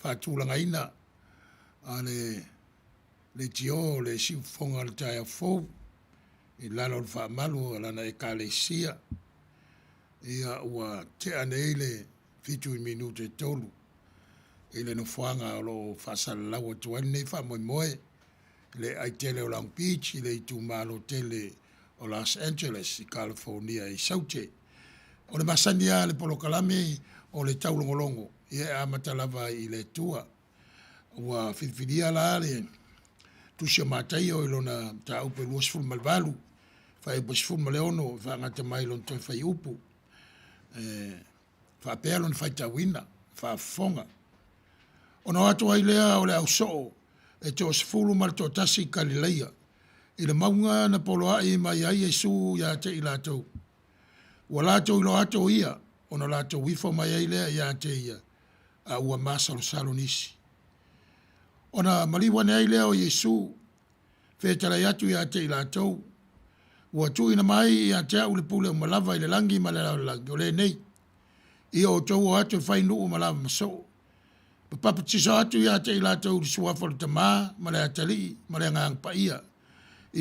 whātūlanga ina a le tio le siufonga le taia fou I lalo le whaamalu alana e kālesia ia ua te anei le fitu I minute e tolu I le nofuanga o lo whasalalau atu ane whamoemoe le aitele o Long Beach I le itu malo tele o Los Angeles I California I saute o le masania le polokalame o le taulogologo ia a matalava I le tua ua whiwhiria la le tusia matai o ilona ta upe luas malvalu fai bos maleono fa ngata mai lon toi fai upu fa pelon fai tawina fa fonga ona atu ai lea o le au so e te osfulu mal to tasi kalileia I le maunga na polo ai mai ai Yesu ya te ilato wala to ilo ato ia ona lato wifo mai ai lea ya te ia a ua masalo salonisi ona maliwane ai lea o Yesu fetala yatu ya te ilato ua tui na mai ia te au le pule o malava I le langi ma le langi o le nei ia o tau o atu fai nuu malava maso papa tiso atu ia te ilato li suafo le tama ma le atali ma le ngang pa ia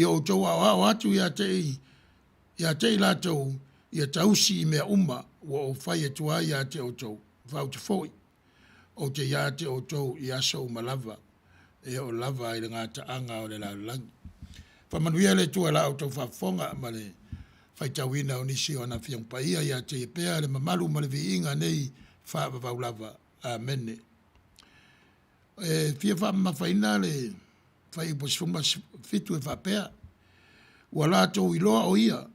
o tau o atu ia te ilato ia tausi I mea uma ua o fai atua ia te o tau vau te foi o te ia te o tau ia so malava o lava I le ngata anga o le langi whamanuia le tua la o tau whafonga ma le whaitawina o nisi o na whiang paia ia te e pea le mamalu ma le viinga nei whaavavau lava amene. Fia whamawhaina le whaiposfuma fitu e whapea ua la tau iloa o ia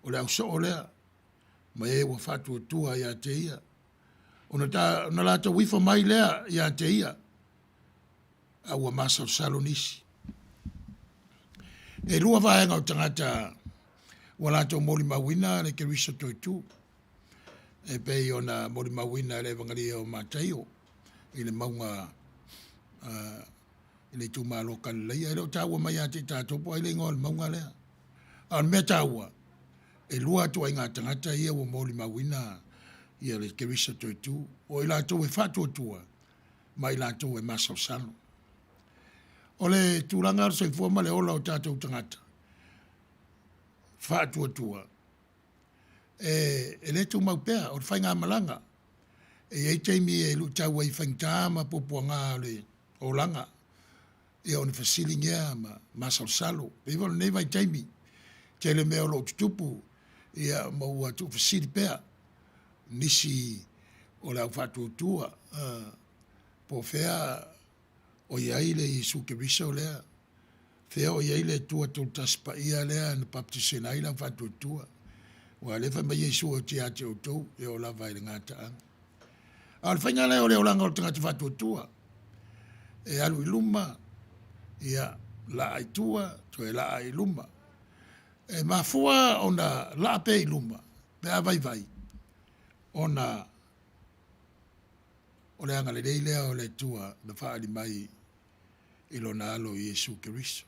o le au so o lea ma e ua whatu o tua ia te ia ona la tau wifa mai lea ia te ia a ua masao salonisi. E lua vaenga o tangata ua lato moli mawina le ke risa toitu. E pei ona moli mawina le vangaria o mataio I le maunga I le tuma loka leia. E leo taua mai ate tatopo ai le ngol maunga lea. Al mea taua e lua tua inga tangata ia ua moli mawina ia le ke risa toitu. O I lato e fatu o tua ma I lato e masao salo. O le tūranga so I fuama le ola o tātou tangata. Whātua tua. E le tū maupea, o le whainga malanga. E ei teimi e lu tau ai whaingtāma popua ngā le o langa. E o ne whasiling ea ma masal salo. E wala nei vai teimi. Te le mea o lo tutupu. E a maua tu whasiri pea. Nisi o le au whātua tua. Po whea o iai le Yesu ke risa o lea. Fea o iai le tua tol taspa ia lea na baptisen ai la whatu tua. Wa le whama Yesu o te ate o tau e o lava i le ngata anga. Al whainga lea o le o langa o te ngata whatu tua. E alu I luma. Ia la ai tua to e la ai luma. E mafua ona la pe I luma. Pe a vai vai. Ona o le anga le lea o le tua na whaari mai I lona alo Yesu Keriso.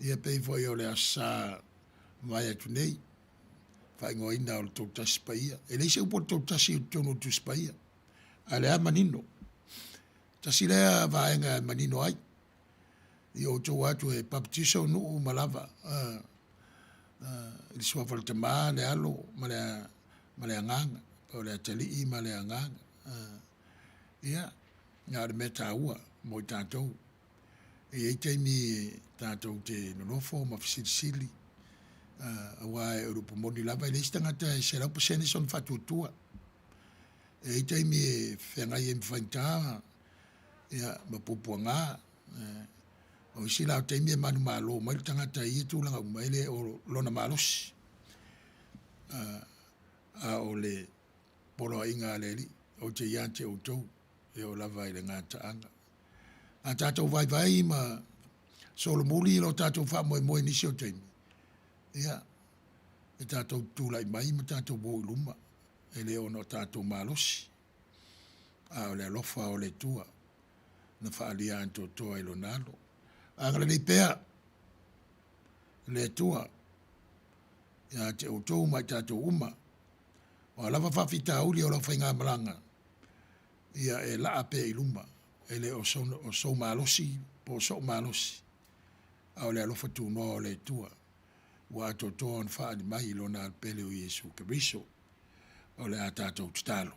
Ia pei foi o le asa mai atu nei. Whaingo ina o le tau tasi paia. E leise upo tau tasi o tono tu spaia. A lea manino. Tasi lea vaenga manino ai. I o tau atu e baptiso nuu malava. I sua wale te maa le alo ma le anganga. O le atali I ma le anganga. Ia. Nga le meta ua mo I tātou. E ei teimi tātou te nonofo ma fisilisili. Awa e urupu moni lava I leisi tangata e se raupa sene son whatuatua. E ei teimi e whengai e mwhaintaa. Ia ma pupua ngā. O isi lau teimi e manu malo. Mai tangata I e tūlanga umaile o lona malosi. A o le polo inga aleri. O te iante o tau. E o lava I le ngata anga. A tātou vai ma solo muli lo tātou wha moe nisi o teimi. Ia, e tātou tūlai mai ma tātou bō luma. E leo no tātou malosi. A o le alofa o le tua. Na whaalia anto toa I lo nalo. Angala ni pea. Le tua. Ia te o tōu mai tātou uma. O lava whawhita uli o la whainga malanga. ia e laa pe i luma, e le o so malosi, po so malosi, au le alofa tu noa o le tua, wa ato toa on faa ni mai lona al pele o Yesu Keriso, o le atato utalo.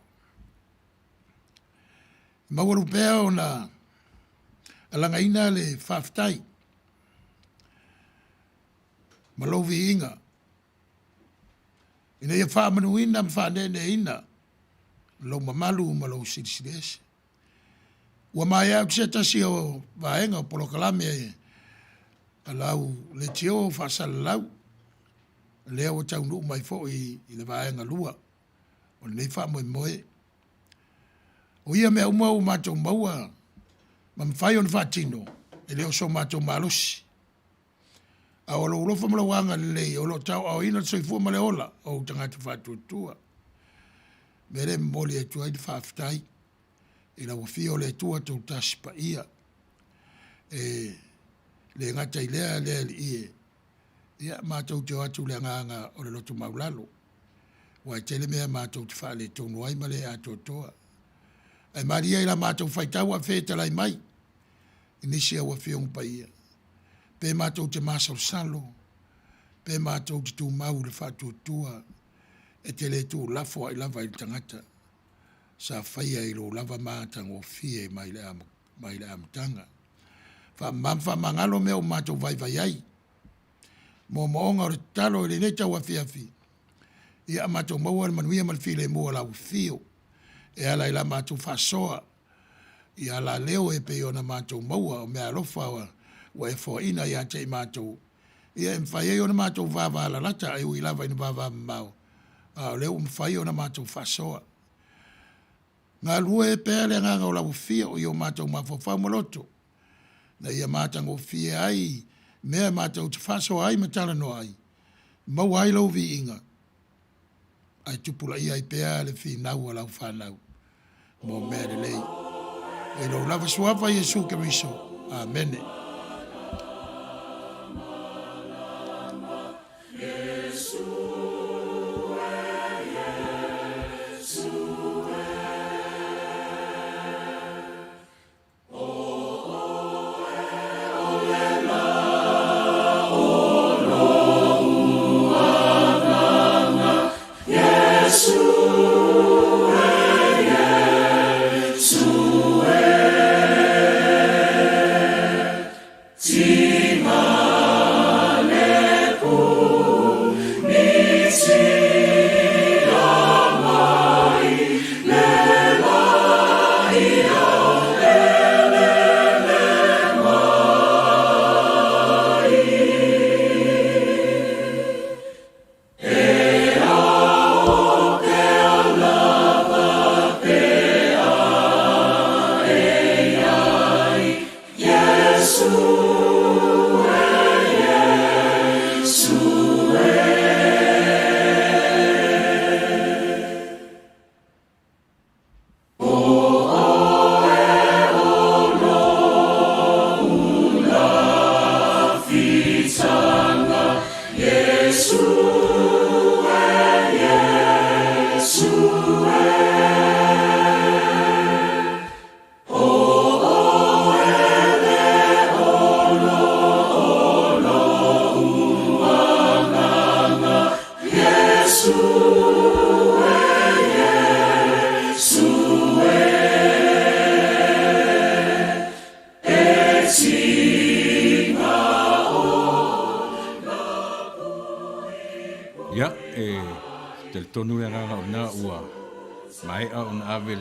Mawaru pea o na alangaina le whaftai, malovi inga, ina ia wha manuina mwha nene ina, lo mamalu malo sirisirese. Ua mai au kise tasi o vaenga o polo kalame alau le tio whasalalau, leo o tau nuu mai fo i le vaenga lua, o nei wha moe moe. O ia mea umau mātou maua, ma mwhai on whatino, e leo so mātou malosi. A o lo ulofa malawanga lei, o lo tau au ina soifua male ola, o tangata whatutua. Mere moli e tuai di whaftai, e la wafio le tua tau taspa ia. E le ngata i lea lea li ie. Ia mātou te atu le nganga o le loto maulalo. Wai tele mea mātou te wha le tonu ai male a totoa. Ai maria i la mātou whaitau a wheta lai mai. Inisia wafio ngpa ia. Pe mātou te māsau salo. Pe mātou te tu mau le whatutua. E te le tu lafo ai lava i tangata. Sa whaia i lo lava mātang o fie mai le amatanga. Wha mamwha mangalo mea o mātou vai vai ai. Mo moonga o le talo i le neta wa fiafi. Ia mātou maua le manuia malfile mua lau fio. E ala i la mātou whasoa. Ia ala leo e pe ona mātou maua o mea lofa wa e fo ina ia te i mātou. Ia e mwhai e ona mātou vava ala lata e ui lava ina vava mau. Leo mwhai ona mātou whasoa. Ngā lua e pēr le nganga o lau fia o i o mātou mawhawhau maloto. Na ia mātang o fia ai, mea mātou te whasoa ai matala no ai. Mau ai lau vi inga. Ai tupula ia i pēr le fi nau a lau whanau. Mo mea le lei. E lau lava suafa Yesu Keriso. Amen.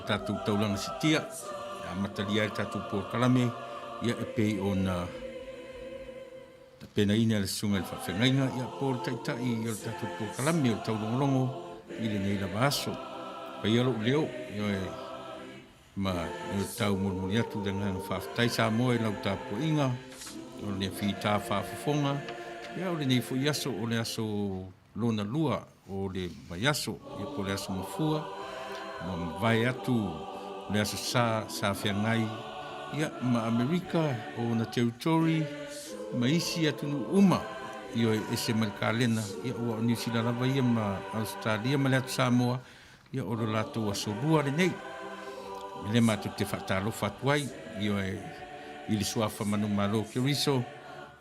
Tatu taulanga sitia, a matalia tatu por kalame, ia e pei o na pena ina le sunga le whawhengainga, ia por taitai i o tatu por kalame o taulogologo, i le nei lava aso. Pai alo leo, ia e ma e tau murmuri atu le nganga whawhtai sa moe lau tapo inga, o le whita whawhafonga, ia o le nei fu iaso o le aso lona lua, o le mai aso, ia po le aso mafua, ma vai atu le aso sa whiangai ia ma Amerika o na territory ma isi atu nu uma i o e se malkalena ia o New Zealand lava ia ma Australia ma le atu Samoa ia o lo lato aso rua le nei le mātou te whaatalofa atuai, i le suafa manu malo ke riso,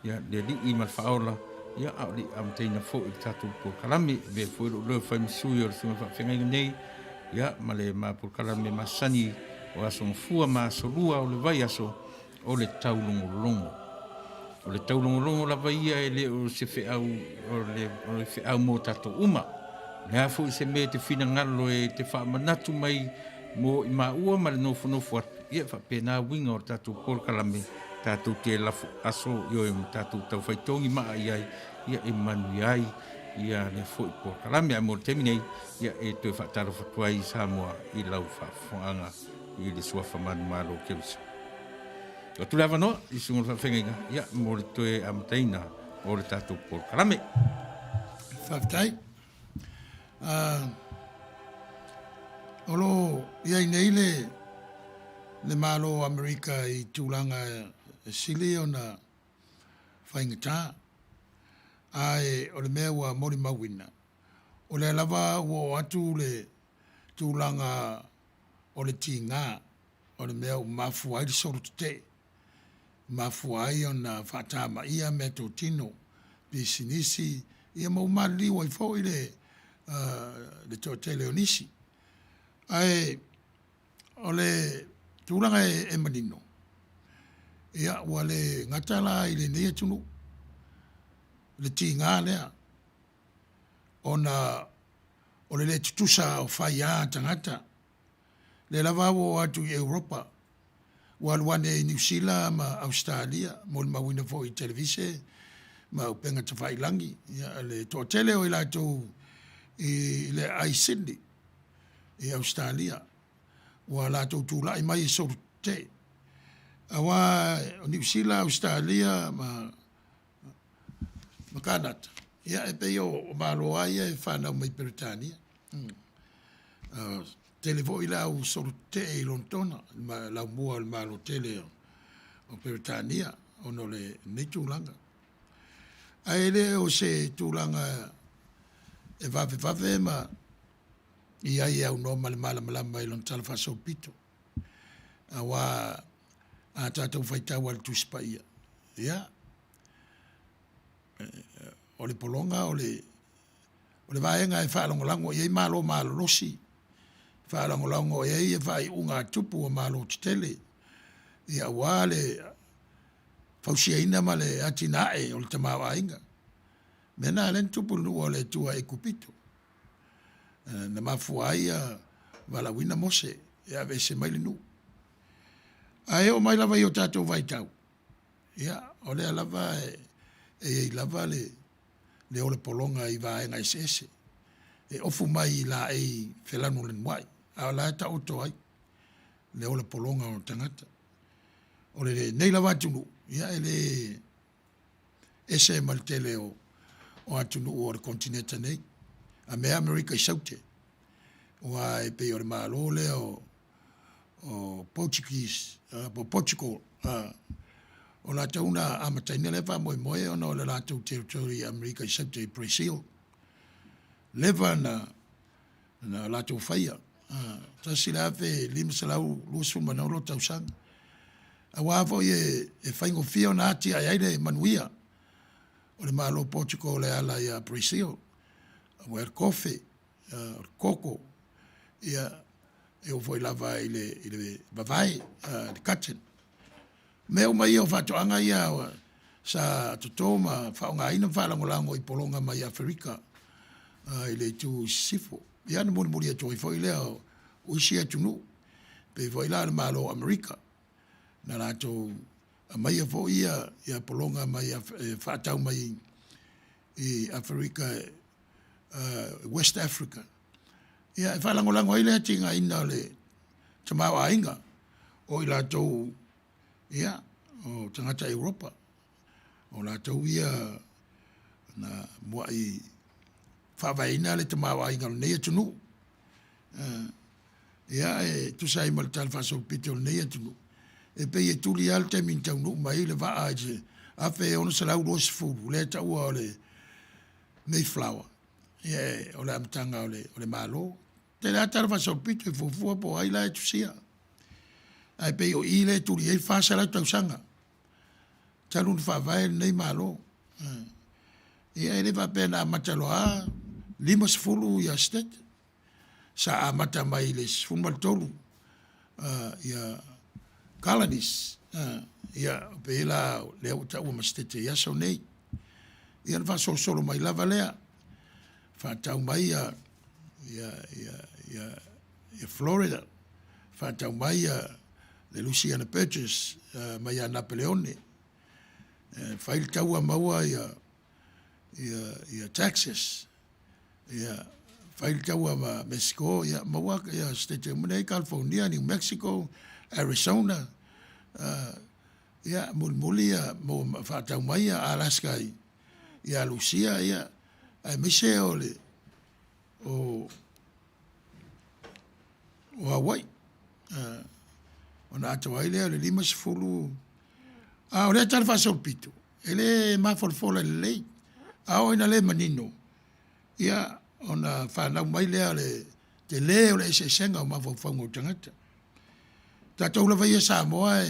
ia le li i mal whaola, ia au li am teina fo i tātou por kalame, ve fo i lo whai misui o le sunga whawhengai nei, ia ma le mā por kalame masani o aso mfua ma aso lua o le vai aso o le taulogologo. O le taulogologo lava ia e le o se feau o le feau mo tātou uma. Le hafo i se me te finangalo e te whaamanatu mai mo i maua ma le nofo atu. Ia whapena winga o tātou por kalame, tātou te lafu aso i o tātou tau whaitongi maa iai, ia e manu iai, ia le fo i por kalame a mo teminei, ia e toi whaataro whatuai sa moa i lau whaafonga i le suafa manu malo kewisa. O tu lava noa, i sunga whawhenga, ia mo le toe amataina o le tātou por kalame. Whaftai. Olo, iai nei le malo Amerika i tūlanga sili o na whaingata. Ai, o le mea wa mori mawina. O le lava o atu le tūlanga o le tinga, o le mea o mafuai le soro te. Mafuai o na whatama ia me tō tino, bisinisi, ia mau mali wa i fo i le tō te leonisi. Ai, o le tūlanga e manino. Ia, ua le ngatala i le nea tunu. Le tinga lea. O le tutusa o whaia tangata. Le lavawo atu i Europa. Ua luane i New Zealand ma Australia. Mo le mawina fo i televise. Ma upenga ta whailangi. Ia, le tō tele o i lato i le ai Sydney. I Australia. Ua lato tūla i mai soru te. Awa New Zealand, Australia, ma Canada. Ia e pe o malo ai e whanau mai Britania. Telefo i lau soru te i lontona. Lau mua le malo tele o Britania. Ono le nei tūlanga. Ai le o se tūlanga e vafe ma i ai au no male malama i lon talafaso pito. Awa a tātou whaitau al tuspa ia. Ia. O le polonga, o le vaenga e whaalongolango, i ei malo losi. Whaalongolango, i ei e whai unga tupu o malo titele. Ia wā le whausia ina ma le atinae o le tamawa inga. Mena len tupu nua le tua e kupito. Na mafua ia walawina mose, ia vese maili nu. Ai o mai lava i o tātou vaitau. Ia, o lea lava e lava le ole polonga i vaenga i sese. E ofu mai la e whelanu le nwai. A la ta oto ai. Le ole polonga o tangata. O le nei lava atunu. Ia e le ese maltele o atunu o le kontinenta nei. A me Amerika i saute. Oa e pe o le malo le o Portuguese, Portugal. O la tauna amataina lewa moe ono le lātou territory Amerika i saute i Brazil. Lewa na lātou whaia. Tasi la ave lima salau lusu manolo tausanga. A wāwho e whaingo fio na ati ai aile manuia. O le malo Portugal le ala i Brazil. O e kofe, koko, ia e o foi lava i le bavai, le katen. Me o mai o whatoanga ia sa totoma, whaonga ina whalangolango i polonga mai Afrika, i le tu sifo. Ia na muri a toi foi leo, uisi a tunu, pe foi la na malo Amerika. Na lato a mai a foi ia polonga mai whatau mai i Afrika, West Africa. Ia e whalangolango ile tinga ina le tamau ainga o i latou ia o tangata Europa. O latou ia na mua i whawaina le tamau ainga o neia tunu. Ia e tusai mal talfaso pite o neia tunu. E pe e tuli al te min tau nuk mai le waa aje. Afe ono sa lau rosi furu le taua o le Mayflower. Ia o le amtanga o le malo. Te la talfaso pite fufua po aila e tusia. ai pe o ile turi e whasara tausanga. Talun whawai nei malo. Ia ere wa pena mataloa, 50 ia state. Sa amata mai le sifunu maltolu. Ia colonies. Ia pe la leo ta ua mastete ia so nei. Ia na solo mai lava lea. Whatau mai ia Florida. Whatau mai le Louisiana Purchase mai a Napoleone. Whail taua maua ia Texas. Ia whail taua ma Mexico. Ia maua ia state mune California, New Mexico, Arizona. Ia mulmuli ia mo whatau mai ia Alaska ia Lucia ia ai mise ole o Hawaii. Ona atawai lea le 50 o lea tala whasau pitu. Ele mawholfola le lei. O ina le manino. Ia ona whanau mai lea le te leo le ese senga o mawhauwhaunga o tangata. Tatou la vai Samoa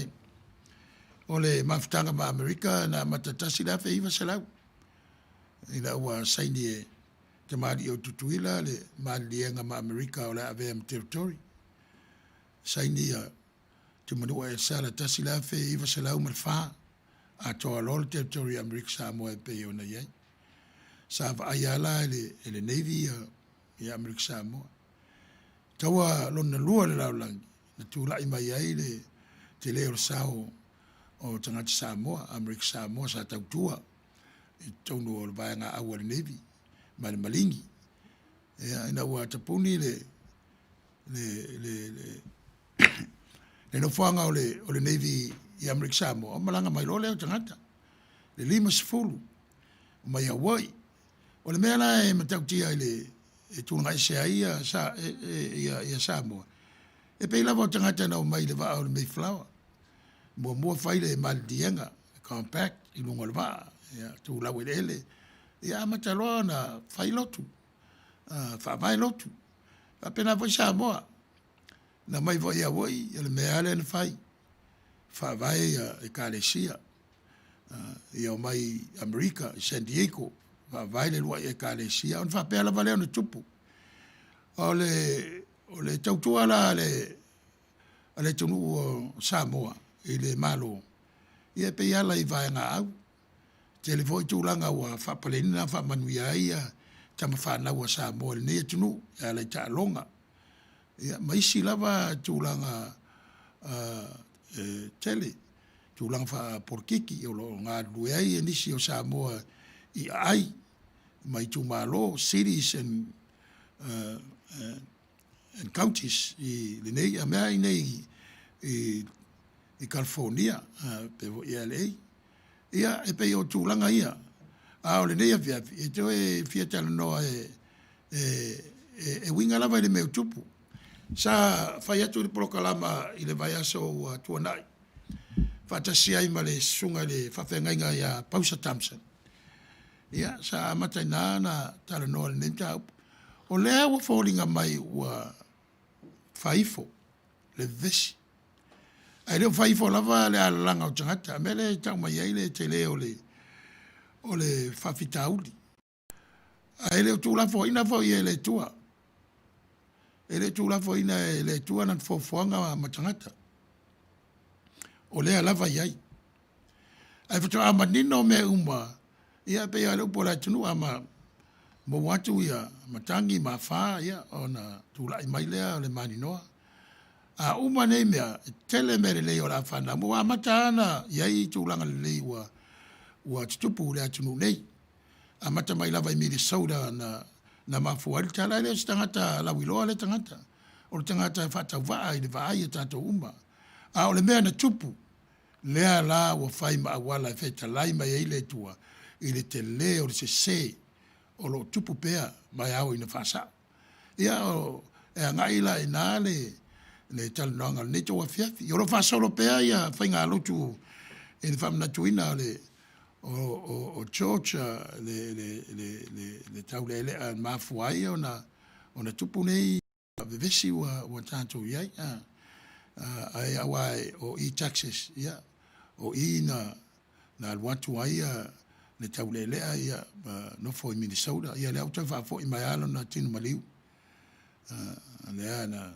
o le mawhitanga ma Amerika na matatasi la whaiva salau. Ina ua saini e te maari o tutuila le maalienga ma Amerika o le AVM territory. Saini te manua e sala tasi la whaiva salau malwha a toa lol territory Amerika Samoa e pe o na iei. Sa ayala ele Navy i Amerika Samoa. Taua lona lua le laulangi. Na tūlai mai ai le te leo sao o tangata Samoa, Amerika Samoa sa tautua. I taunu o le vaenga aua le Navy, ma le malingi. Ina ua tapuni le nofuanga o le Navy i Amerika Samoa. O malanga mai lo leo tangata. Le 50 mai Hawaii. O le mea la e matautia e tūlanga i se ia Samoa. E pei lava o tangata na o mai le vaa o le Mayflower. Mua whai le Maldienga, compact, i lunga le vaa. Tu lau ele. Ia mataloa na whai lotu. Whawai lotu. A pena voi Samoa. Na mai voi a voi, le mea le na whai. Whawai e Kalesia. Ia o mai Amerika, San Diego. Whawai le lua e Kalesia. On whapea lava leo na tupu. O le tautua la le tunu o Samoa i le malo. Ia pe ala i vaenga au. Telefoi tūlanga ua whapalenina whamanuia ia tama whanau a Samoa le nea tunu ia le ta longa. Ia maisi lava tūlanga tele. Tūlanga wha porkiki o lo ngā lueai e nisi o Samoa i ai. Mai tū malo, cities and counties i le nei, a mea i nei i California, pe o i LA. Ia, e pe o tūlanga ia. A o le nei a fiafi, e teo e fiatala noa e winga lava i le meo tupu. Sa whai atu i polokalama i le vai aso o tuanai. Whatasi ai ma le sunga le whawhengainga ia Pausa Thompson. Ia, sa amatai na tala noa le nei tau. O lea ua whōringa mai ua whaifo, le vesi. Ai leo whaifo lava le alalanga o tangata, me le tau mai ai le te leo o le whawhitauli. Ai leo tūlafo ina fo i e le tua. E le tūlafo ina e le tua na whawhanga ma tangata. O lea lava iai. Ai whatua ama nino me uma, ia pe ia leo pola tunu ama mo watu ia matangi ma wha ia o na tūlai mai lea o le mani noa. A uma nei mea, tele mere lei o la whana, mo amata ana iai tūlanga le lei ua tutupu lea tunu nei. A mata mai lava i Minnesota na mafuari tala lea si tangata lawiloa le tangata. O le tangata whatau waa i le vaai e tato uma. A o le mea na tupu, lea la ua whai ma awala e wheta lai mai eile tua i le te le o le se o lo tupu pea mai au ina whasa. Ia o e angaila e nā le talanoanga le neto wa fiafi. I o lo whasa lo pea ia whainga lotu e le whamnatuina o George le tau le ele a mafuai o na tupu nei vevesi ua tātou iai. ai awai o i taxes ia o i na watu ai le taulelea ia no foi Minnesota ia le au fa fo i mai alo na tinu maliu le na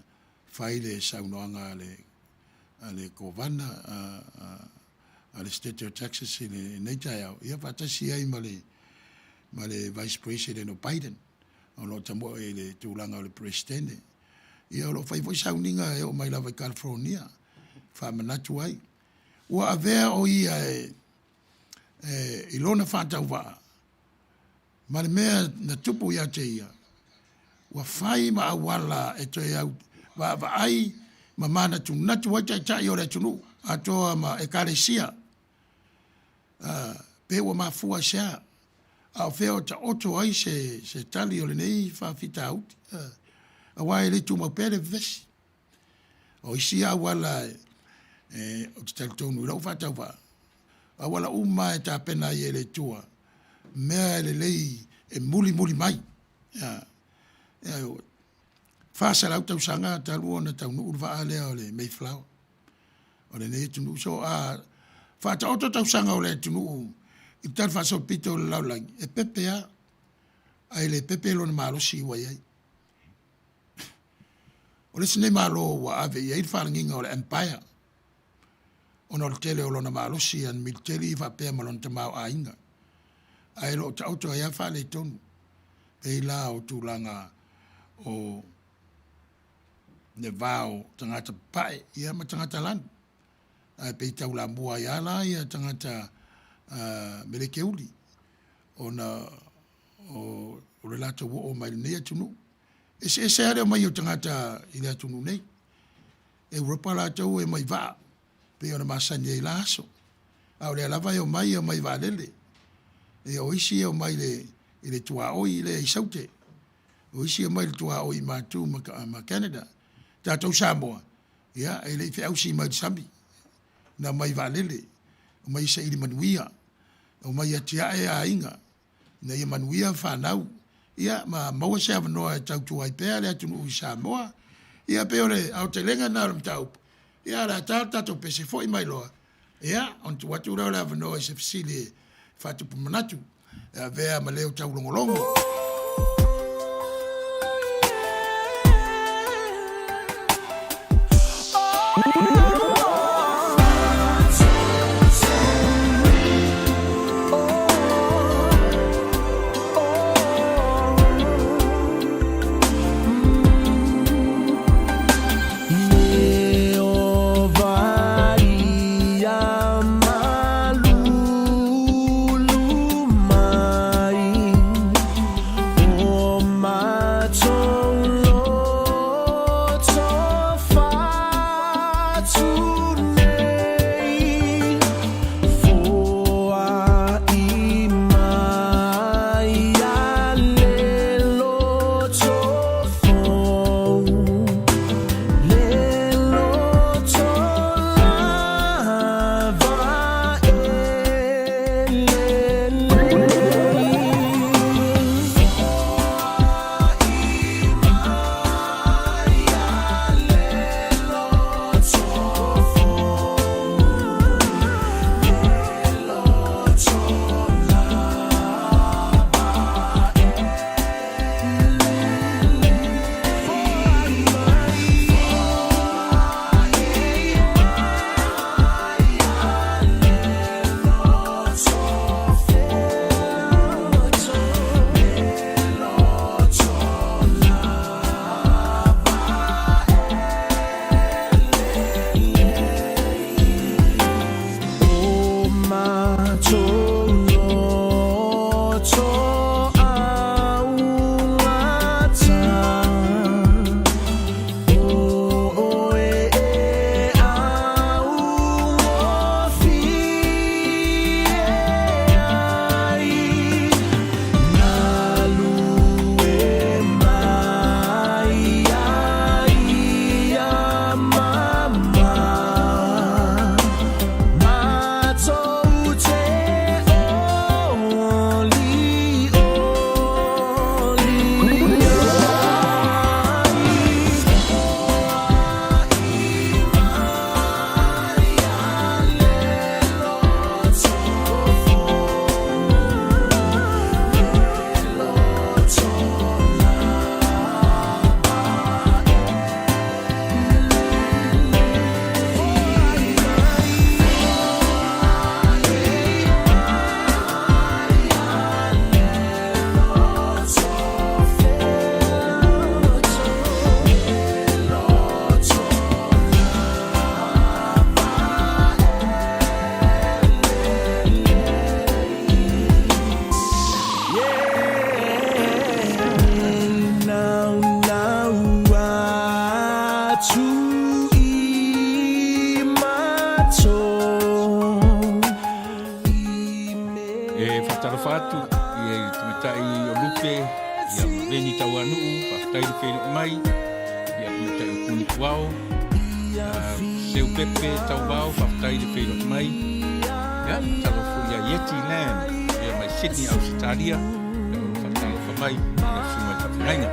fai le saunoanga le govana ale state of Texas in Nejao ia fatasi ai male vice president o Biden o lo tamo le tulanga o le presidente ia lo fai foi sauninga e o mai lava California fa manatu ai ua avea o ia ilona fatauva ma le mea na tupu ia te ia ua fai ma awala e toi au va ai ma mana tu natu wa tai o le tunu atoa ma ekalesia pe ua mafua sia au feo ta oto ai se tali o le nei fa fita out awai le tu ma pere vesi o isia wala o te tonu lau fatauva awala uma e ta pena i ele tua mea le lei e muli mai fasa lau tau sanga talu ona tau nuu urwa alea o le Mayflower o le nei tunu so fata oto tau sanga o le tunu i tal fasa o pito o le laulangi e pepe ai le pepe lo na malo si wa iai o le sine malo wa ave iai wharanginga o le Empire ona le tele o lona malo si an militeri fa pe malon te mau ainga ai lo ta auto ia fa le tonu pe la o tulanga o ne vao tangata pai ia ma tangata lan ai pe tau la mua ia la ia tangata melekeuli ona o le lata o mai nei tunu ese are mai o tangata ile tunu nei Europa la tau e mai va pe ona masani e laso au le lava o mai va lele e o isi o mai le tua o ile saute o isi o mai le tua o i matu ma Canada tatou Samoa ia e le fe au si mai sambi na mai va lele o mai se ili manuia o mai atia e ainga na ia manuia fanau ia ma maua se avanoa e tau tua i pea le atu i Samoa ia pe ole au te lenga na tau ia la tato pese foi mai loa ia on tu watu la avanoa se fisili fatu pumanatu vea ma leo taulogologo Whatara whātu, tumetai o lupe, ia veni tau anuu, whaftai le whelo mai, ia tumetai o kuni kuao, seu pepe tau wao, whaftai le whelo mai, ia talofu ia Yeti Land, ia mai Sydney, Australia, ia whatalofa mai, ia sunga i whawhinainga.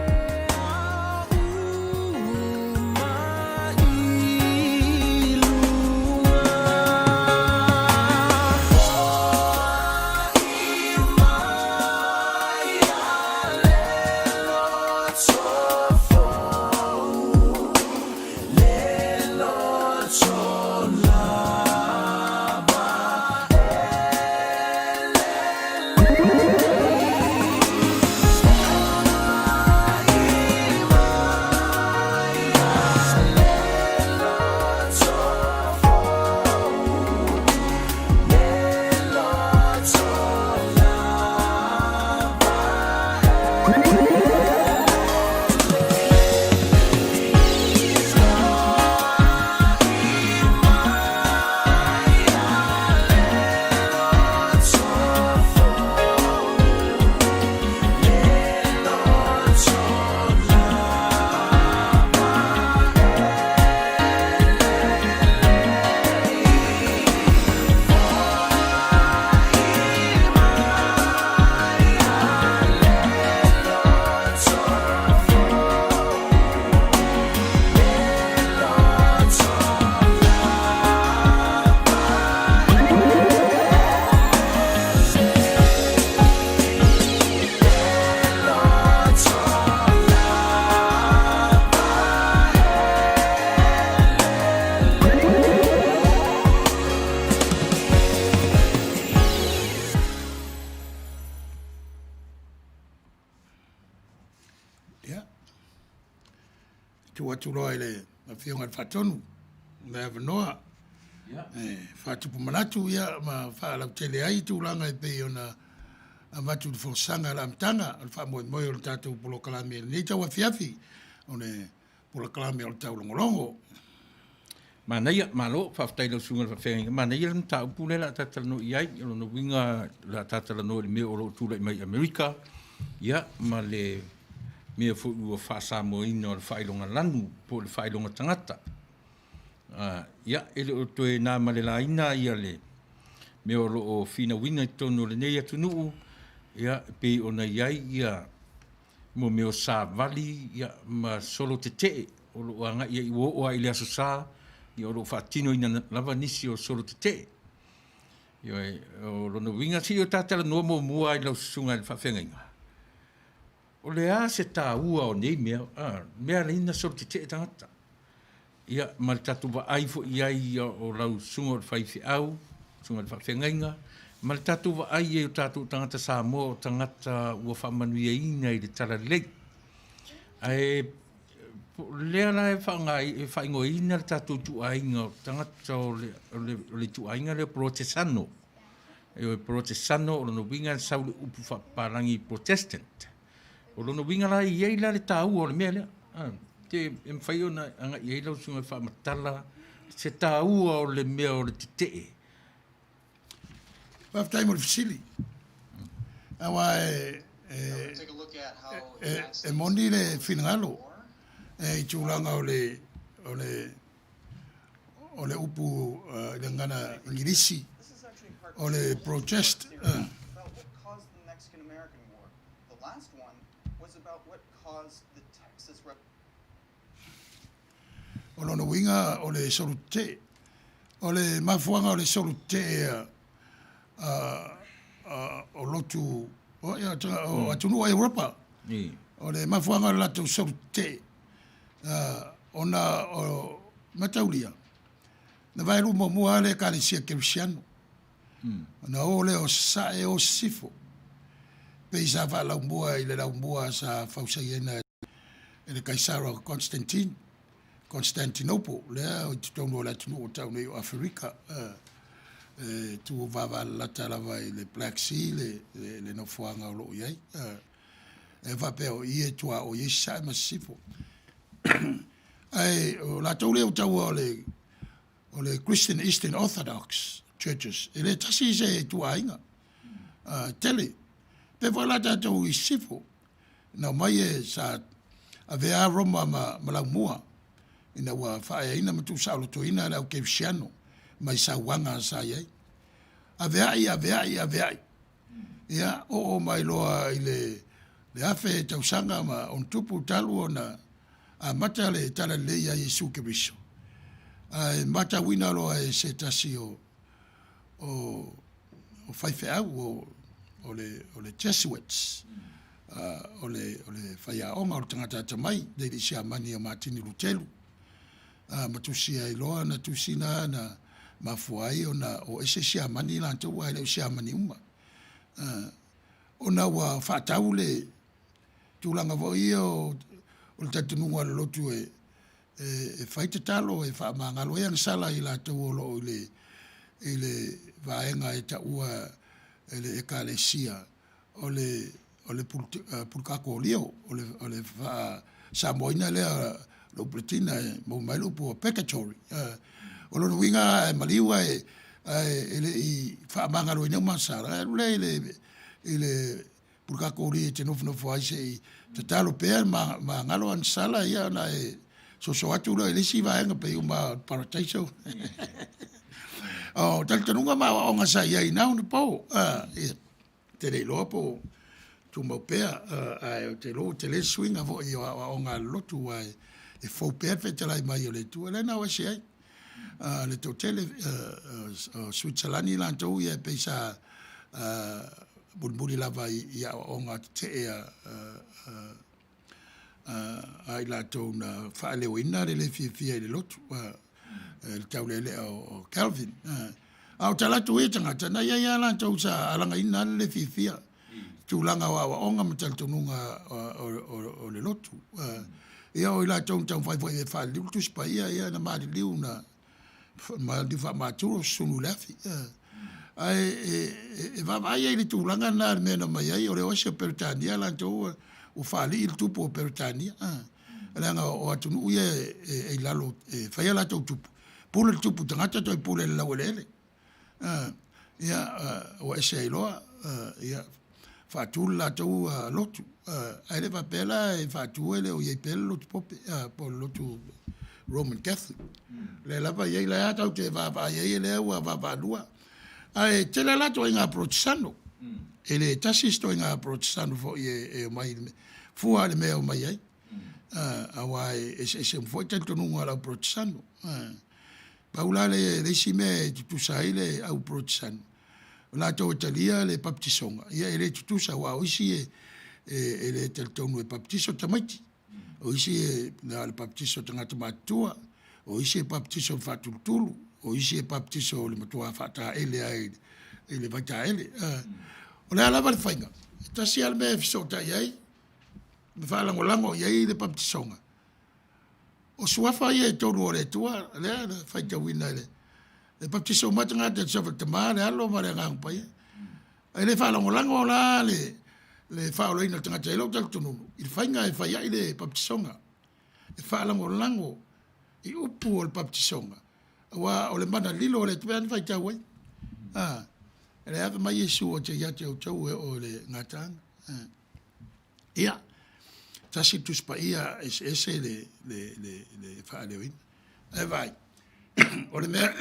Tuloa ile mafionga fatonu na vanoa fatupu manatu ya ma fala tele ai tu langa pe ona amatu fo sanga la mtanga fa mo mo yo tatu polo kalame ni tawa fiafi one polo kalame o taulogologo Manaya malo faftai lo sunga fa fenga manaya lam ta pule la tatalo iai lo no winga la tatalo no me o tu mai America ya male me fu u fa sa mo ino fa ilonga lanu po le fa ilonga tangata ya ele o to na male la ina ia le me o fina winga tono le nei atunu ya pe ona iai ia mo me o sa vali ya ma solo te o lo anga ia o ile aso sa ia o fa tino ina lava nisi o solo te yo o lo no winga si o tatala no mo mua ile sunga fa fenga o le a se tā ua o nei mea, mea le ina soro te te tangata. Ia, ma tatu wa aifo iai o lau sunga o whaifi au, sunga o whawhengainga, ma tatu wa ai e o tatu tangata sa mo o tangata ua whamanuia ina i le tala lei. Ai, lea la e whaingo ina le tatu tuainga o tangata o le tuainga le protestano. E o protestano o no winga saule upu whaparangi protestant. O lono winga la i eila le tāu o le mea lea. Te mwhai ona anga i eila o sunga whamatala. Se tāu o le mea o le titee. Whaftai mo le fisili. Awa e moni le finangalo. I tūlanga o le upu le ngana ingirisi. O le protest. O lono winga o le solute, o le mafuanga o le solute o lotu, o atunua Europa, o le mafuanga o lato solute, ona o mataulia. Na vai lumo mua le kalisia kirisiano, na o le o sae o sifo, pe sa va laumbua i le laumbua sa fausaiena le kaisaro Constantinople, lea o titono la tunu o taunu i Afrika, tu vava la talava i le Black Sea, le no fuanga o lo iai, e va pe o ie tua o ie sa masifo. Ai, o la tau leo tau o o le Christian Eastern Orthodox churches. E le tasi se tuainga. Tele. Pe wala tātou I sifo. Na mai e sa a vea Roma ma lau mua. Ina wa whae ina matu sa alo toina lau kevsiano. Mai sa wanga sa iei. A vea i. Ia, o mai loa I le afe tausanga ma on tupu talu o na a mata le tala leia Yesu Keriso. A mata wina loa e se tasi o whaife au o le Jesuits. O le whaiaonga o le tangata tamai, deiri sia mani o Martini Lutelu. Matusia I loa na tusina na mafuai o ese sia mani lantou ai leo sia mani uma. Ona wa whaatau le tūlanga vo ia o le tatununga le lotu e whaita talo e whaamangalo e ansala I lātou o lo I le vaenga e taua e le ekalesia o le pulkako o leo o le wha Samoina lea lo Britina e mo mailupu o pecatory. O lo winga e maliua e le I whaamangalo I neuma sara I le pulkako o leo te nofo ai se I te talo pēr ma ngalo ansala ia na e so atu lo elisi vaenga pe uma paradiso. O taltanunga ma o nga sa ia ina un po. Te le lo po tu mo pea te lo te le swing avo I o nga lotu ai e fo pe te lai mai o le tu le na o se ai. Le totele Switzerland I lantou ia pe sa bulbuli lava ia o nga te ai latou na whaaleoina le fia le lotu le taulele o Calvin. Au talatu e tangata na ia latou sa alanga ina le fia tūlanga wa onga mataltonunga o le lotu. Ia o latou tau whai e whaaliu tuspa ia na maari liu na maari wha māturo sunu lafi. E vavai e le tūlanga na mena mai ai o le osia Peritania latou o whaali il tupu o Peritania. Ranga o atunu uia e lalo e whaia latou tupu. Pule le tupu tangata toi pule le lauelele. Ia o ese iloa ia whaatūle latou lotu. Aile whapela e whaatūele o iei pele lotu pope po lotu Roman Catholic. Le lapa iei le atau te vava iei le ua vava lua. Ai tele lato inga protestano. Ele tasisto inga protestano fo e mai fua le mea o mai ai. Awai ese foi tanto nunga la protestano. Paula le sime tutusa ile au protestano. La to Italia le baptisonga. Ia ele tutusa wa isi ele teltonu e baptiso tamati. O isi na le baptiso tangata matua. O isi baptiso fatultulu. O isi baptiso le matua fata ele ele vata ele. O le alava le fainga. Tasi al me fisota iai. Me fa lango iai le baptisonga. O suafa ia e tonu o le tua, lea na faita wina ele. Le baptiso matanga te sofa te maa, le alo ma le ngang pai. Ai le fa lango la le fa o leina tanga te ilo tal tununu. Il fainga e faia i le baptisonga. E fa lango I upu o le baptisonga. Wa o le mana lilo o le tuea ni faita wai. Le ave mai Yesu o te iate o tau o le ngatanga. Ia. Tasi tuspa ia ese le whaaleoina. E vai. O le mea,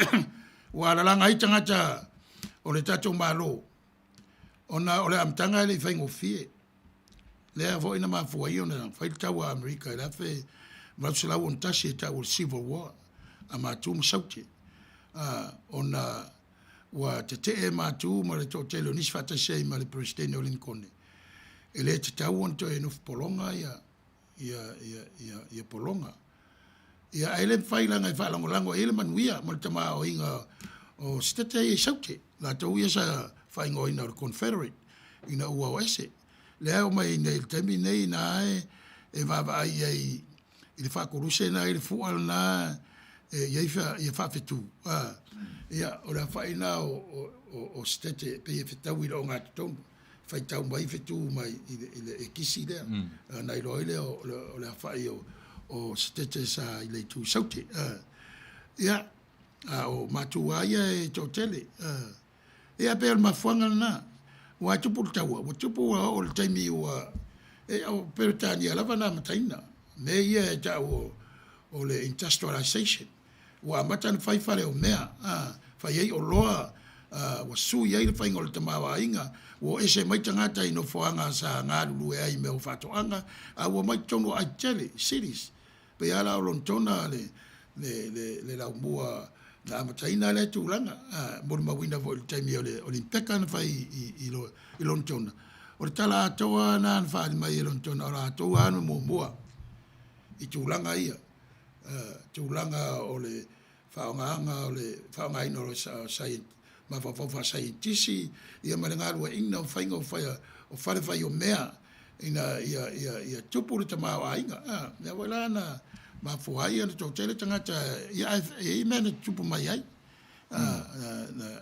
wa lalanga I tangata o le tatou malo. O le amtanga le whaingo fie. Lea vo ina mafua I o na whaitau a Amerika. Le afe mausilau on tasi e tau o Civil War. A mātu msaute. O na wa te e mātu ma le tō telo nisi whatasei ma le Presidente o Lincoln. E le te tau on to e nufu polonga ia polonga. Ia ele whailanga I whalangolango ele manuia ma le tama o inga o stete e saute. La tau ia sa whaingo ina o Confederate ina ua o ese. Lea o mai nei temi nei na e vava ai i le whakoruse na i le fual na ia whawhetu. Ia o la whaina o stete pe e whetau I lo ngā tonu. Whaitau mai whetu mai I kisi lea. Nai roi lea o le whai o stete sa I le tu saute. Ia, o matua ia e tō tele. Ia pe o mafuanga na, wa tupu taua, wa tupu o le taimi ua, e au peritani alava na mataina. Me ia e tau o le industrialization. Wa matana whaifare o mea, whai ei o loa, wa sui ei le whainga o le tamawa inga, wo ese mai tangata ino whaanga sa ngā ruru e ai me o whatoanga, a wa mai tono ai tele, cities. Pe ala o lontona le lau mua na amataina le tūlanga, mori mawina vo le taimi o le impeka na whai i lontona. O le tala atoa na an whaari mai i lontona, o la atoa anu mua i tūlanga ia. Tūlanga o le whaongaanga o le whaongaina o le ma whawhawha scientisi, ia marengaru e ina o whainga o whare o mea, ina ia tupu le tamau ainga. Ia wala na ma fuhai ana tō tele tangata, ia e mea na tupu mai ai.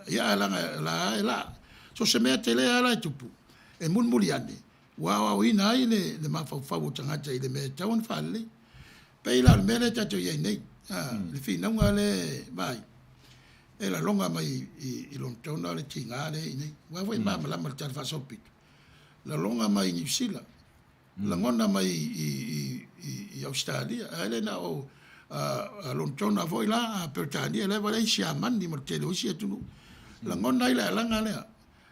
Ia alanga la. So se mea tele ala e tupu. E mulmuli ane. Wa ina ai le ma whawhau tangata i le mea tauan whale. Peila le mea le tato iei nei. Le whinaunga le mai. E la longa mai i lontona le tinga le i nei. Wawai malama le tala whasopito. La longa mai i New Zealand. La ngona mai i Australia. Ele na o lontona voi la Pertania le wale isi amani mo tele o isi atunu. La ngona i le alanga lea.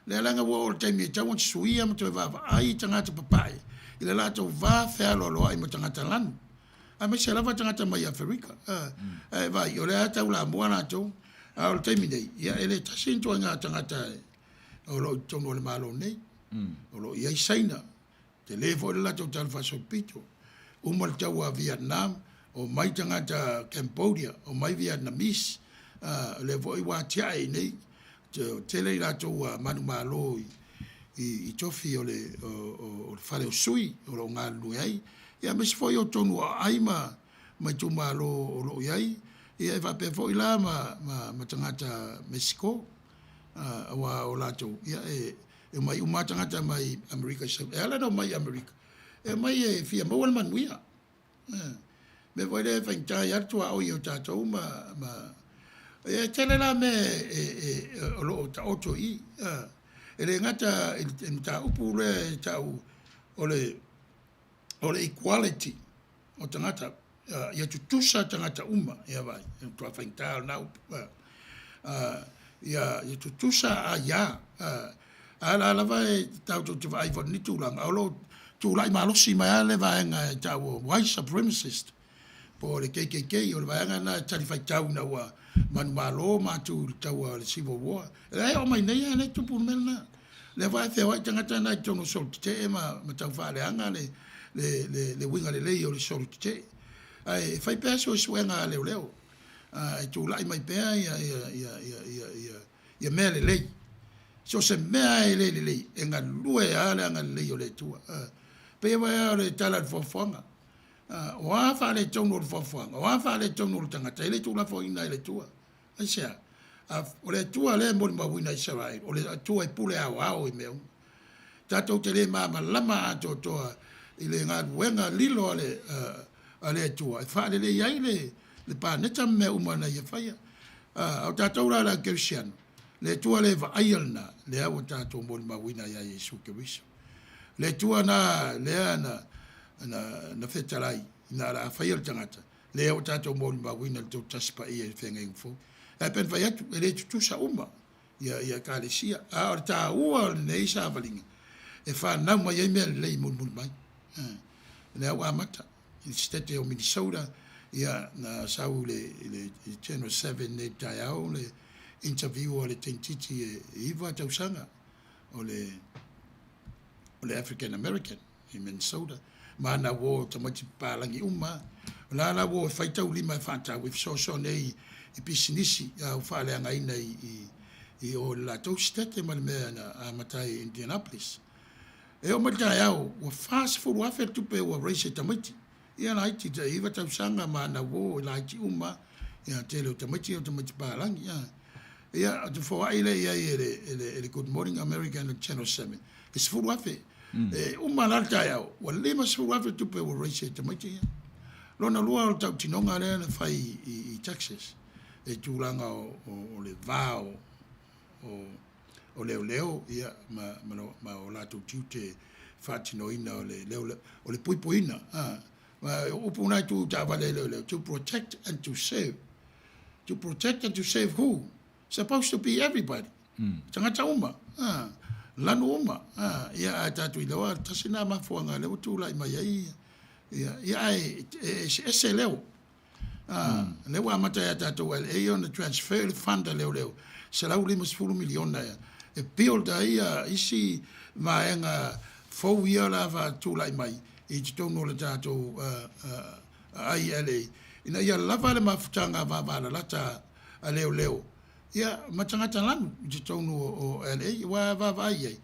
Le alanga wo o taimi e tauan suia mo te vava. Ai tangata papai. I le lato va fea lolo ai mo tangata lanu. A me se lava tangata mai Afrika. Vai, o le ata ula mua na tau. A o le taimi nei. Ia ele tasintua ngā tangata o lo tono le malo nei. O lo iai saina. Te levo le lato tala whasopito. Uma le tau a Vietnam. O mai tangata Cambodia. O mai Vietnamese. Le vo i wā tiai nei. Te le lato a manu malo i tofi o le whare o sui. O lo ngā lui ai. Ia me se foi o tonu ai mai tu malo o lo iai. Ia e whape foi la ma tangata Mexico. Wa o lato. Ia e mai uma tangata mai Amerika. E ala no mai Amerika. E mai e fia mawal manuia. Me voi le whaintai atu a oi o tātou e tele la me o lo ta oto i. E le ngata e ta upu le tau o le equality o tangata ia tutusa tangata uma ia vai tua whaintai na upu ia tutusa a ia ala vai tau tu vai for ni tulanga o lo tu lai malosi mai ale vai nga tau white supremacist po le KKK o le vai na tali fai tau na wa manu malo ma tu tau le civil war e o mai nei ane tu pun melna le vai fe vai tangata na tono sol te ma tau fa le anga le winga le lei o le sol te ai fai peso suenga leo ai tu lai mai pe ia mele lei so se mea e le enga lue ale anga lei o le tua pe vai le tala fofonga o afa le tono fofonga o afa le tono tangata le tu la fo ina le tua ai sia o le tua le mo ma wina Israel o le tua e pule ao i meu tato te le mama lama to i le ngā ruenga lilo ale tua fa le iai le pa neta me umana ia faia au tato la Christian le tua le va ayalna le au tato mo ma wina ia Yesu Kristo le tua na le na fetalai na la faia tangata le au tato mo ma wina to taspa ia fenga info e pen vai atu le tu sa uma ia kalesia a ta ua nei sa valinga e fa na mai me le mun mai le au amata i stete o Minnesota ia na sau le Channel 7 ne tai au le interview o le tentiti e iwa tausanga o le African American in Minnesota ma na wo tamati palangi uma la wo faitau lima fata with so nei i pisinisi au fale anga ina i o la tostete ma me na matai Indianapolis e o matai au wa fast food wa fe tupe wa race tamati ia na iti te iwa tausanga ma na wo la iti uma ia tele tamati palangi ia tu fo ai le ia le Good Morning America and Channel 7 is food wa fe uma la tai au wa lima food wa fe tupe wa race tamati lona lua o tau tinonga le na fai i Texas e tūlanga o le vāo o leo ia ma o lātou tiu te whātinoina o le puipuina. Ma upu nai tu tāwale leo, to protect and to save. To protect and to save who? Supposed to be everybody. Tangata uma. Lanu uma. Ia a tātu i lewa, tasina mafuanga leo tūlai mai ai. Ia e se leo. Leo amata ia tātou e on the transfer fund leo. Se lau 5 miliona ia. E piolda ia isi maenga fau ia lava tūlai mai. I te tono le tātou ai ele. Ina ia lava le mafutanga vāvāla lata a leo. Ia matangata lanu i te tono o ele. Wa vāvai ei.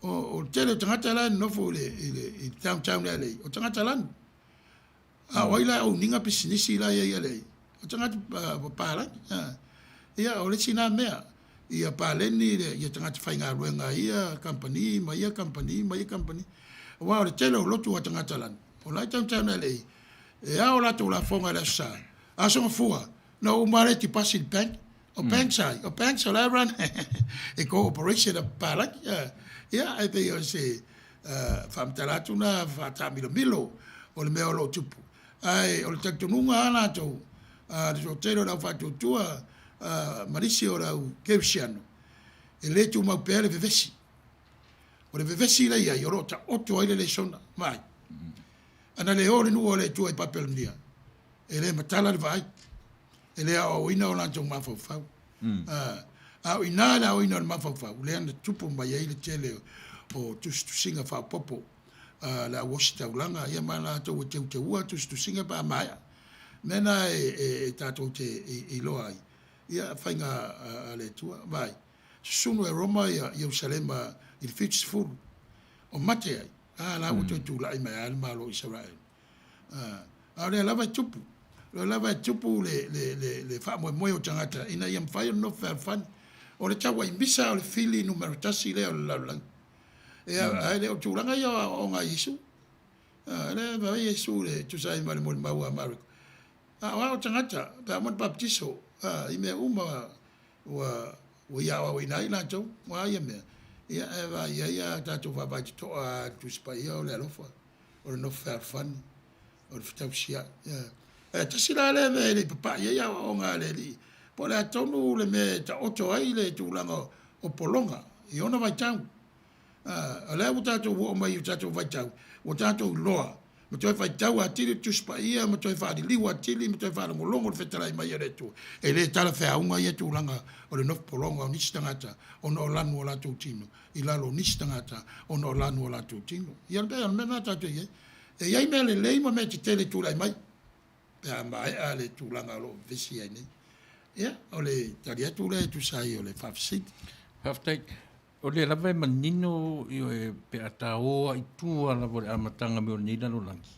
O tele tangata lanu nofo i downtown ele. O tangata lanu. A waila o ninga pisinisi la ia ele. O tangata pāla. Ia o le sina mea. Ia pāleni ia tangata whainga ruenga ia company, mai company. Wa le tele o lotu a tangata lanu. O lai downtown ele. E ao lato la fonga le sa. Asonga fua. Na umare ti pasi bank. O bank sai. O bank sa la run. E cooperation a palak. Ia, e pe o se whamtalatu na whatami milo. O le mea lo tupu. Ai, o le taktununga ana tau. Le so tero la whatutua. Marisi o rau keusiano. E le tu mau pere vevesi. O le vevesi la ia. Ioro ta oto aile le sona. Mai. Ana le ore nu o le tua i papelonia. E le matala le vai. E le au ina o lantou mafau. Au ina le au ina o mafau. Le ana tupu mai ai le tele o tustu singa whao popo. La wasita ulanga. Ia ma la tau te ua tustu singa pa maia. Mena e tātou te i loa ai. Ia whainga le tua. Vai. Sunu e Roma ia Ierusalema i le whits furu. O mate ai. La uto tu la mai al malo Israel. Le lava tupu. Le lava tupu le fa mo o tangata ina yam fa no fa fan. O le tawa imbisa o le fili numero tasi le o la. E ai le tu langa ia o nga Yesu. Le va Yesu le tu sai mal mo ma America. O tangata pa mo baptiso. I me uma wa ia wa ina ina tu. Wa ia me. Ia eva ia tātou whapai to a tu spaia o le alofa. O le no fair fun. O le fitau sia. Tasira le me le papa ia o ngā le li. Po le atonu le me ta oto ai le tūlanga o polonga. I ona vai tau. A le au tātou o mai o tātou vai tau. O tātou loa. Ma toi vai tau a tiri tu spaia. Ma toi whaari liwa tili. Ma toi whaari ngolongo le whetarai mai ere tu. E le tala whaunga ia tūlanga o le nof polonga o nisi tangata. O no lanu o lātou tino. I lalo nisi tangata o no lanu o lātou tino. Ia le mea tātou ie. E iai mea le leima mea te tele tūlai mai. Pea mai a le tūlanga lo visi ai nei. Ia, o le tari atu le tu sai o le whawsiti. Haftai, o le lawa e manino i o e pe ata oa i tua lawa le amatanga me o nina no langi.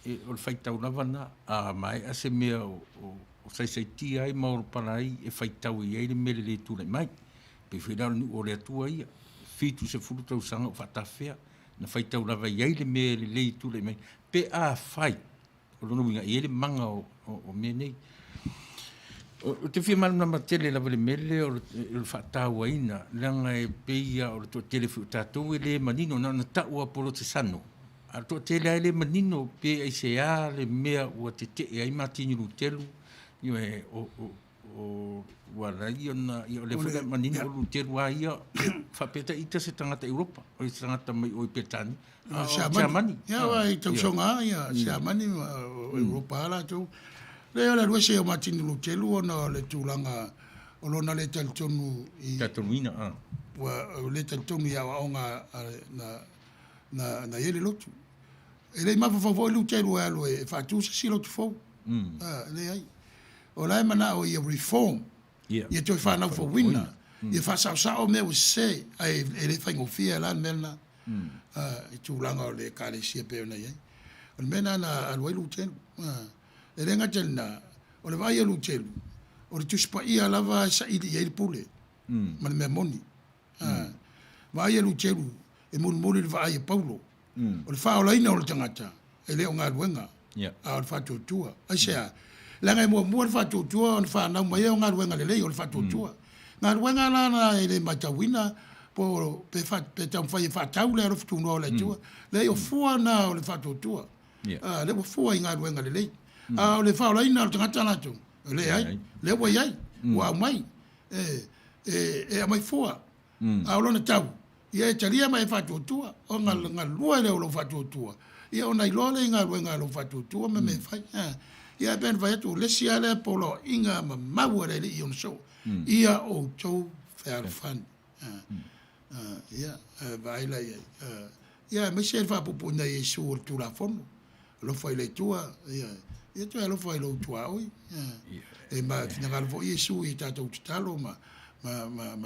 E o le whaitau lawa na a mai a se mea o saisai ai ma o parai e whaitau i eire mele le tūlai mai. Pe whirau ni o le atua ia. Fitu se furu tau sanga o whatawhea. Na whaitau lawa i eire mele le tūlai mai. Pe a whai. O lono winga i eire manga o mea nei. O te whia manu na matele lawa le mele o le whatau aina. Langa e peia o le tō tele whiu tātou e le manino na taua polo te sano. A tō tele ai le manino pe ai se a le mea ua te te e ai matini lu telu. Io e o warai ona i o le whia manino o lu telu a ia whapeta ita se tangata Europa. O i tangata mai o i petani. Siamani. Ia wa i tausonga ia. Siamani o Europa ala tau. Le ala rua se o matini lu telu ona le tūlanga o lona le talitonu i... Tatonuina, o le talitonu i awa onga na ele lotu. E le mawhawhawhoi lu telu e alo e whātusa si lotu fau. Le ai. O lai mana o i a reform. I a toi whanau for winner. I a whasau mea o se e le whaingofia lan melna. I tūlanga o le kāre sia peo na iei. O le mena na aluai lu telu. E renga telina, o le vai alu telu, o le tuspa ia lava sa ili i pule, ma le mea moni. Vai alu telu, e muli le vai a paulo. O le whaolaina o le tangata, e leo ngā ruenga, a o le whātua tua. Ai sea, la ngai mo mo fa tu tu on fa na mai o ngal wenga le o fa tu tu ngal wenga la na ele matawina po pe fa pe tam fa tau le tu no le tu le o fua na o le fa tu tu le mo fua ngal wenga le o le fa la ina tanga na tu le ai le wa ai wa mai e mai fua a lo na tau ia talia mai fa tu tu o ngal lua le o fa tu tu ia ona ilole ngal wenga lo fa tu tu me fa ia ben vai tu le sia le polo inga ma maware le ion so ia o to fair fun ia vai la ia me se fa pu na Yesu tu la fon lo foi le tua ia tu lo foi lo tua oi e ma fina lo foi Yesu i tato talo ma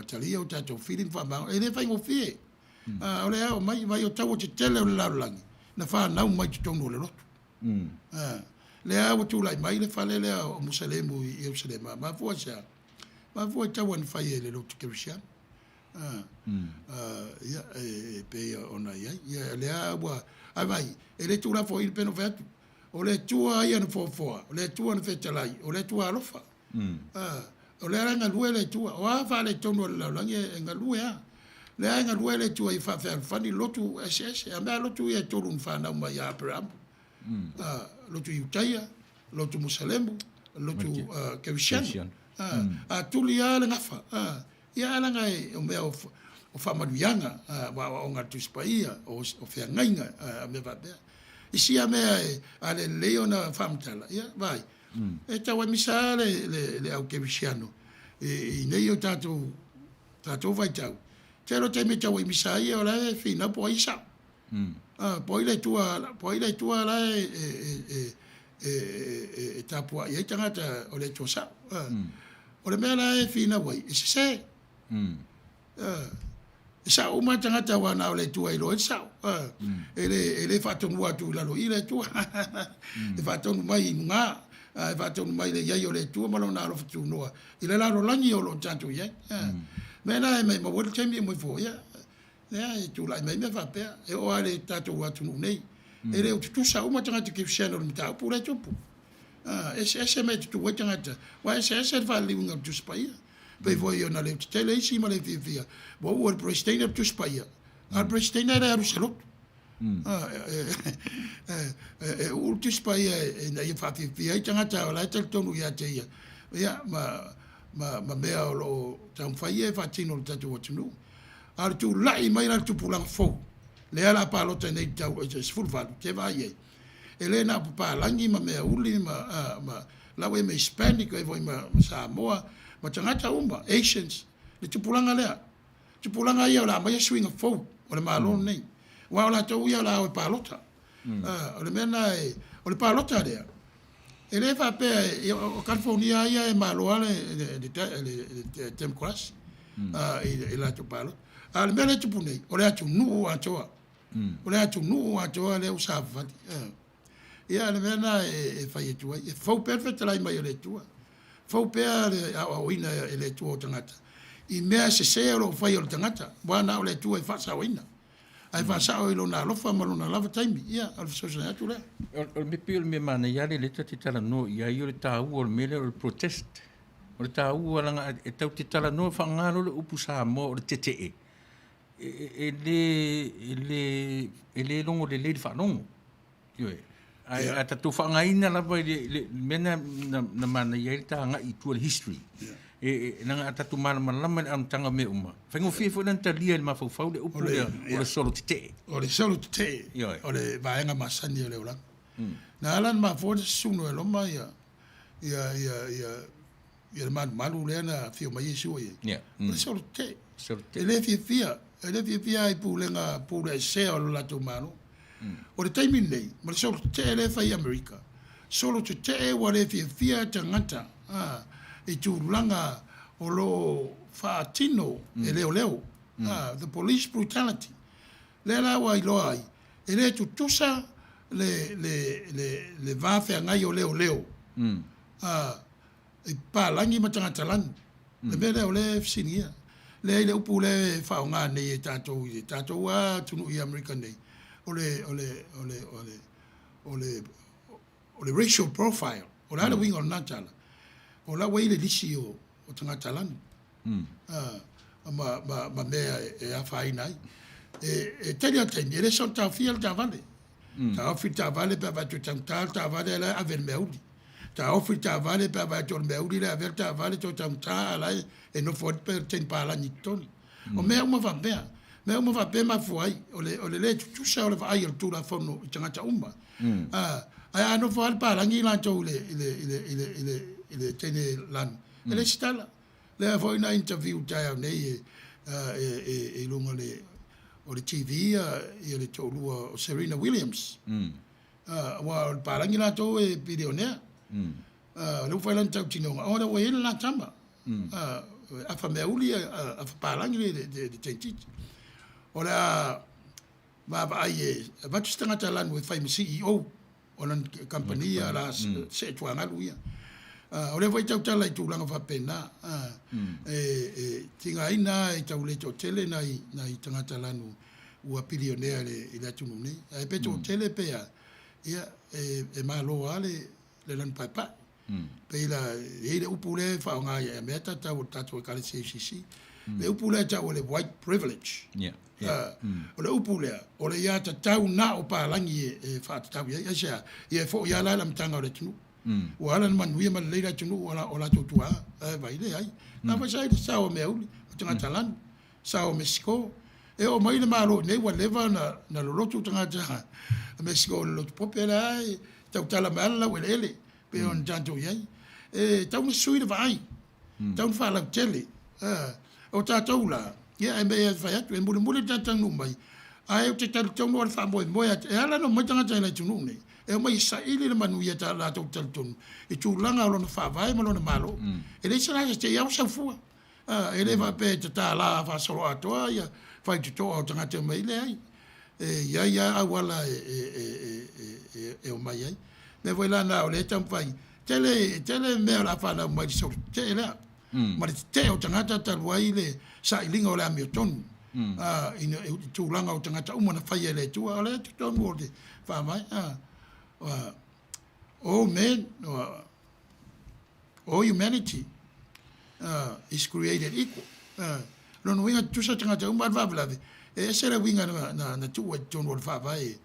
talia o tato feeling fa ma e le fa ngo fie ole o mai o tawo te tele o la langi na fa na mai te tono le lotu le a tu lai mai le fale le o musalemu i Jerusalem ma vo ta wan fa le lo tu Christian ia pe ona ia le a wa ai ele tu la fo il peno vetu o le tua ia no fo o le tua no fetalai o le tua alofa o le nga lue le tua o a fa le tono la langi nga lue le nga lue le tua i fa fani lotu ss a me lotu ia tolu fa na mai a pram lotu Utaya, lotu Musalemu, lotu Christian. A tuli ala ngafa. Ia ala ngai o mea o whamaruianga, o ngā tuspaia, o whiangainga, me vapea. Isi a mea a le leo na whamtala. Ia, vai. E tawa misa le au Christiano. I nei o tātou vai tau. Te ro te me tawa misa ia o lai whina po aisa. Poi le tua la e tapua ia tangata o le tosa o le mea e fina wai e se sa o ma tangata wana o le tua i lo e sa e le fatonu atu la lo i le tua e fatonu mai nga e fatonu mai le iai o le tua malo na lo fatu noa i le laro langi o lo tantu ia mena e mai ma wale temi e moi fo ia e tu lai mai me fa pe e o ale tato watu nei e le tu sa uma tanga te kifseno mi ta pura chopu ese me tu wetanga wa ese va living up to spaia pe voi ona le tele isi ma le via bo o presidente to spaia al presidente era salot o tu spaia e na fa via tanga ta la tel tonu ya te ya ma me o lo tam faie fa tino tato watu ar tu lai mai na tu pulang fo le ala pa lo te nei tau e full value te vai e le na pa langi ma me uli ma la we me hispanic e voi ma Samoa ma tangata umba Asians le tu pulanga ia la mai swing fo o le malo nei wa la tu ia la o pa lota o le mena o le pa lota le e le fa pe o California ia e malo ale de democracy e la tu pa lota al mele tu punei o le atu nu le usava ia le mena e fai tu e fo perfect lai mai le tua fo pe o ina le tua tangata i mea se lo fai o tangata wana o le tua e fa sa ina ai fa sa o lo na lo fa malo na lava time ia al so sa tu le o me pil me mana ia le tati tala no ia yo le ta o mele o protest o le ta o langa e tau tala no fa ngalo le upusa mo o tete ele longo le fa longo yo ai ata tu fa ngaina la le mena na mana ia ta nga i tu history na ata tu mana lama am tanga me uma fa ngo fifo nan ta lia ma fa le upu le solo tete o le vaenga masani o le ola na alan ma fo suno lo ma ia man malu le na fio mai Yesu ia le solo tete ele fia i pulenga pule se o la tu mano o le taimi nei ma le solo te ele fai America solo te wa le fia tangata e tu langa o lo fatino e leo the police brutality le la wa i loai ele tu tusa le va fe ngai o leo e pa langi matangata lan le bele o le sinia le upu le fa nga nei tato wa tunu i America nei o le racial profile O la winga o na tala. O la wei le lisi o tangata lanu. Ma mea e a whai nai. E teni a teni, e le son tau fia le vale. Ta ofi ta vale pe va tu tangtal ta vale la aver meudi. Ta ofi ta vale pe va tu meudi la aver ta vale tu tangtal la e no fo per ten pa la ni toni. O mea uma va bea. Mea uma va bea ma fuai. O le tu sa o le vai o tu la fono tangata uma. Ai no fo al pa la ngi la tu le tene lan. Ele stala. Le fo ina interview ta nei e lunga le o le TV i le tōlua o Serena Williams. Wa o parangi la tō e billionaire. Le ufai lan tau tinonga. O le o ele la tamba. A fa mea uli a fa parangi le tentiti. O le a ai e vatu stangata lan with famous CEO o lan company la se tuanga luia. O le vai tau tala i tūlanga whapena. Tinga ina i tau le tō tele na i tangata lanu ua pilionea le atunu nei. E pe tō tele pea ia e malo ale le lan paipa. Pe la e le upu le whaonga ia mea tau tatu e kare CCC. Le upu le tau le white privilege. O le upu lea, o le ia tau na o pālangi e whātatau ia sea. Ia fo ia la lamtanga o le tunu. O ala manuia ma leira tunu o la totua vai le ai na vai sai sa o meuli o tanga talan sa o Mexico e o mai le malo nei wa leva na lo lotu tanga ja Mexico lo popela ai tau tala mala o ele pe on tanto ai e tau sui le vai tau fa la tele o tau la ia e me vai atu e mule tantang no mai ai o te tau tau no fa mo e ala no mai tanga tala tunu nei e mai sa ili le manuia ta la tau taltonu. E tūlanga o lona whawai ma lona malo. E le sana te iau sa fua. E le va pe te tā la whasoro atoa ia whai te toa o tangata mai le ai. E ia awala e o mai ai. Me voi la nao le tam whai. Tele mea la whanau mai so te lea. Ma te o tangata taluai le sa ilinga o le ami o tonu. Tūlanga o tangata umana whai e le tua. O le te tonu o te whamai. All men or all humanity is created equal. Lon winga tusa tangata umar vavlavi. E sera winga na tuwa tono o whawai.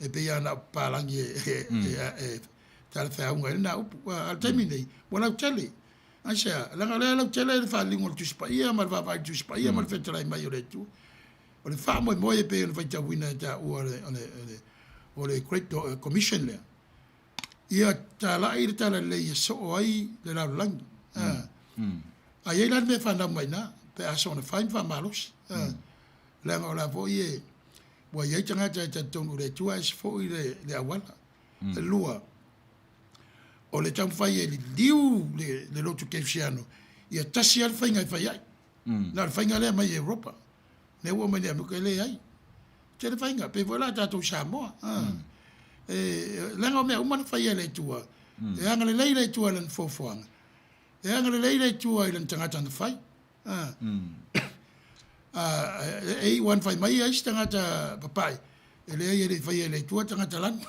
E pia na palangi e tala whaunga. Na upu al temi nei. Wala utele. Asha, langa lea lau tele le whalingo tuspa ia mar vavai tuspa ia mar whetalai mai o le tu. O le whamoe moe pe o le whaita wina ta ua o le Great Commission lea. Ia ta la i tala le ia so ai le lau langi. A iei lan me whanau mai na, pe aso na whain wha malos. Langa o la vo ie, wa iei tangata e tonu le tua es fo i le awala. Le lua. O le tam whai e li liu le lotu kefsiano. Ia tasi al whainga i whai ai. Na al whainga lea mai Europa. Ne ua mai ne amuka le ai. Te le whainga, pe voila tātou Samoa. Langa o mea umana whai le tua. E anga le leila i tua lan fofoanga. E anga le leila i tua i lan tangata na whai. E wan whai mai ais tangata papai. E le ai le whai le tua tangata lan.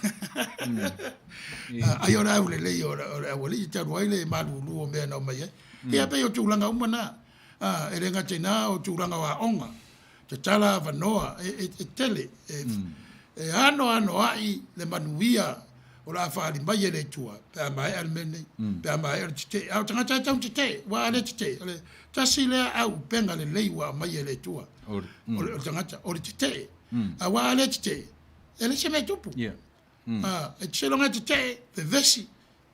Ai ora au le lei ora awali i taru ai le malulu o mea nao mai ai. E ape o tūlanga umana. E renga te nā o tūlanga wa onga. Te tala wanoa, e tele, e ano ai le manuia o la whaali mai e le tua, pe a mai al mene, pe a mai al te, au tangata tau te, wa ale te, tasi lea au penga le leiwa mai e le tua, o tangata, o le te, a wa ale te, e le se me tupu, e te longa te, pe vesi,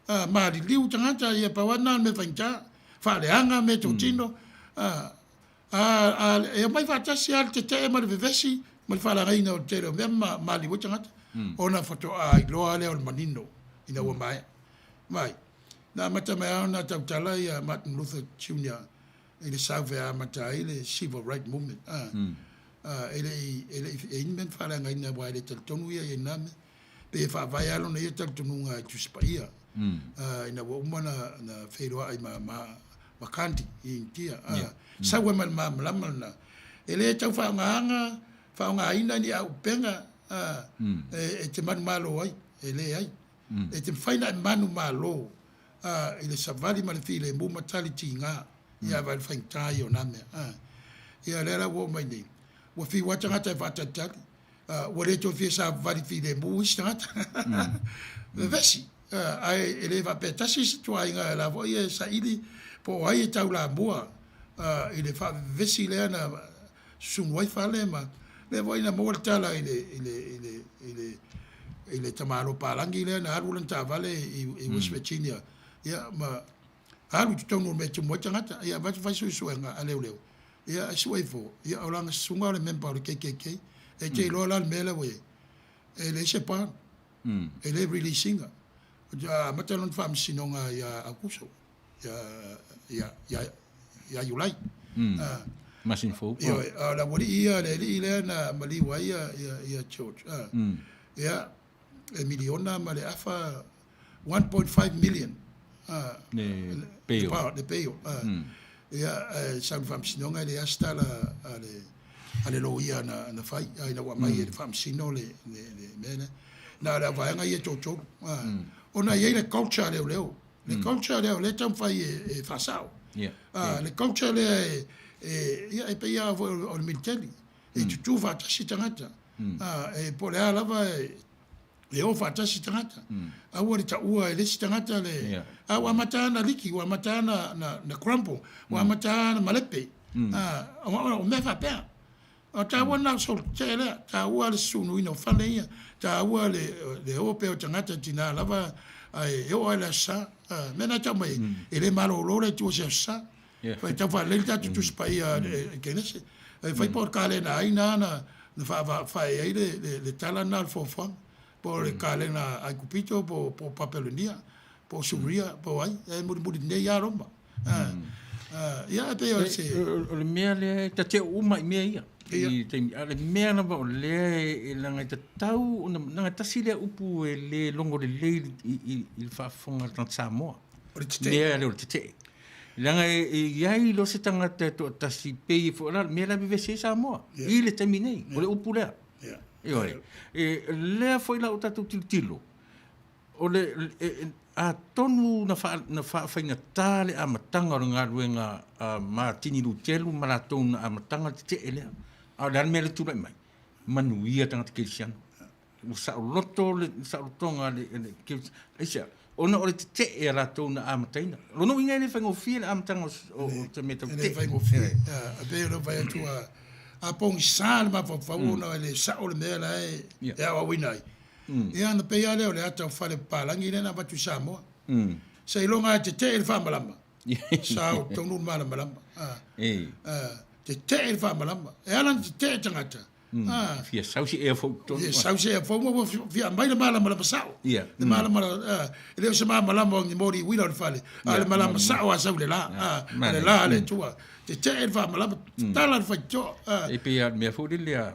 maari liu tangata, ia pawana me whainta, whaaleanga me totino, e mai fatasi al te te ma le vesi ma le fala reina o te me ma li wotangata ona foto ai loa le o manino ina wa mai na mata mai ona tala ia Martin Luther Jr. ele salve a mata ele civil right movement ele men fala reina wa ele tonu ia e name pe fa vai alo ne te tonu nga tuspaia ina wa umana na feiro ai makanti in tia sa we mal na ele tau faunga ina ni au penga e te manu malo ai ele ai e te faina manu malo I le savali ma le file mu matali tinga ia vai whaintai o name ia lera wo mai nei wa fi wa tangata e whatatali wa le to fi sa vali file mu isi tangata vesi ai ele va petasi si tua inga la vo ia sa ili po ai tau la mua ile fa vesi le na sun wai fale ma le vo ina mo tala ile tamaro palangi le na arulan ta vale I West Virginia ia ma aru tu tonu me tu mo tangata ia va fa su nga ale leo ia su fo ia olanga sunga le member le KKK e te lo la mele we e le sepa e le releasing ja matalon fam sinonga ia akuso ya yulai masinfo la wori ia le na mali wa ia church ia e miliona ma le afa 1.5 million ne peo ia san fam sinonga le asta ale lo ia na fai ai na wa mai le fam sino le mena na la va nga ia chocho ona ia le culture le culture le tam fai e fasao le culture le ia e pe ia o militari e tu va tasi tangata e po le ala va le o fa tasi tangata a o le ta ua le tangata le a wa mata na liki wa mata na crumble wa mata na malepe o me fa pe o ta wana so tele ta ua le sunu ino fa le ia ta ua le o pe o tangata tina lava ai o ala sa mena ta mai ele malo lo le tu sa fa ta fa le ta tu spai che ne se fa por cale na ina na fa ai le tala na fo fo por cale na ai cupito po papelonia po suria po ai mo ne ya roma ia te o se o le mea le ta te uma mea ia I te ale mea na ba o le e langa te tau na tasi le upu e le longo le il fa fonga tan Samoa mea le o te te langa e iai lo se tangata to tasi pei fo la mea la vive se Samoa I le terminei o le upu lea e lea foi la o tatu tilo o le a tonu na fa fainga tale a matanga o ngā ruenga ma tini lutelu ma la tonu a matanga te elea a dan mele tu mai manuia tanga te kesian o sa loto le sa tonga le isia ona o te e la tonu a mataina lo no inga le fango fil a matanga o te meta te fango fil a vero vai tu a pong sal ma fa una le sa o le mele e a winai ia na pe ale o le ata fale palangi le na batu Samoa sei longa te el fa malama sa o tonu malama te el fa malama e ala te tangata fia sausi e fo to sausi e fo mo fia mai le malama la pasao le malama le se malama ngi mori wila le fale ale malama sao a sau le la le tua te el fa malama tala fa to e pe me fo le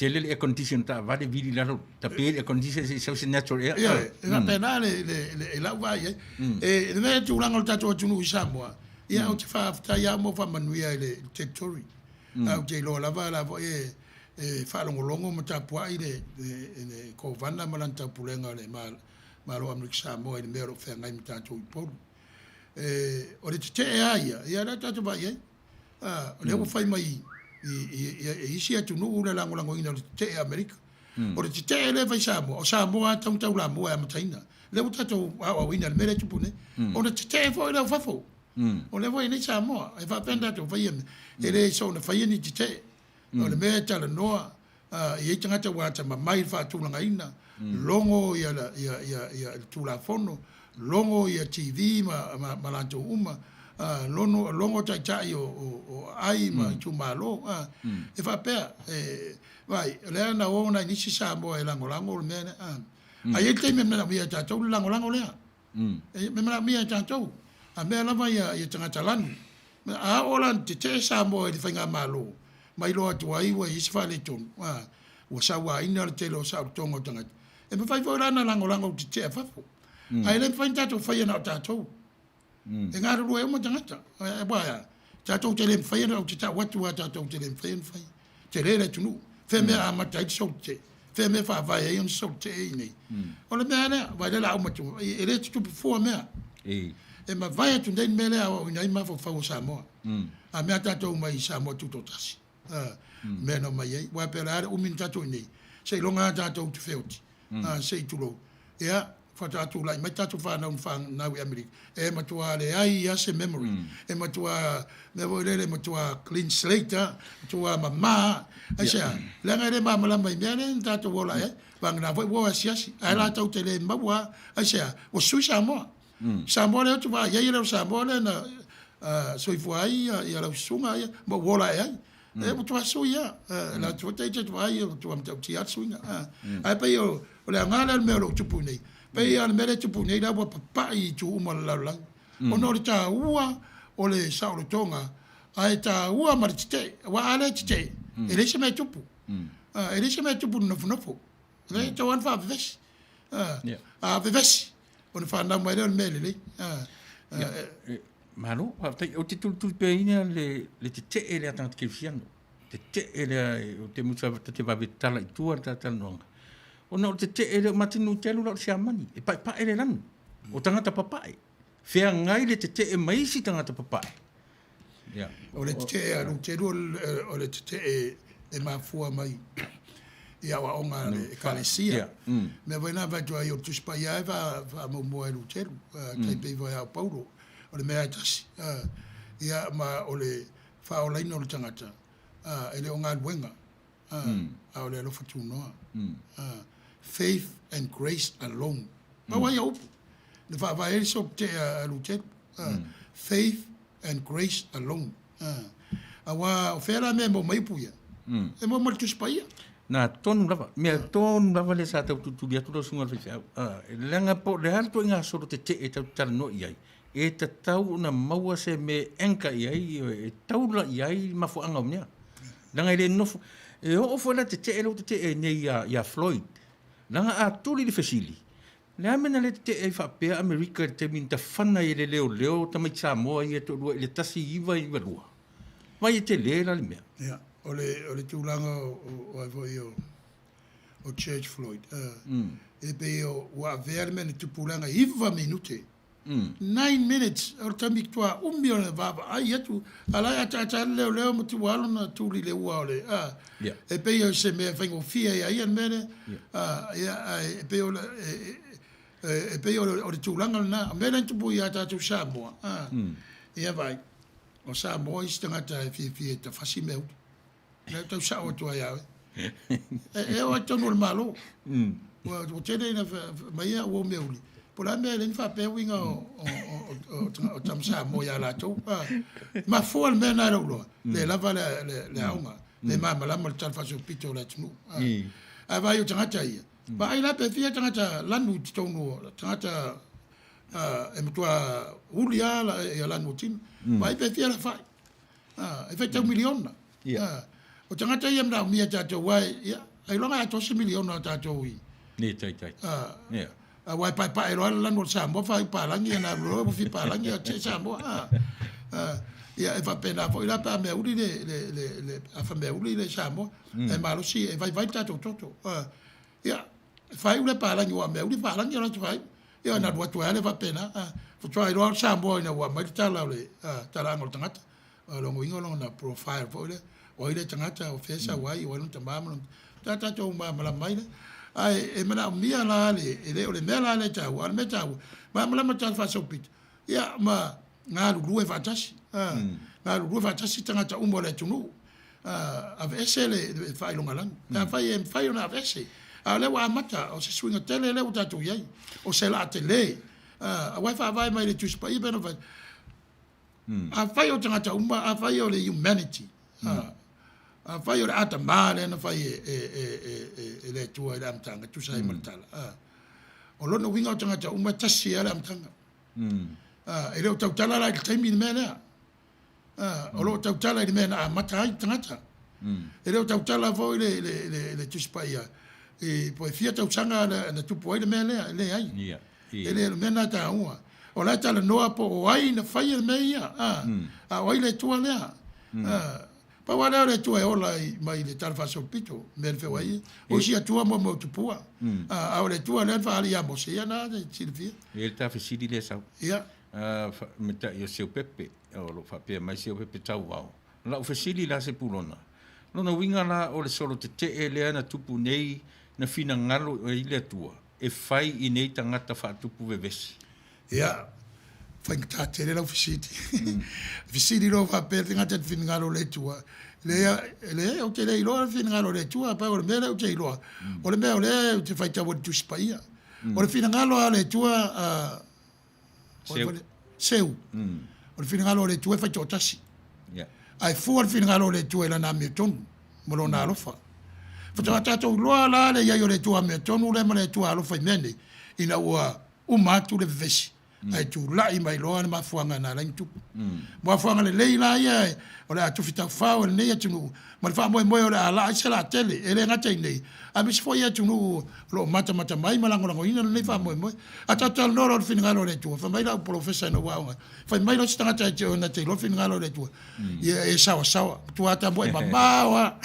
tele le condition ta va de vidi la ta pe le condition c'est natural la pena le la va e le tu lango ta tu nu Samoa ia o te fa ta ia mo fa manuia le territory au te lo la va la fa longo mo ta pua ile ko vana malanta pulenga le malo Amerika Samoa le mero fa ngai mta tu po o le te ia la ta tu va le o fa mai isi atu no ula lango ina te Amerika o te te le vai Samoa o Samoa tau la moa mataina le uta to wa ina le mere tupune o te te fo le fafo o le vai ni Samoa e va penda to vai e le so na vai ni te o le mere tala noa e tanga wa ta mai fa tu langa ina longo ia tu la fono longo ia TV ma la to uma longo tai o ai ma tu malo e fa pe vai le na ona ni si Samoa e lango le mena ai te me na via ta tu lango le e me na mia ta tu a me la vai ia tanga talanu a ola te Samoa e fainga malo mai lo tu ai wa is fa le tu o sa wa ina te lo sa tongo tanga e me fai fora na lango te fa ai le fainta tu fai na ta tu e ngā ruru e mo tangata e baya tātou te lem whai o te tā watu a tātou te lem whai te rere tunu whai mea amatai te sau te whai mea whawai e on sau te e nei o le mea nea vai le la umatu e re te tupi fua mea e ma vai atu nei mele a o nei ma fa o Samoa a me tatou mai Samoa tutotasi me no mai ai wa pera o min tatou nei sei longa tatou te feoti sei tulo ia fatatu lai mai tatou fa na wi America e matua le ai ya se memory e matua me vo le matua clean slate matua mama asia la ngare mama la mai me tatou wola bang na vo asiasi ai la tau te le mawa asia o sui Samoa Samoa le tu va ia le Samoa le na soifuai ia la sunga ia mo wola ai e mo tu suia la tu te vai tu am te atsuinga ai pe o le ngala me lo tupu nei pe ia me le tupu nei la papa i tu mo la la o no le ta ua o le Saulo Tonga ai ta ua ma te wa ale te e le se me tupu e le se me tupu no fo le to wan fa ves ves on fa na mai le mele Malo, o te tulu pe ina le te e le atanga ke fiano. Te e le o te musa te va vitala I tua ta nonga. O na te e le matinu telu la sia mani. E pa ele lan. O tangata papai. Fea ngai le te e mai si tangata papai. Ya. O le te e alu te o le te e mafua mai. Ia wa onga le kalesia. Me vai na vai tu ai o tuspa ia va mo e lu telu. Kai pe vai a Paulo. O le mea tasi. Ia ma o le whaolaina o le tangata. E le o ngā luenga. A o le alofa tūnoa. Faith and grace alone. Ma wai a upu. Le whaavai eri so te alu teru. Faith and grace alone. A wā o whera mea mo maipuia. E mo mali tuspaia. Na tonu lava. Mea tonu lava le sa tau tuturi atu lo sunga whiwhau. Le langa po le harto inga soro te e tau tala no iai. E ta tau na maua se me enka iai, e tau la iai mafuanga o mea. Langa ile nofo, e o ofo te te e nei ia Floyd. Langa a tuli li fesili. Le amena le te e whapea Amerika te min ta whana i le leo, ta mai Samoa i e to lua, i le tasi iwa lua. Mai e te lera li mea. Ia, o le tūlanga o avoi o Church Floyd. E pe o wa vere mene tupulanga iwa minute. 9 minutes o tami tua umi o le vava ai atu ala ata leo mo tu walo na tuli le ua ole e pe o se me fango fia ia mene e pe o e pe o le tulanga na mena tu pu ia tu Samoa ia vai o Samoa istanga ta fi ta fasi meu na tu sa o tu ia e o to normalo o tene na mai o meuli Pola me le fa pe winga o tamsa mo ya la to ma fo al mena lo le lava le aunga le mama la mal tal fa so pito la tnu va yo tanga ia ba ai la pe fia tanga la nu to no tanga e mtua ulia la la nu tin ba pe fia la fa e fa ta miliona o tanga ia mna mi ta to wai ai longa to 1 miliona ta to wi ni tai a wai pai ro la no Samoa fai palangi na ro fi palangi a te Samoa ia e va pena foi la pa me uli le a fa me uli le Samoa e malo si e vai tato ia fai le palangi wa me uli palangi la fai ia na ro tu ale va pena fo try ro Samoa ina wa mai tala le tala ngol tangata lo ngolo na profile foi le o ile tangata o fesa wai o no tamama tata to ma la mai ai e mana mia la le o le mela le tau al metau ma mata fa so pit ia ma nga lu e fatasi nga lu fatasi tanga ta umbo le tunu a vese le fai longa lang ta fai una vese a le wa mata o se swinga tele le o tatu yai o se la tele a wa fa vai mai le tu spa ibe no va a fai o tanga ta umba a fai o le humanity a fai o le ata male na fai e le tua le amtanga tu sai maltala o lona winga o tangata uma tasi ale amtanga e le o tautala la il taimi mele o lo tautala i mena a matai tangata e le o tautala foi le tuspaia e poi fia tautanga na tupo ile mele le ai e le mena ta ua o la tala noa po o ai na fai le meia a o ile tua lea pa wala le tua e ola mai le tal fa so pito mer fe wai o si atua mo tupua a o le tua le fa ali amo se na de silvia e ta fa sidi le sa ia me ta ia seu pepe o lo fa pe mai seu pepe tau wao la o fesili la Sepulona lona winga la o le solo te e le na tupu nei na fina ngalo e ile tua e fai I nei tangata fa tupu vevesi ia fai ta te le la fisiti lo fa pe ngata fina ngalo le tua le o te le ilo fina ngalo le tua pa o le mele o te ilo o le mele o te fai ta o tu spaia o le fina ngalo le tua seu o le fina ngalo le tua fai totasi ai fu al fina ngalo le tua la na me ton mo lo na lo fa fa ta lo la le ya yo le tua me ton le ma le tua lo fai mene ina ua o matu le vesi ai tu la I mai lo ana ma fuanga na la tu mo fuanga le leila ia o le atu fita fa o le ia tu ma fa mo o la la se la tele ele nga te nei a mi fo ia tu lo mata mai malango lango ina le fa mo ata no lo fina lo le tu fa mai la professor no wa fa mai lo sta ta te na te lo fina lo le tu ia e sawa tu ata mo ba wa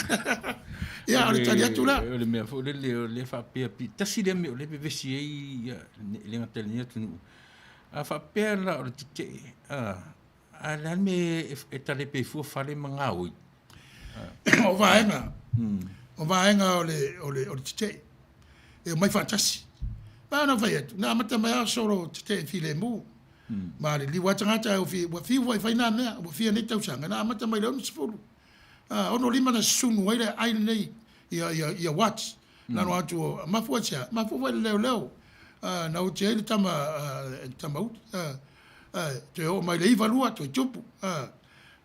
ia o le talia tu la le me fo le fa pe ta si le me le vesi le nga tele tu a fa pe la o te a la me e tale pe fu fa le manga oi o vaenga o le te e mai fatasi pa na vai tu na mata mai solo te file mu ma le li watanga o fi wa fa na me o fi ne tau sanga na mata mai lo sfulu ono lima na sunu ile ai nei ia watch na no atu ma fu le na o te tama te o mai le ivalua to tupu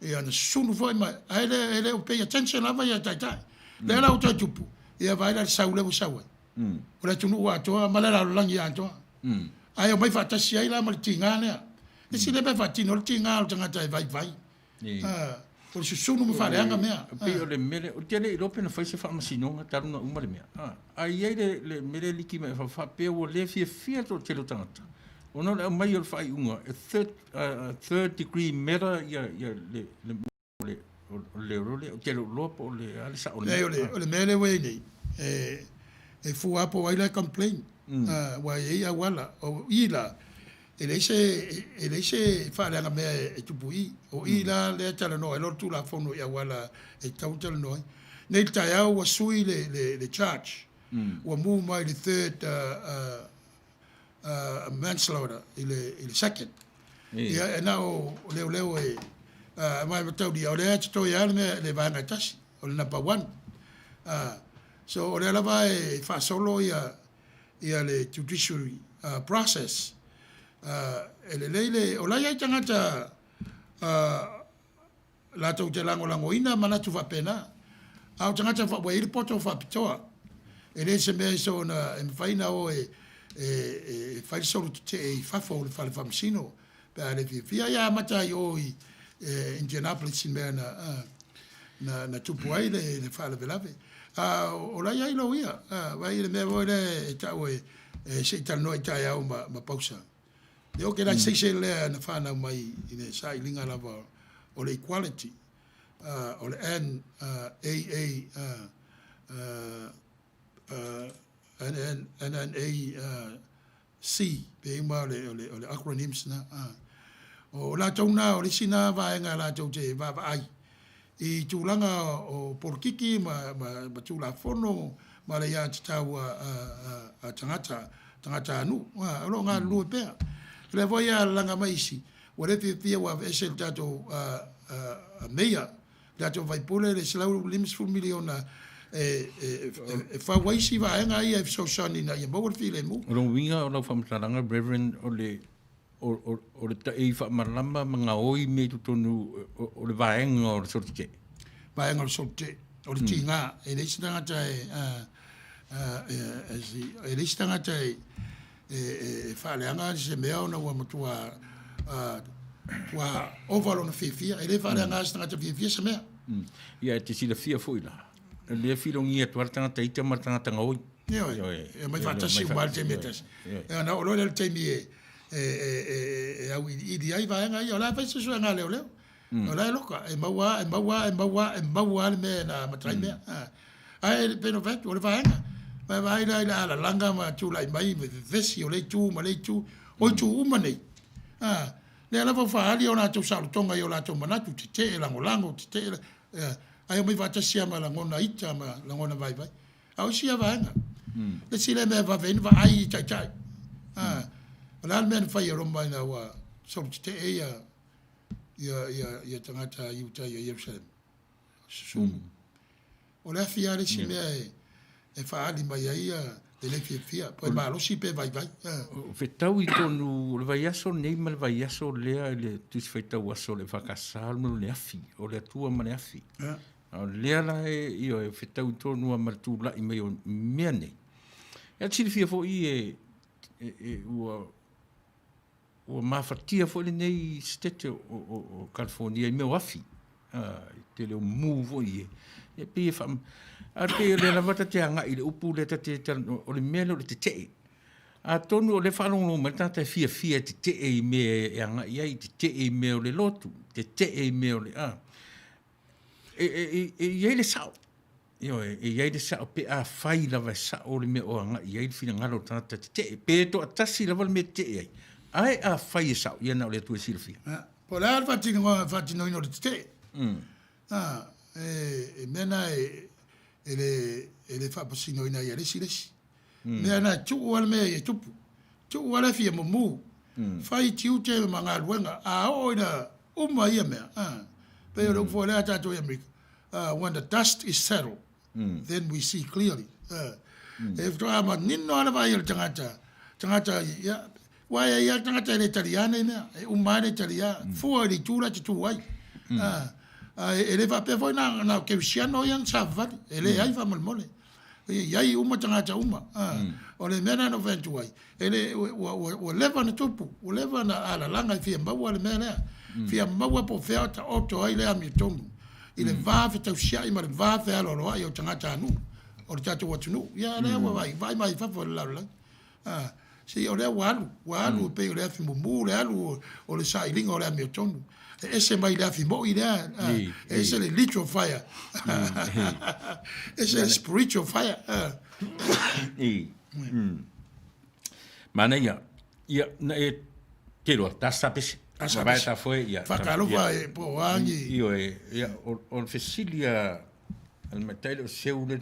ia na sunu foi mai ele o pay attention lava ia tai le la o to tupu ia vai la saule o sawe o la tunu wa to ma la langi a to ai o mai fa tasi ai la ma tinga ne e si le be fa tino tinga o tanga tai vai o se sunu mo fa le anga mea pe o le mele o tele Europe na fa se fa masino ta una uma le mea ai le mele liki me fa pe o le fia to tele tanga ono le mai o fai unga third degree mera ia le o te lopo le alisa o le mele we nei e fu apo ai le complain wa ia wala o ila ele se fa le me e tupui o ila le tala no e tu la fono ia wala e tau tala no nei tai au wa sui le charge wa mu mai le third manslaughter il second ia na o leo e mai tau dia o le to ia le va na tashi o le number 1 so o le lava e fa solo ia le judiciary process ele o la ia tangata la tau te lango ina mana tu fa pena au tangata fa wa il poto fa pitoa ele se me so na en faina o fai solo te fa fo le fa le famsino per le via ya mata yo Indianapolis in na tupu ai le fa le velave o la ia lo ia vai le me vole ta o se tal no ta ia ma pausa le o que la se le na fa na mai ine sai linga lava o le equality o le NNAC pe ma le acronyms na o la tona o le sina va nga la te va ai I tulanga o porkiki ma tula fono ma le ia tau a tangata anu lo nga lu pe le voia langa maisi o le pia wa esel tato meia tato vai pole le slau lims fu miliona fa waisi va nga ia so shani na ia mo file mu o winga o la famtalanga Reverend o le tai fa marlamba mga oi me tonu o le vaenga o sorte vaenga o sorte o le tinga e le stanga tai e le stanga tai fa le anga se mea ona wa matua wa ovalo na fifia e le fa le anga stanga tai fifia se mea ia te sila fia foila le filongia tuartanga tai te martanga tanga oi e mai fa tasi mal te metas e na o le te mi au I ai vai ngai ola fa so nga leo ola loka e maua me na matrai me ai pero vet o vai vai la langa ma tu lai mai vesi o le tu ma le tu o tu uma nei Le ala faali o nātou sautonga i o nātou manatu, te lango, te ai o mai vatasia ma langona ita ma langona vai. Au sia vaenga. Le sile me va ven va ai tai. Ala men fai o mai na wa so te ia tangata Utah ia Jerusalem. O le fia le si me e faali mai ia le fia. Poi ma lo si pe vai. Fetau I tonu le vai aso nei ma le vai aso lea le tusi fetau aso le fakasal mo le afi o le atua ma le afi. Lea la io e fetau I tonu ma le tula I mei o mea nei. E tiri fia fo I ua mafatia fo le nei stete o California I meo afi. Te leo mu fo I e pe e fam. A te le lavata te anga I le upu le te o le melo le te te. A tonu o le whanongo ma tata fia te te I me e anga I te te I me o le lotu. Te te I me o le iei le sao. Iei le sao pe a whai lava sao le me o anga iei le fina ngaro tata te te. Pe to atasi lava le me te ei. Ai a whai e sao. Ia na o le tu e silfia. Po le alfa tino ino le te te. Mena ele whapasino ina ia lesi. Mea na tuku wala mea e tupu. Tuku wala fia momu. Whai tiu te mga luenga. O ina uma ia mea. Pea rau fo lea tato I Amerika. When the dust is settled, then we see clearly. If to ama nino ala vai il tangata ia wai ia tangata ele italiane mea. Umane italia. Fua li tura te tuai. Ele va pe foi na que siano yang savali ele ai va mole ia uma tangata uma ole mena no ventuai ele o leva na tupu o leva na ala langa fia mbawa le mena fia mbawa po feata auto ai le amitongu ile va feta sia I ma va fe alo lo ai o tangata nu o tatu watu nu ia le vai mai fa fo la si o le walu pe o le fimbu le alu o le sailinga o le amitongu ese mai la fimo ida ese le literal fire ese spiritual fire mana ia na e tero tasa pese vai ta foi ia fakalo vai po angi io ia on fesilia al metal seu le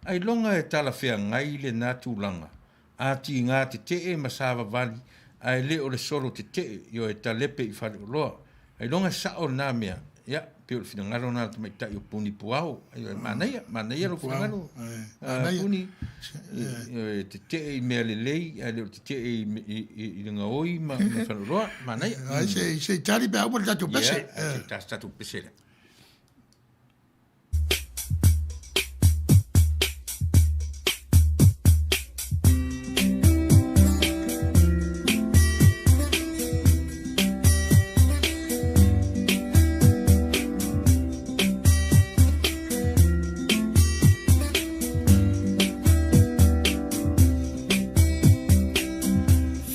ai longa e tala fea ngai le natulanga ati ngati te masava vali ai le o le solo te io e talepe I fale loa ai longa sa o na mea ia pe o fina ngaro na te mai tai o puni puao ai manaia lo fina ngaro puni te te I mea le lei ai le te te I nga oi ma fana roa manaia ai se tali be au tato pese tato pese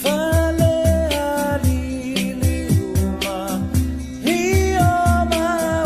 Fale ali uma, rio ma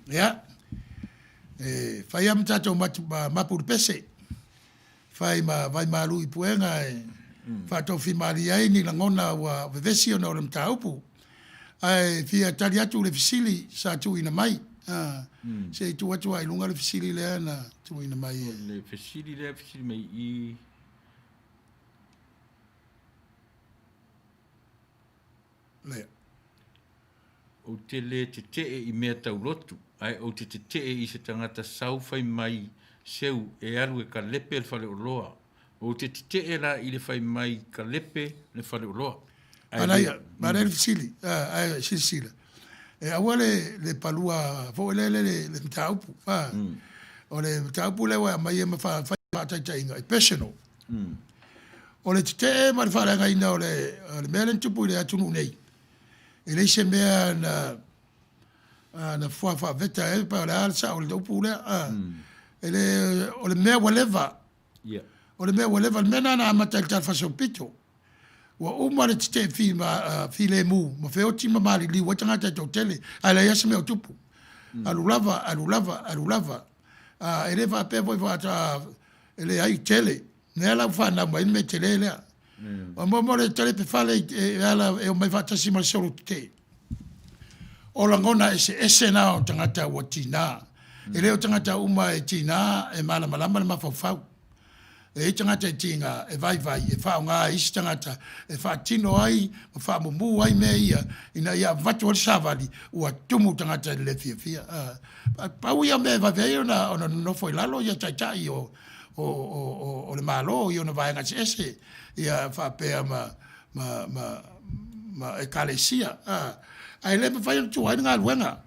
Ya. Fai am tato mapur pese. Fai vai malu I puenga fa to fi mari ai ni langona wa vevesi ona o mtaupu. Ai fia tali atu le fisili sa tu ina mai. Se tu atu ai lunga le fisili le na tu ina mai. Le fisili mai I le. O te le te I mea tau lotu. Ai o te I se tangata sauwhai mai seu e aru ka lepe le whare o loa. O te la I le whai mai ka lepe le whare o loa. Anaia, le fisili. Ai sila. E awa le palua fo le mtaupu. O le mtaupu le wa mai ma fa tai inga personal. O le te ma fa nga ina o le melen tupu le atunu nei. E le se mea na fa veta e pa la sa o le tupu le ele o le mea whatever. Yeah. O le mea whatever mena na mata tal fa so pito. Wa uma le te fi le mu ma fe oti ma mali li watanga te tele ala yas me o tupu. Alulava ele va pe voi va ele ai tele ne la fa na mai me tele le o mo le tele pe fale ala e o mai va tasi ma solo te o la ngona ese na o tangata watina ele o tangata uma e tina e mala ma fa e tangata tinga e vai e fa nga isi tangata e fa tino ai fa mu ai me ia ina ia vatu savali o tumu tangata le fia pa uia me va veio na no foi lalo ia tai o le malo io no vai nga ese ia fa pe ma e kalesia ai le fa tu ai nga luenga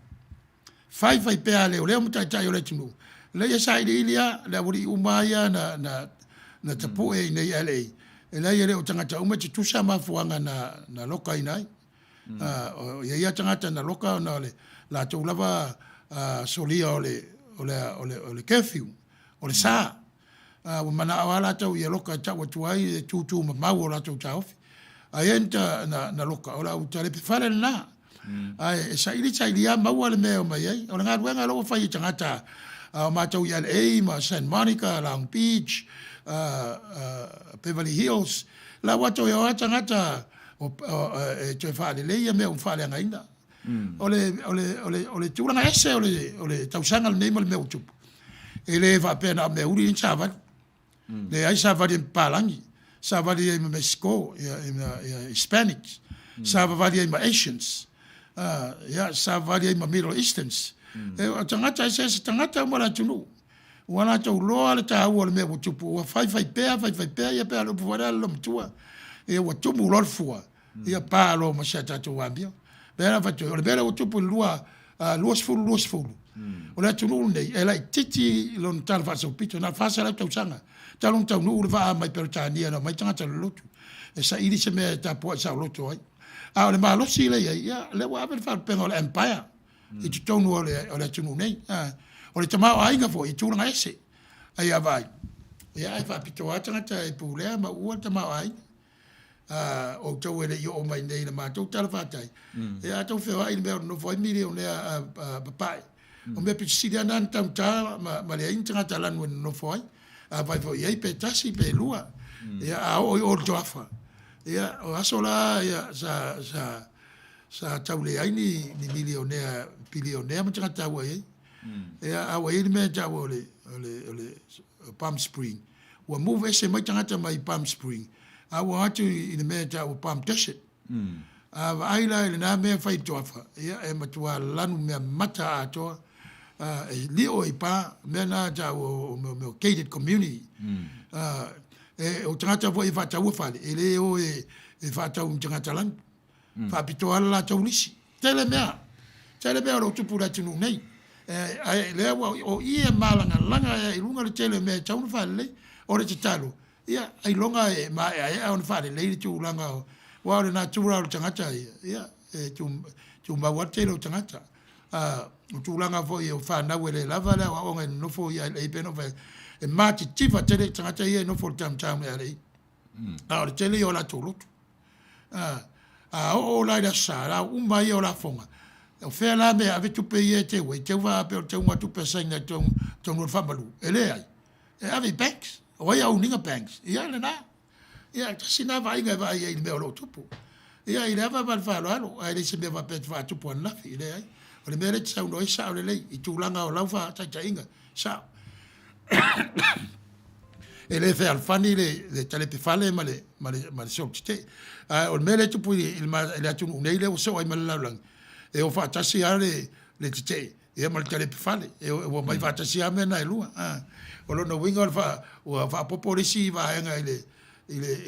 fai pe ale o le mo tai o le tunu le ia sai ilia le uri umaya na tapu e nei LA. E lai ele o tangata uma te tusa mafuanga na loka inai. O ia tangata na loka na le la tau lava solia o le curfew, o le saa. O mana awala tau ia loka tau atuai e tutu mau o la tau taufi. A enta na loka, o la utale pe fale na. E sa ili lia maua le mea o mai ai. O le ngā ruenga loa fai tangata o mātau i LA, ma San Monica, Long Beach, Beverly Hills, la wato ya watangata e te fale leia me fale ngaina. Ole tulanga ese ole tausanga le mo le meu tupu. Ele va pena me uri in sava. Le ai sava in palangi, sava di Mexico, Hispanics, sava di Asians. Sava di Middle Easterns. E tangata ese tangata mo la tunu. Wana tau loa le ta ua le mea watupu. Ua fai pea, ia pea lo puwara lo mtua. E watumu lorfua. Ia paa lo masia tatu wambia. Bera fatu, o le bera watupu lua sfulu. O le atunu nei, e lai titi lo ntala fasa upito. Na fasa la tau sanga. Talong tau nuu le faa mai peritania na mai tangata le lotu. E sa iri se mea tapua sa lotu ai. A o le maa losi le ia, le wa apen faa penga o le empire. I tu tonu o le atunu nei. O le tamao ainga fo I tūranga ese. Ai avai. Ia ai whapito atangata e pūlea ma ua tamao ainga. O tau ele I o mai nei na mātou tala whātai. Ia tau whewa I mea no foi mire o nea papai. O mea pitisiri anan tau tā ma le ain tangata lanu no foi. Vai fo iei pe tasi pe lua. Ia a o toafa. Ia o asola ia sa tau le aini ni milionea bilionea ma tangata ua iei. Awa ili mea jawa ole Palm Spring. Ua move ese mai tangata mai Palm Spring. Awa atu I le mea ta o Palm Desert. Aila I le nā mea whai toafa. Ia e matua lanu mea mata atoa. E lio I pā, mea nā ta o gated community. O tangata fo I whātaua whale. E le o e whātau tangata lanu. Whāpito ala la tau nisi. Tele mea o lo tupu la tunu nei. Lea o ia malanga langa I lunga le tele mea tau na whale lei. O le te talo. Ia, ai longa e ma e on whale lei le tu langa o. Wa le nā tūra o tangata ia. Tu mawate lo tangata. O tu langa fo I o whanau e le lava lea wa onga nofo ia le peno whai. E mati tifa tele tangata ia nofo tam e alei. O le tele o la tōlotu. O lai da sa, la umai o la fonga. O whea la mea ave tupe ia te wei, te wā pe o te unga tupe sainga tonu whamalu. E le ai. E ave banks. O ia uninga banks. Ia le nā. Ia, tasina vainga vai ai mea o lo tupu. Ia, I le ava man whalo alo. Ai le se mea va pet wha tupu anafi. I le ai. O le mea le te sauno isa o le lei. I tūlanga o lau wha taita inga. Sao. E le fe alfani le talepe fale ma le soti te. O le mele tupu I le atunu nei le o so ai ma le laulang. E o whaatasi a le te. E ma le talepe fale. E o mai whaatasi a mena e lua. O lona winga o whaapoporisi I vahenga I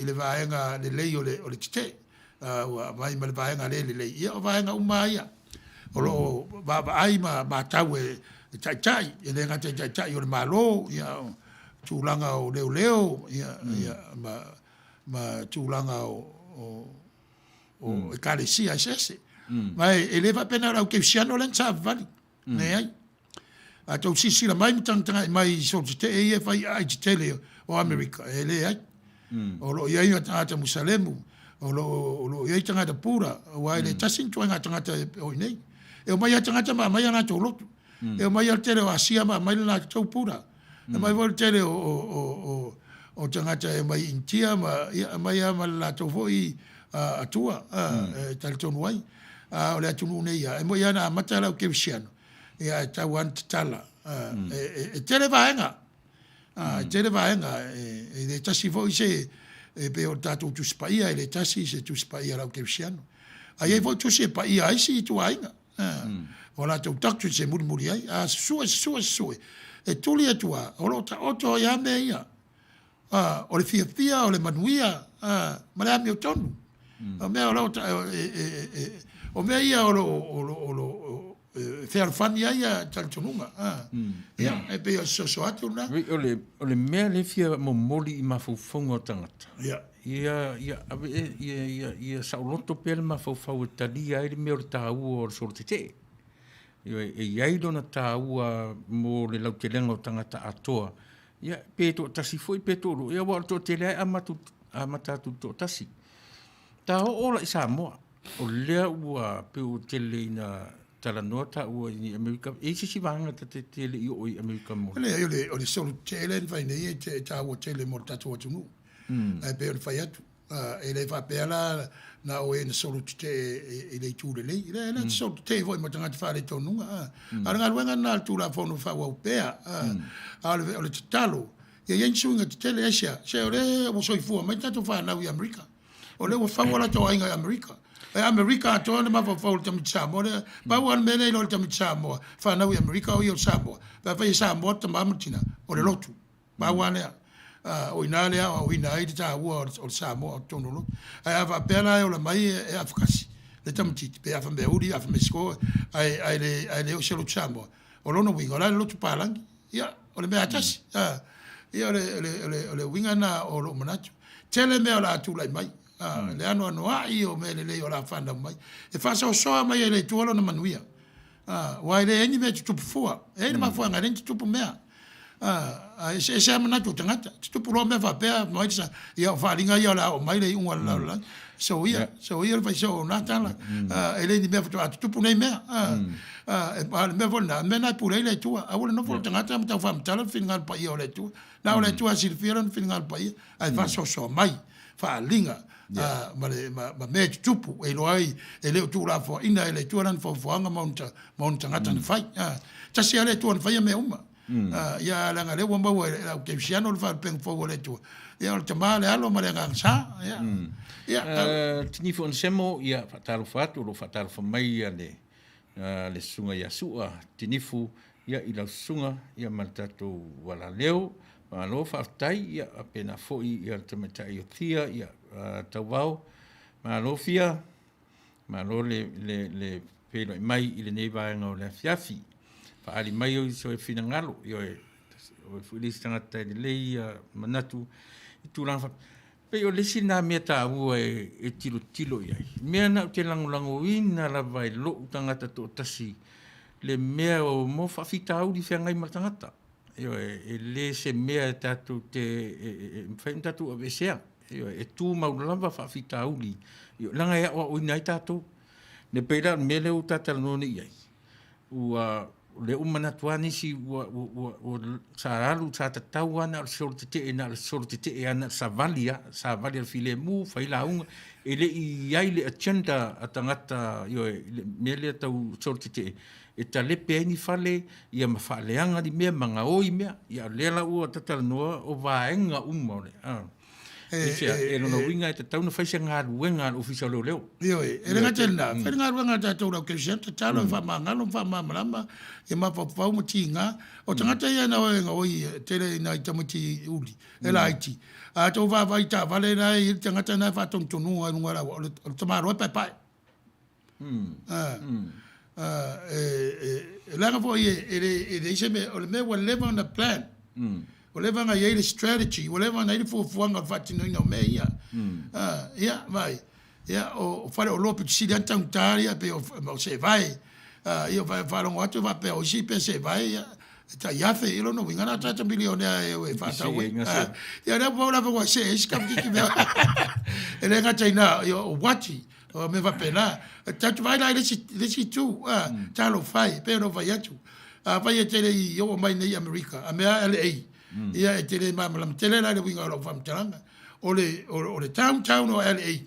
le vahenga le lei o le te. O mai ma le vahenga le lei. Ia o vahenga umaia. O lo ai ma tau e tai. E le ngate tai o le malo. Ia o. Tūlanga o leo ia ma tūlanga o ekalesia sese mai eleva pena ra o ke siano len sa vali nei ai a tau sisi la mai tanga mai so te e fai ai tele o America ele ai o lo ia tanga musalemu o lo ia tanga pura o ai le tasin tuanga tanga o nei e o mai tanga mai na tolo e o mai tele o asia mai na tau pura e mai vol tele o tangata e mai intia mai ama la tofo I atua tal tonu ai o le atunu nei e mo ia na matala o kevisiano ia tauan tala e tele vaenga e le tasi fo se e pe o tatu tu spaia e le tasi se tu spaia la o kevisiano ai fo tu se paia ai si tu ainga o la tu taktu se muri ai a sue e tuli atua o lo ta oto ia me ia o le fia o le manuia ma le ami o tonu o mea o lo o mea ia o lo fea fani ia tal tonunga ia e pe o so atu na o le mea le fia momoli I mafufonga o tangata ia sauloto pe le mafufau talia ai le mea o le tāua o le sorotete e iai lona tāua mo le lautelenga o tangata atoa. Ia, peto tasi foi peto ia wa to tele amata tu to tasi. Ta ola I Samoa. O lea ua pe o tele ina talanoa ta ua I Amerika. E si vanga te tele I o I Amerika mo. O le solo tele vai nei te tāua tele mo tatu atunu. E pe o fai atu. E le fa pela na o e solo te e le tūle lei. Le solo te voi mo tanga te whare tonunga. Aranga luenga nā tū la whono whaua upea. O le te talo. Ia yen suinga te tele esia. Se o le o soifua mai tatu whanau I Amerika. O le o whaua la tō ainga I Amerika. E Amerika atoa le mafa whau le tamit Samoa. Pau an mene ilo le tamit Samoa. Whanau I Amerika o I o Samoa. Whai Samoa ta mamatina. O le lotu. Pau anea. O ina lea o ina ai ta ua o Samoa o tonolo ai ava pela o la mai e afkasi le tamtiti pe afa me uri afa me sko ai le o selo Samoa o lono winga la lo tupalangi ia o le mea tasi ia o le winga na o lo manacho tele me o la tu lai mai le ano ai o me le o la fanda mai e fasa o soa mai le tuolo na manuia wai le eni me tupu fua e ma fua ngaren tupu mea se mana tu tangata tu pulo me va pe mai sa ia faringa ia la o mai le un la so ia vai so na tala ele ni me tu punei me me volna me na pure le tu a vol no vol tangata me ta fam tala final pa ia le tu na le tu a silfiran final pa ia ai va so mai fa linga ma me tupu e lo ai e le tu la fo ina ele tu ran fo anga monta ngata na fai ta sia le tu an fai me uma ia langa le wamba wa ke siano le fa peng fo le tu ia le tama le alo ma le ngasa ia tinifo on semo ia fatalo fatu lo fatalo fa mai le sunga ia sua tinifu ia ila sunga ia maltato wala leo ma lo fa tai ia apena fo ia tamata ia tia ia tawao ma lo fia ma lo le pelo mai ile nei va ngo le fiafi fa ali mai o so fina ngalo yo o fulis tanga tai le ia manatu tu lang pe o le sina meta u e tilo ia me na te lango ina la vai lo tanga to tasi le me o mo fa fita u di fenga mai tangata yo e le se me tatu te fenta tu avesea yo e tu ma lava fa fita u li yo langa ya o ina tatu ne peira mele u tata no ni ai u le umana tuani si o saralu sa tau ana sorte ana savalia file mu faila un ele i le agenda atangata yo mele tau sorte e tale peni fale ia mafaleanga di me manga oi me ia lela u tata no o vaenga umore e no winga e tau no faise ngā ruenga official leo. Yo e renga tena, whai ngā ruenga tātou rau kei senta, tālo wha mangalo, wha mamalama, e mawhau mati ngā, o tangata ia na oenga oi, tere ina i tamuti uli, e la iti. A tau wha vai tā, wale nai, i tangata nai whatong tonu, a runga rau, o tamaro e pai pai. E langa fo e reise me, o le me wa live on the plan. Whatever I ate strategy, whatever I ate for wanga fatino no me ia. Ia vai. Ia o fare o lopo si dan tantaria pe o se vai. Ia vai fare un outro va pe o si pe se vai. Ta yafe ilo no winga na tata milionaire e fata we. Ia na vola vo se escap ki me. Ele nga taina yo wati. O me va pena. Tatu vai la lesi tu. Talo fai pe no vai atu. Vai e tele yo mai nei America. A me LA. Ia e tele mamalam tele la le winga lo fam taranga o le town o LA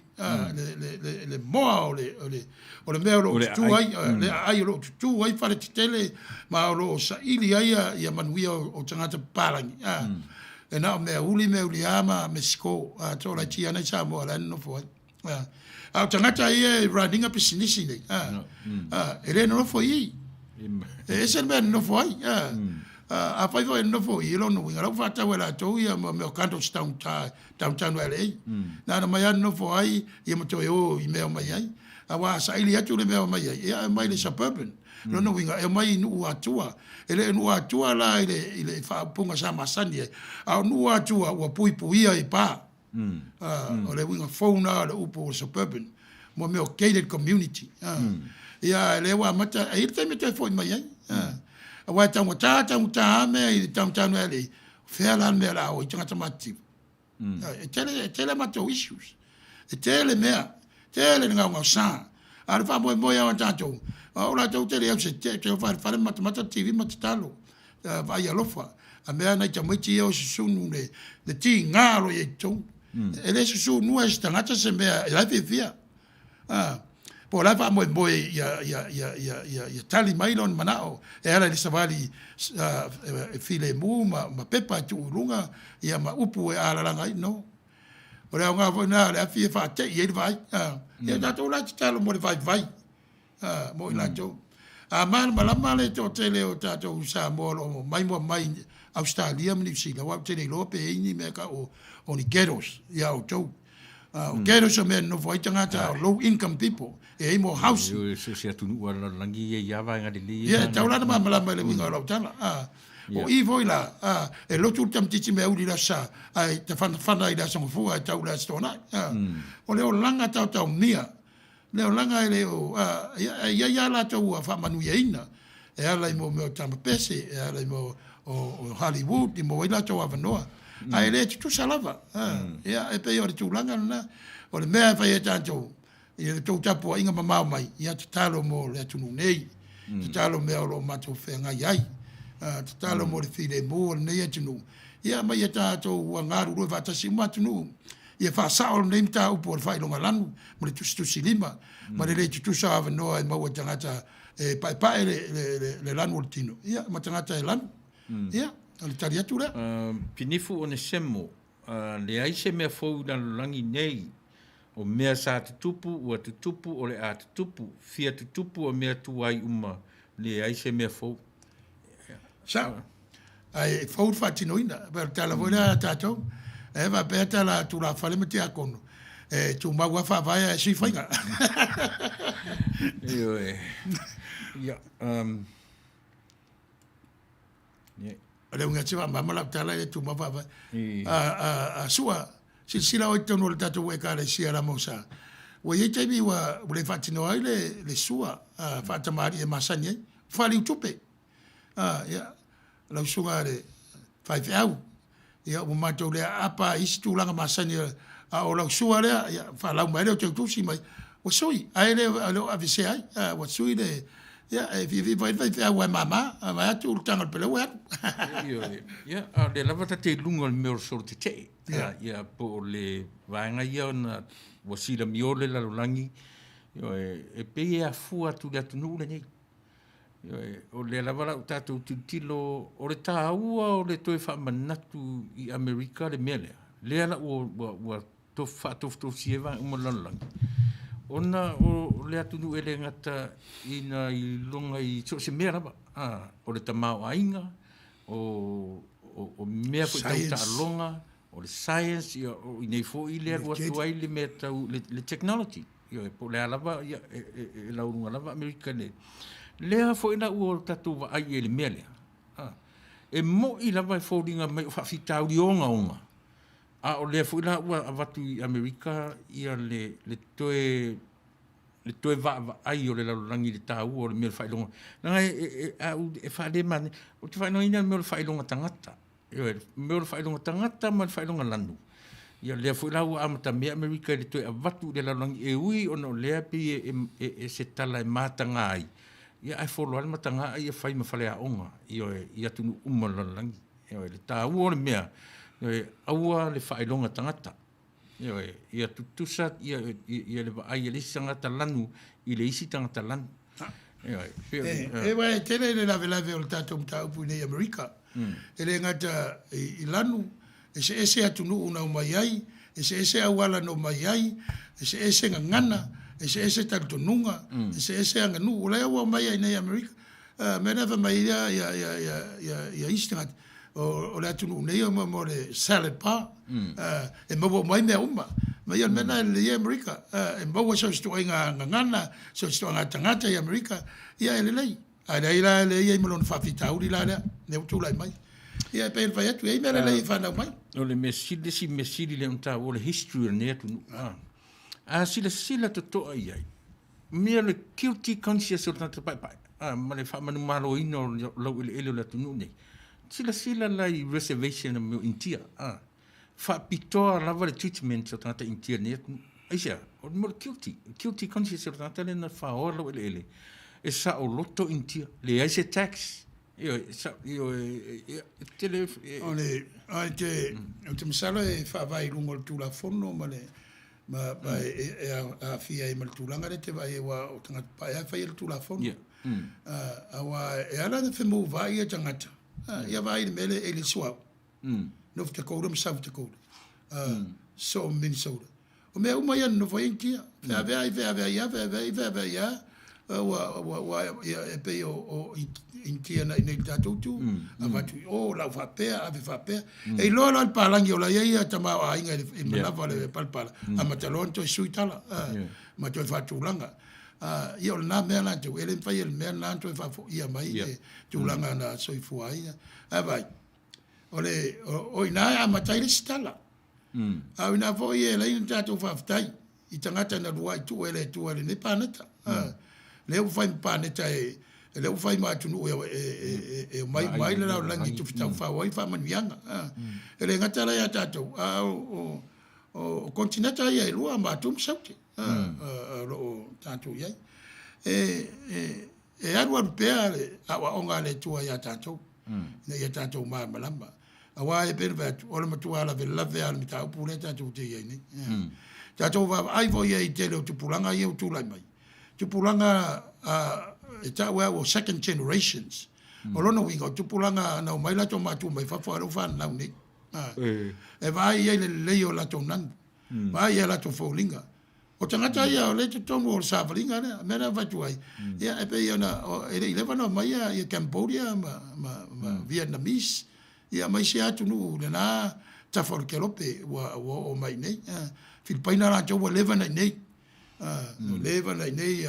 le moa o le mea lo tu ai le ai lo tu ai fale tele ma lo sa ili ai ia manuia o tangata parangi e na me uli ama Mexico to la tia na sa mo la no foi a tangata ia running up sinisi nei e le no foi e se me no foi a fai foi no foi ilo no winga fa ta wela to ia me canto downtown LA na mai no foi ia mo to i me mai ai a wa sa ili atu le me mai ai ia mai le suburban no winga e mai nu atua ele nu atua la ile fa punga sa masani a nu atua wa pui ia i pa o le winga fauna le upo suburban mo me gated community ia le wa mata ai te me te foi mai ai wa tanga ta me i downtown LA fela me la o tanga mati tele mato issues tele me tele nga sa al fa mo ya tato o la to tele se te fa mata TV matalo va ya lofa a me na tamiti o sunu le ti ngalo ye to ele sunu es tanga se me la vivia po la fa mo ya tali mailon manao e ala li savali file mu ma pepa tu lunga ya ma upu e ala langa no o le nga na le fi fa te ye vai ya da to la talo mo vai mo ina to a mal malama le to tele o tato sa mo mai Australia mi si la wa tele lo pe ni me ka o ni geros ya o to geros o men no foi tangata low income people e mo house so se tunu wala langi ya va nga dili ya taula na malama le winga lo tala o i voila e lo tu tam titi me uli la sa ai te fana ida so fu ai taula stona o le o langa tau mia le o langa le o ya la tau fa manu ina e ala mo me tama pese e ala mo o Hollywood mo ila tau avanoa ai le tu salava ya e pe o tu langa na o le mea fa ye tanto e to tapo inga mama mai ia te talo mo le tunu nei te talo me o mato fenga yai te talo mo le file mo nei tunu ia mai ia tato ngaru ro va tasi matunu ia fa sao nei mta upo fa ilonga lanu mo le tu silima ma le tu sa no e mo tangata e pai le lanu tino ia ma tangata e lanu ia o le tari atu lea Pinifu o ne semo, le ai se mea fau na lulangi nei, o mea sa tutupu, ua tutupu, o le a tutupu, fia tutupu o mea tuai uma, le ai se mea fau. sa ai fau whatinoina per tala voina tātou e va pe tala tu la fale me te akono e tu ma wa fa vai e si fainga Io ya le unga tiva mama la tala e tu ma va a sua sila o tono le tātou e ka le sia la mosa wa ye te bi wa le fatino ai le sua fatamari e masani fali utupe ya la sunga le fai au ia o matou le apa isi tulaga masani o lau sua lea ia faalau mai le o teutusi mai ua sui ae le o avise ai ua sui le ia e fiafeau ae mama mai atu o le taga le pelau e atu ia le lava tateluga o le mea o le solotetee ia po o le vaega ia ona ua silami o le lalolagi e pei e afua atu le atunuu lenei o le lava lau tatou tilitilo o le tāua o le toe faamanatu i Amerika le mea lea la ua faatofatosi e vauma lalolagi ona o le atunuu e le gata ina i loga i so se mea lava o le tamaoaiga o mea foi tautaaloga o le science o inei foʻi lea lua atu ai le mea tau le technology po lea lava e lauruga lava Amerika lea foi na ua tatou vaai e le mea lea e moʻi lava e foliga mai o faafitaulioga oga o lea foi la ua avatu i Amerika ia le toe vaavaai o le lalolagi le tāua o le mea le faailoga laga e faale mane o te fainoina le mea o le faailoga tagata mea o le faailoga tagata ma le faailoga lanu ia lea foi la ua amatamea Amerika i le toe avatu i le lalolagi e ui ona o lea pei e se tala e mataga ai ia ai folo ale matanga ia fai ma fale aonga ia tunu uma lalagi le tāua o le mea aua le faailoga tagata ia tutusa ia le vaai e le isi tagata lanu i le isi tagata lanu e wae tele le lavelave o le tatou mataupu nei Amerika e le gata i lanu e se ese atunuu nau mai ai e se ese auala no mai ai e se ese gagana e se ese talitonuga e se ese aganuu o lea ua mai ai nei Amerika me lava mai ia isi tagata o le atunuu nei mo le salad bar e maua mai mea uma ma ia mena le ia Amerika e maua soisitoaiga gagana soisitoaga tagata i Amerika ia e lelei alei la le ia i malona faafitauli la lea ne utulai mai ia pe fai atu ai mea lelei fanau mai o le mesili le unta o le history ne atunuu sila totoa i ai. Mea le guilty conscious o tata pai. Ma le whamanu maloina o lau ele o le atunu nei. Sila lai reservation o meo intia. Whapitoa lava le treatment o tata intia nei. Aisia, o le mo le guilty conscious o tata le na whaoa lau ele. E sa o loto intia. Le aise tax. Tele... O te masala e whawai lungo le tūla fono ma le... ma a fia e maltulanga le te vai wa o tanga pa e fai le tula fono awa e ala de femu vai e tangata ia vai mele e le sua no te koura me sa te koura so Minnesota o me uma ia no foi intia ve ia wa e pe o intia na nei tatutu avatu o la fa pea ave fa pea e lo al palangi o la ia tama ainga e me lava le palpala ama talonto suitala ma to fa tulanga io na me na tu ele fa il me na to fa ia mai e tulanga na soifu ai vai ole o ina ama taile stala au na vo ie le in tatu fa ftai i tangata na ruai tu ele ne paneta le u fai paneta le u fai ma tunu e mai le langi tu fita fa wai fa manianga ele ngata la ya tatu o continenta ia lua ma tu msauti o tatu ia e aru peale awa onga le tua ya tatu ne ya tatu ma malamba awa e pervet o le matua la lave al mita upule tatu te ia ni tatu va ai vo ia i tele tu pulanga ia tu lai mai tu pulanga e ta wa second generations O lona winga o tupulanga na o mai lato matu mai fafa alo fan na ni. E vai e le o lato nan. Vai e lato folinga. O tangata ia o le tongo o safalinga ne, mena vai tu ai. Ia e pe ia na ele leva na mai ia Cambodia ma Vietnamese. Ia mai se atu nu le na tafor kelope o mai nei. Filipaina la jo leva na nei. No leva na nei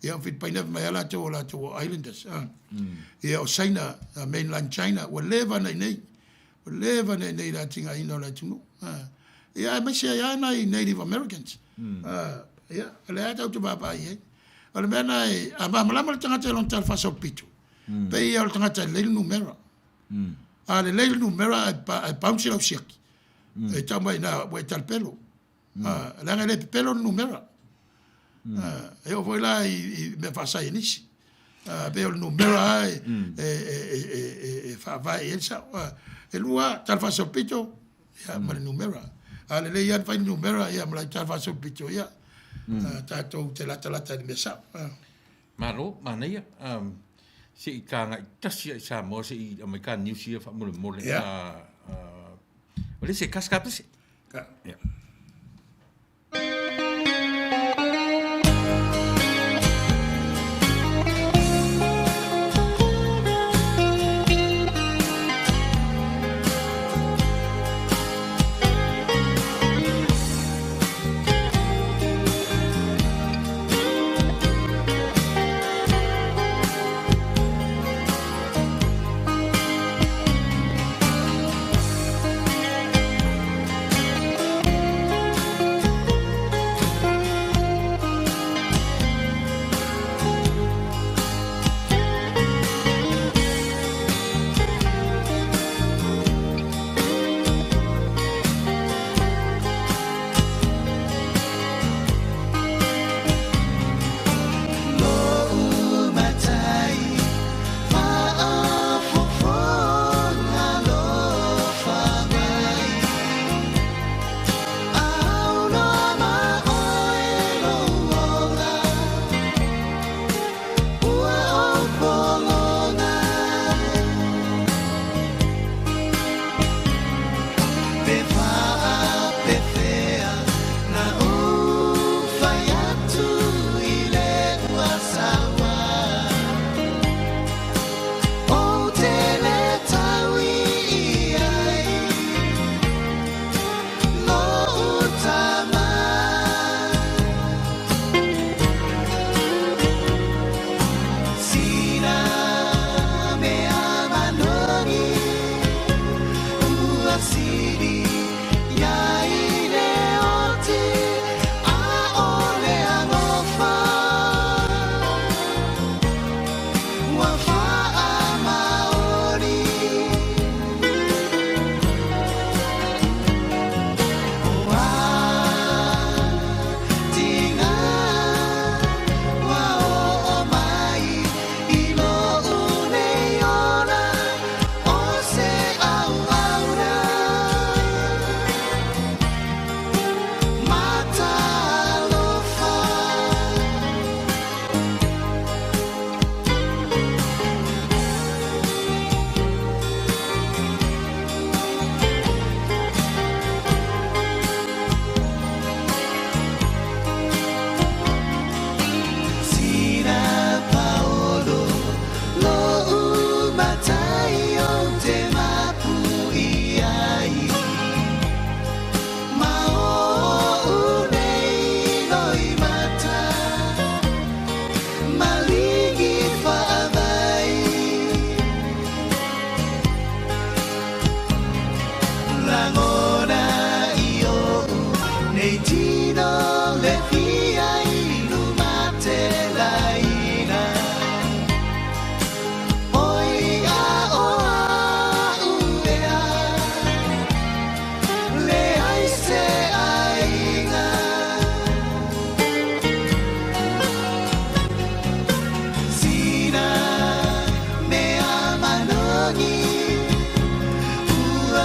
ia Filipaina mai ala jo la jo islanders. Ia o China, mainland China, o leva na nei. O leva na nei la tinga ino la tunu. Ia mai se ia na Native Americans. Ia le ata tu baba ia. Ole mena a malama tanga te lon tal faso pitu. Pe ia tanga te le numero. Le le numero a bounce lo siaki. E tama ina we tal pelo. La ngale pelo numero. E o voi la i me fa sai nisi. Pe o numero fa vai elsa. E lua tal faso pitu. Ia ma numero. Ale le ia fa numero ia ma tal faso pitu ia. Tatou te lata ni mesa. Maro, manea, se i ka ngai tasi ai sa mo se i Amerika New Zealand fa mole. Ole se kaskapa se. Ja.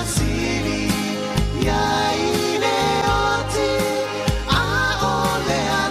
Asili ya ile oti aolea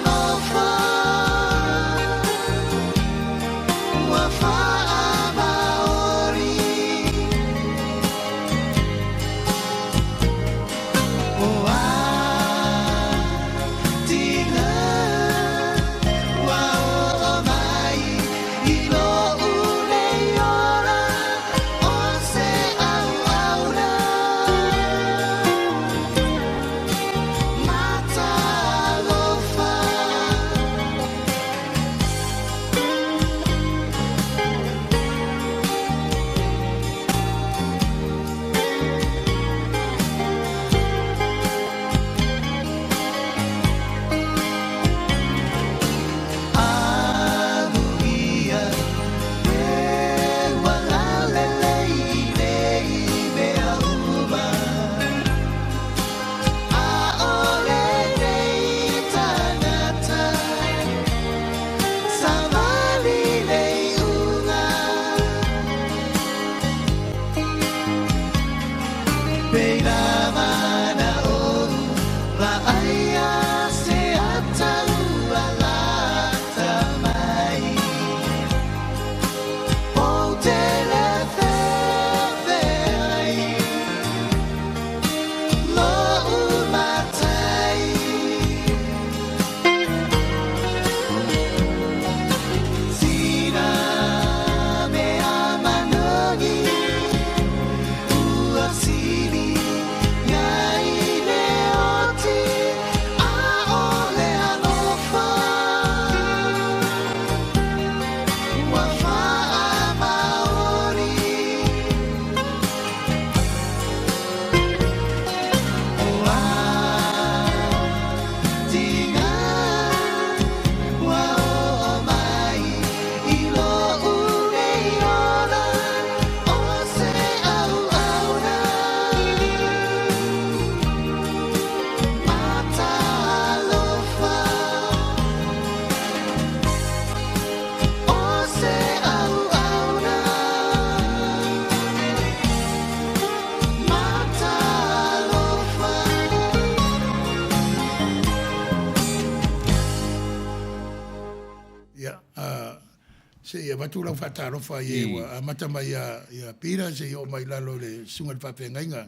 Se ia watu lau whatarofa i wa amata mai ia pira se i o mai lalo le sunga le whawhengainga.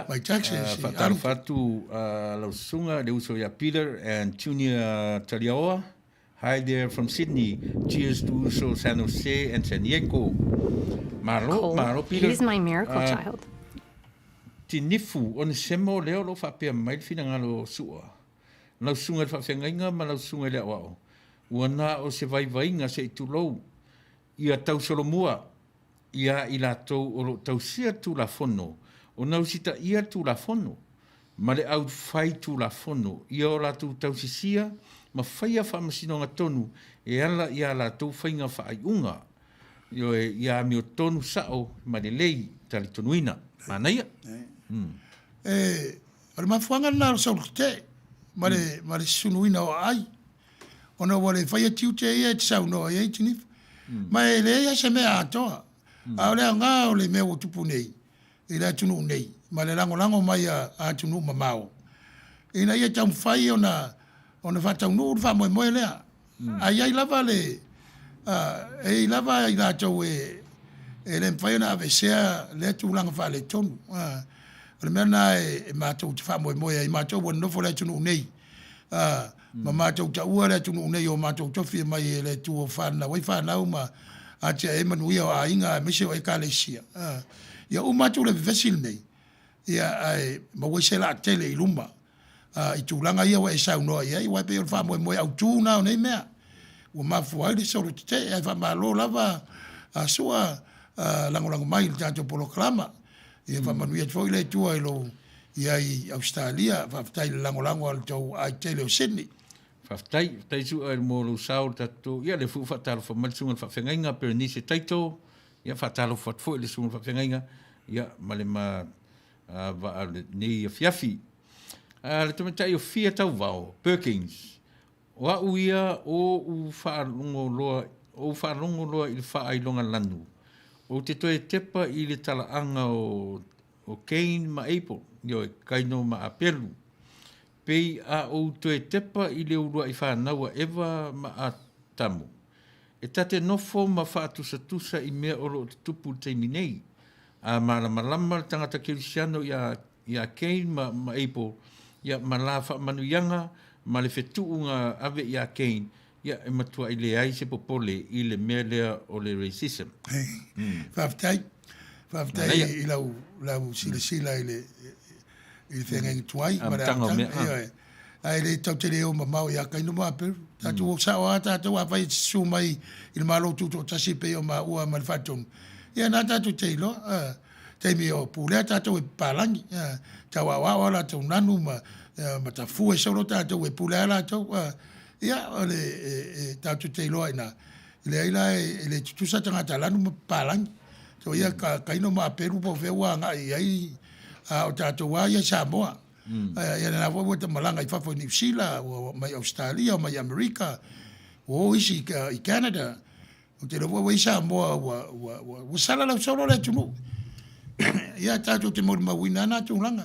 Mai taxes. Whatarofatu lau sunga le uso ia Peter and Junior Talioa. Hi there from Sydney. Cheers to Uso, San Jose and San Diego. Maro, Peter. He's my miracle child. Tinifu, on semo leo lo whapea mai fina ngalo sua. Lau sunga le whawhengainga ma lau sunga le awao. Wana o se vaivainga se itulou. Ia tau solomua. Ia ila tau o tau sia tu la fono. O nau sita ia tu la fono. Ma le au fai tu la fono. Ia o la tu tau sisia. Ma whaia whamasino ngā tonu, e ala ia la tau whainga whaaiunga. Io e ia mi o tonu sao, ma le lei, tali tonuina. Manaia? Ale mafuanga na sa te, ma le sunuina o ai. Ona wale whaia tiu te ia te sau noa ia itinif. Ma e le ia se mea atoa. A ole ngā o le mea o tupu nei. I le atunu nei. Ma le lango mai a atunu mamao. Ina ia tau whai ona fatau no fa mo lea ai lava le e lava i la tau e le fai na avesea le tu langa fa le tonu le mena e matou te fa mo ai matou no fo le tunu nei ma matou ta ua le tunu nei o matou tofi mai le tu o fa na wai fa na uma a te e manuia a inga me se ai kalesia ia o matou le vesil nei ia ai ma wai se la tele i lumba i tūlanga ia wa e sau noa ia, i wai pe o wha moe au tūna o nei mea. Ua mafu ai le sauru te te, ai wha malo lava a sua langolango mai le tātou poloklama. Ia wha manuia te fwoi le tua i lo ia i Australia, whaftai le langolango al tau ai tele o Sydney. Whaftai su ai mo lo sau tato, ia le fu whatalo wha malisunga whawhengainga, pero ni se taito, ia whatalo whatfoi le sunga whawhengainga, ia male ma wa ni fiafi. Le tamatai o fia tau vau, Perkins. Wa uia o whaalongo loa i le whaailonga lanu. O te toe tepa i le talaanga o Cain ma April, yo e kaino ma apelu. Pei a o toe tepa i le urua i whanaua ewa ma a tamu. E tate nofo ma whaatusa i mea oro te tupu teimi nei. A malama le tangata kirisiano ia Cain ma April, ia malafa manuyanga ma le fetuunga ave ia Cain ia e matua i le ai se popole i le mea lea o le racism. Whaftai i lau sila i le whengang tuai. Ai le tau te leo ma mau i a kaino maa peru. Tatu o sao a tatu a whai su mai i le malo tuto tasi pe o ma ua ma le whatonu. Ia nā tatu te ilo. Teimi o pulea tātou e pālangi, tau awawa la tau nanu ma ta fua e sauro tātou e pulea la tau. Ia, ole tātou te iloa ina. Ile aila e le tutusa tangata lanu ma pālangi. So ia kaino ma peru po whewa nga i ai o tātou wa ia Samoa. Ia nana wawa ta malanga i whafo New Zealand, mai Australia, mai Amerika, o isi i Canada. O te wawa i Samoa wa sala lau sauro le tunu. Ia tātou te mori mawina nā tūlanga.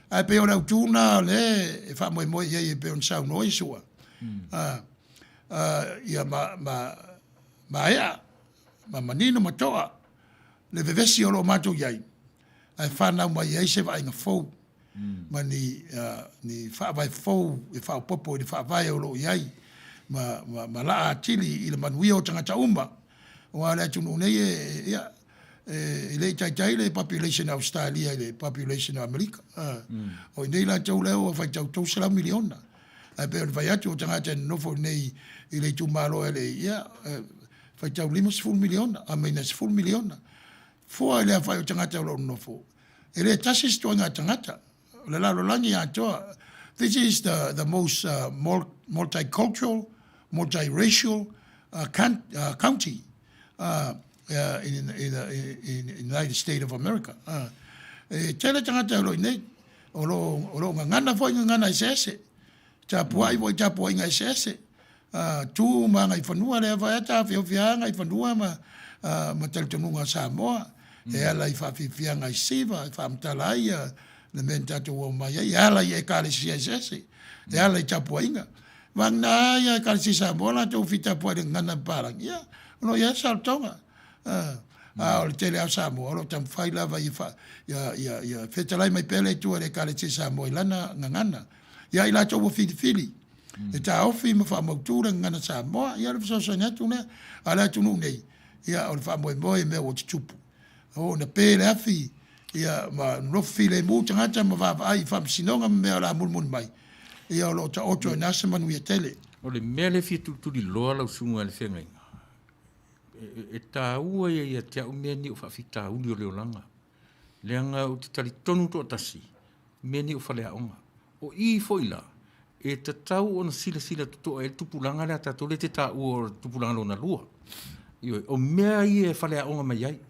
Ai pe o rau tūna le e wha moe ia i pe on sau noi sua. Ia ma ea, ma manino ma toa, le vevesi o lo mātou iai. Ai whanau mai iai se vai ngā fau. Ma ni whaavai fau e whao popo i whaavai o lo iai. Ma laa atili i le manuia o tangata umba. O a lea tunu nei ia, le tai le population Australia le population America o nei la tau leo fa tau 2 miliona a pe vai atu tangata no fo nei i le tu malo ele ia fa tau 5 miliona a menos 4 miliona fo ele fa tangata lo no fo ele tasi sto nga tangata le la lo langi ato this is the most multicultural multiracial county in the United States of America. Tele tangata lo nei o lo ngana foi ngana isese. Tapuai voi tapuai ngai isese. Tu ma ngai fanua le vai ta fio ngai fanua ma tel tununga Samoa. E ala I fa fia ngai siva, fa mtalai le menta tu o mai e ala e kale isese. E ala tapuai nga. Wang na ia kale Samoa tu fita puai ngana parang. Ia ono ia sa tonga o le tele au Samoa o lo tam fai lava ia fetalai mai pele tu le kale te Samoa lana ngangana ia ila to fili e ta ofi ma fa mo tu ngana Samoa ia le so tu ne ala tu nei ia o le fa mo me o tupu o na pele afi ia ma no file mu tanga ma va ai fa sinonga me ala mun mai ia lo ta oto na se manu ia tele o le mele fi tu di loa la sunga le fenga e ta ua ia te au mea ni o whawhita uni o leolanga. Leanga o te tari tonu to tasi, mea ni o whalea onga. O I foila, e te tau o na sila tutoa e tupulanga lea tato le te ta ua o tupulanga lo na lua. O mea I e whalea onga mai ai.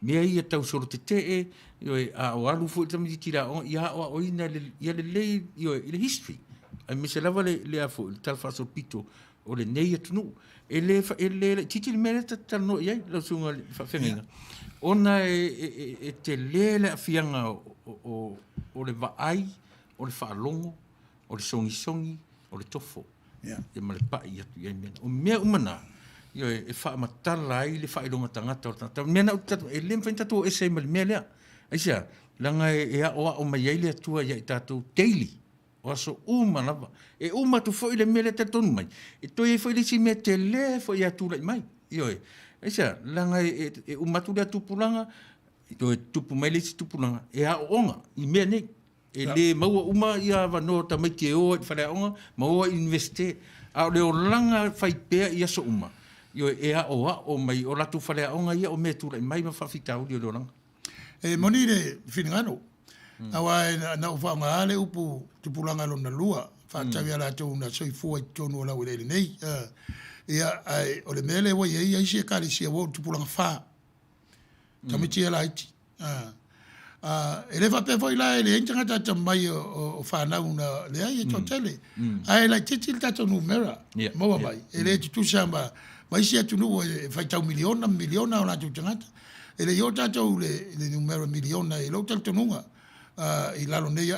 Mea I e tau soro te te e a o alu fo i tamiti tira onga, ia o a oina ia le lei, i le history. Ai me se lava le a fo, le talfaso pito, o le nei atunu. Ele titi le mele ta no ia la sunga fa fenga ona te lele afianga o le vai o le falongo o le songi o le tofo e male pa ia tu ia men o me umana io e fa matala i le fa ilonga tangata ta mena e lem fenta to e se mele ai sia langa e o mai ile tua ia tatu daily o so lava e tu foi le mele te tonu mai e toi foi le si mete le foi atu le mai io e sa langa e tu le tupulanga to tupu mai le tupulanga e a onga I me ne e le mau ia va no ta mai ke o fa le onga mau investe a le langa fai pe ia so io e a o mai o la tu fa le onga ia o me tu le mai ma fa fita o le langa e monire finingano awa na ufa ngale upu tupulanga lo na lua fa tawi ala to na soi fu e tonu la wele nei ia ai o le mele wa ia isi kali si wo tupulanga fa tamiti ala iti ele va pe foi la ele entra ta mai o fa na una le ai to tele ai la titi ta to numera mo mai ele tu samba mai si tu no fa ta miliona ona tu tangata ele yo ta to le numero miliona e lo ta to nunga I lalo nei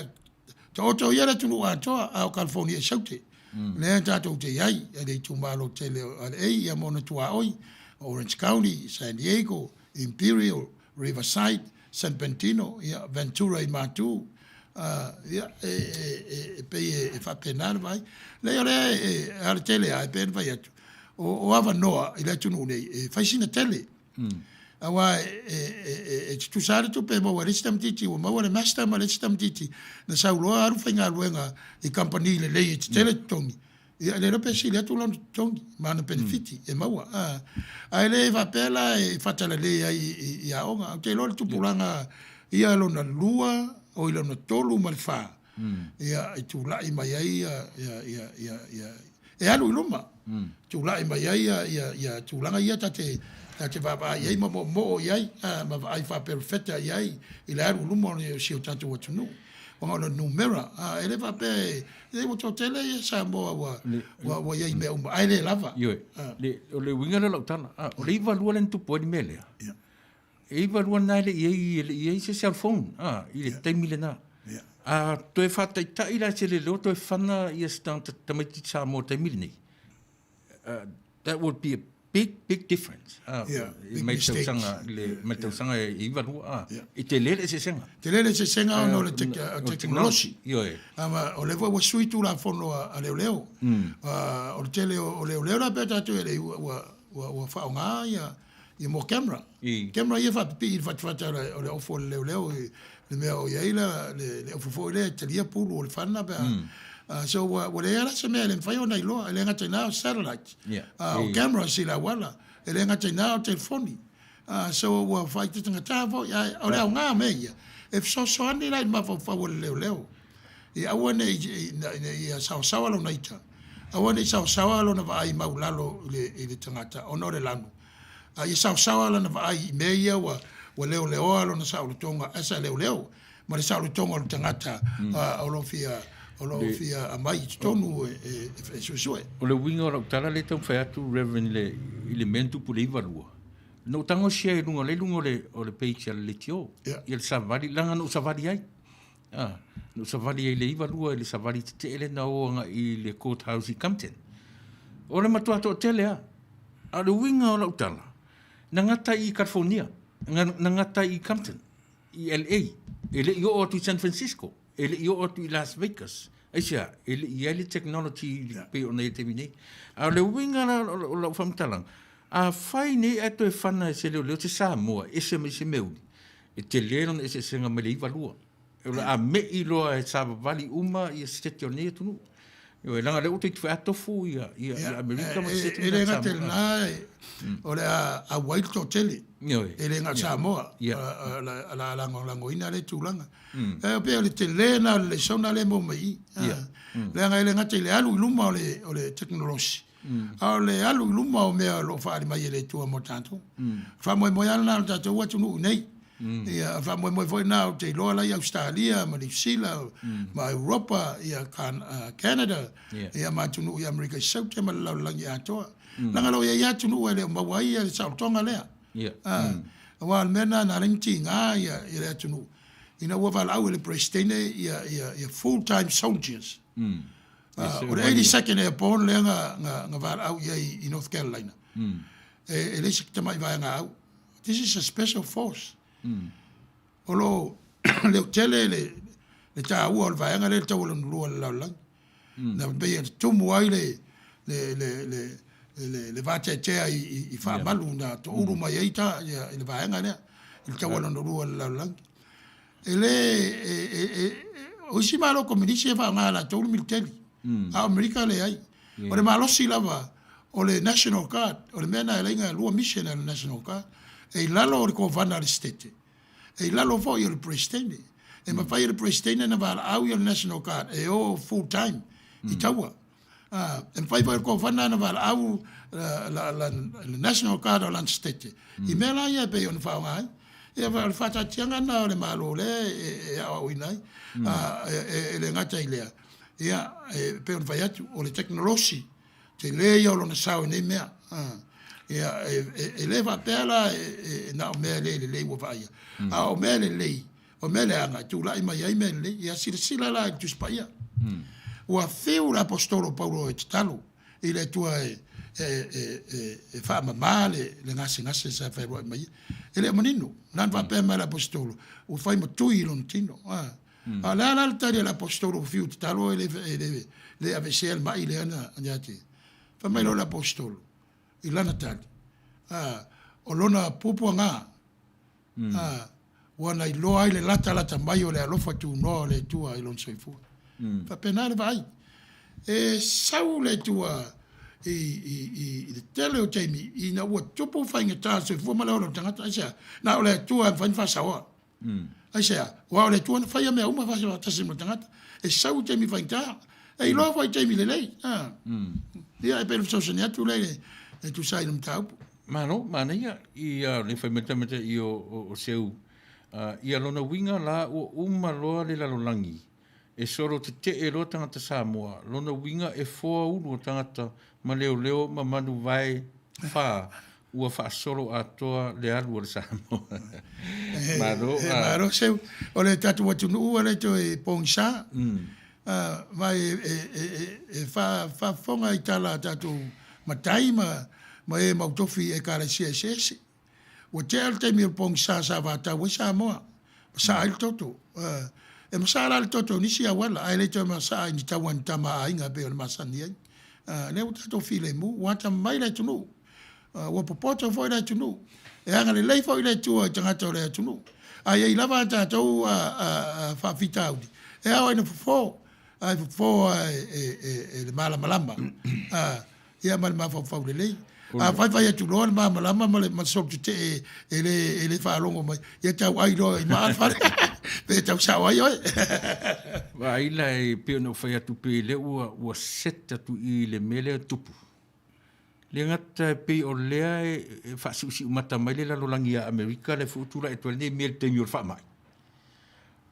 to oto ia tu no atoa a California saute le ta to te ai e tu malo tele ai ia mona tu oi Orange County San Diego Imperial Riverside San Bernardino ia Ventura I Matu ia pe fa penal vai le al tele ai per vai o ava noa I tu no nei fa sina tele awa tu sare tu pe mo wari stam titi o mo wari master ma le stam titi na sa lo aru fenga luenga I company le le tele tongi ia le pe si le tu lon tongi ma na benefiti e mo ai le va pela e fatala le ia onga te lo tu pulanga ia lo na lua o lo na tolu mal fa ia tu la I mai ia e alu luma tu la I mai ia tu langa ia te va ia mo ia ma vai fa perfetta ia I le alu luma o si o tatu watu no o no numera ele va pe e mo tele ia sa mo wa ia me ai le lava io le winga le tana o le va lua len tu po di mele e va lua na le ia se cell phone ile te milena to e fata ta ila se le lo to e fana ia sta ta mai ti sa mo te mileni that would be a big difference big mai mistake. sanga le mai sanga I va lua I te le se senga no le technology io ama o le wa sui tu la fono a leo o tele o leo la peta tu ele wa fa nga ia mo camera ia fa pi fa o le ofo leo le me o ia le ofo le te ia pulu o le fana ba so what they are me le fai ona ilo le ngata na satellite o camera si la wala le ngata na telefoni so wa fai te ngata vo ya o le nga me ia if so ani la ma fa leo I awane ia sa lo naita awane sa lo na vai maulalo le tangata ono le lanu ia sa lo na vai me ia wa leo lo na sa lo tonga asa leo ma le sa lo tonga lo tangata o lo fia a mai tonu e soe o le winga o tala le tau fai atu Reverend le elementu pu le ivalua no tango sia I lunga o le page le tio I le savari langa no savari ai no savari ai le ivalua le savari te ele na o I le courthouse I Compton o le matua to tele A le winga o lau tala. Na ngata I California. Na ngata I Compton. I LA. Ele I o atu I San Francisco. Ele I o atu I Las Vegas. Aisia, ele I ele technology pe o nei te mine. A le winga o lau whamtalang. A whai nei ato e whana se leo te Samoa. Ese me se meuli. E te lero na ese senga me le iwa lua. E a me I loa e sāba vali uma I a sete o nei tunu. Yo e langa leo te te atofu I Amerika ma sete ele nga te na o le a White Hotel ele nga Samoa la lango ina le tulanga e pe le te le na le sona le mo mai le nga te le alu luma o le technology a le alu luma o me lo fa mai le tua mo tanto fa mo yana na ta watu nu nei ia fa mo foi na te lo la Australia ma New Zealand ma Europa ia Canada ia ma tunu ia America South ma la langi ato langa lo ia tunu ele ma wai ia sa tonga le wa mena na ringi nga ia tunu ina wa val au le presidente ia full time soldiers o le 82nd Airborne le nga val au ia I North Carolina ele se tamai vai nga au this is a special force Olo le tele le ta ua le vaenga le ta ua lua la lang na be tu muai le vate te I fa malu na to uru mai ita le vaenga ne il ta ua lua la lang ele o si malo komunisi fa ngala to military a America le ai o le malo si lava o le National Guard o le mena le nga lua mission le National Guard e lalo o ko vana le state e lalo fo il presidente e ma fai il presidente na val au il National Guard e o full time I taua e fai ko vana na val au la National Guard o la state I mela ia pe on fa mai e val fata tianga na le malo le e au inai e le ngata ilea ia pe on fai atu o le technology te le ia o na sao nei mea ia e leva pela na me le wo vai a o me le anga tu la mai ai me le ia sila la tu spaia o feu l'apostolo Paulo e talo ile tua e fa male le ngasi sa fa mai ele monino nan va pe mal apostolo o fai mo tu ilontino a la tare l'apostolo fiu talo le avesel mai le ana andati fa mai lo l'apostolo ilana tali o lona pupu nga wana I loa I le lata mai o le alofa tu no le tua I lon soifu fa penale vai e sau le tua I tele o taimi I na ua tupu whainga tā soifu ma leo tangata asia na o le tua whain whasawa asia wa o le tua na whaia mea uma whasawa tasimo tangata e sau taimi whain tā e loa whai taimi le lei ia e pelu sosani atu le e tu sai num taupu Mano, mana ia le whai meta I o seu ia lona winga la o uma loa le lalolangi e soro te e loa tangata Samoa lona winga e foa ulu o tangata ma leo ma manu vai wha ua wha soro atoa le alu o le Samoa Maro seu o le tatu watunu ua le to e pongsa vai e wha fonga I tala tatu matai ma e mautofi e kare CSS. O te al te mi pong sa vata we sa moa. Sa il toto. E masala al toto nisi awala. Ai le to masa ni tawan tama ainga pe o masani ai. Ne o tato file mu. Wata mai le tunu. Wa popoto foi le tunu. E anga le lei foi le tua tangata le tunu. Ai ai lava tato fa fitaudi. E au ina fo. Ai fo e mala malamba. Ia mal ma fo le lei. Vai tu lo ma malama ma so te ele fa longo mai. Ia tau ai lo ma fa. Pe tau sa ai oi. Vai la e pe no fa tu pe le o seta tu I le mele tupu. Le ngata pe o le e fa su mata mai le la lolangi a America le futura e tu le mel te mi fa mai.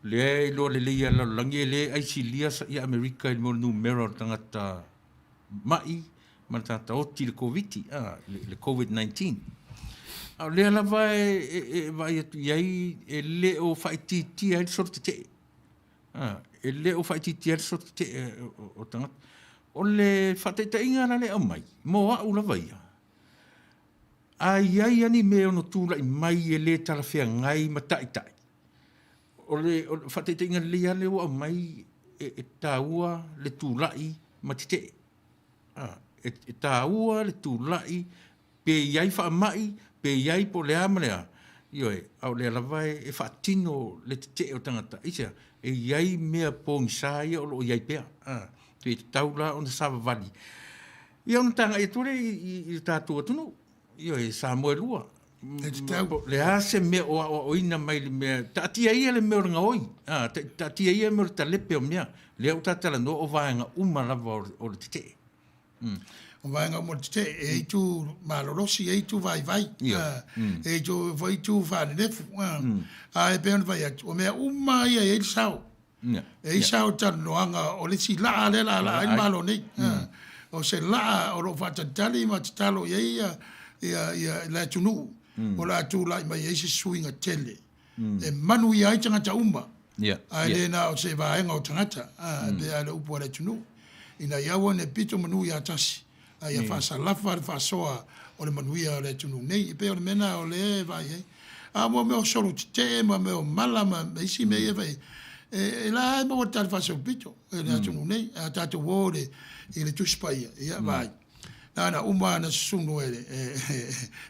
Le lo le ia la lolangi le ai silia ia America il mo numero tangata mai Mantata oti le COVID, le COVID-19. A le ala vai atu iai e le o whaititi ai sorte te. E le o whaititi ai sorte te o tangata. O le whateita inga na le au mai. Mo a ula vai. ai ani me ono tula I mai e le tala fia ngai ma tai. O le whatete inga lea le wa mai e tāua le tūlai ma te. E tāua le tūlai pe iai wha mai, pe iai po le amalea. Ioe, au le alawai e whaatino le te o tangata. Isia, e iai mea po ngisai o lo iai pea. Te taula o na sawa vali. Ia ona tanga e ture I tātua tunu. Ioe, sa moe lua. Le ase mea o ina mai le mea. Tātia ia le mea ringa oi. Tātia ia mea ta lepe o mea. Le au tātala no o vaenga lava o le te. O vaenga mo te e tu malorosi e tu vai. E tu vai tu fane nefu. E pe ona vai atu. O mea ia e sao. E sao tanoanga o le si laa le la ai malo nei. O se laa o lo fatatali ma te talo ia la tunu. O la tu la mai e se suinga tele. E manu ia I tangata uma. Ai le na o se vaenga o tangata. Pe ala upu ala tunu. Ina iawa ne pito manu ia tasi. Ai a whasa lafa le whasoa o le manuia o le tunu nei. I pe o le mena o le vai e. Mo meo solo te mo meo mala ma isi me e vai. E la mo tal whasa o pito. E le tunu nei. A tatu wore I le tuspaia. Ia vai. Na uma na sunu ele.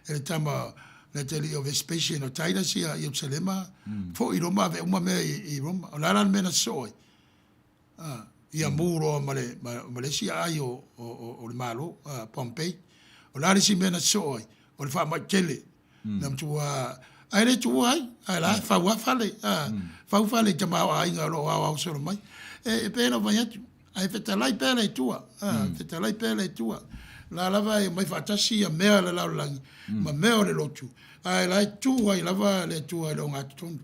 Ele tama na te li o Vespasian o Titus I Jerusalema. Fo I Roma ve uma me I Roma. O la mena soi. Ia muro Malaysia ai o le malo Pompei o la si mena soi o le fa mai tele nam tua ai le tua ai la fa wa fale te mau ai ngalo au so mai e pe no vai atu ai feta lai pele tua feta lai pele tua la vai mai fatasi a mea le laulangi ma mea le lotu ai la tua ai lava le tua lo ngatu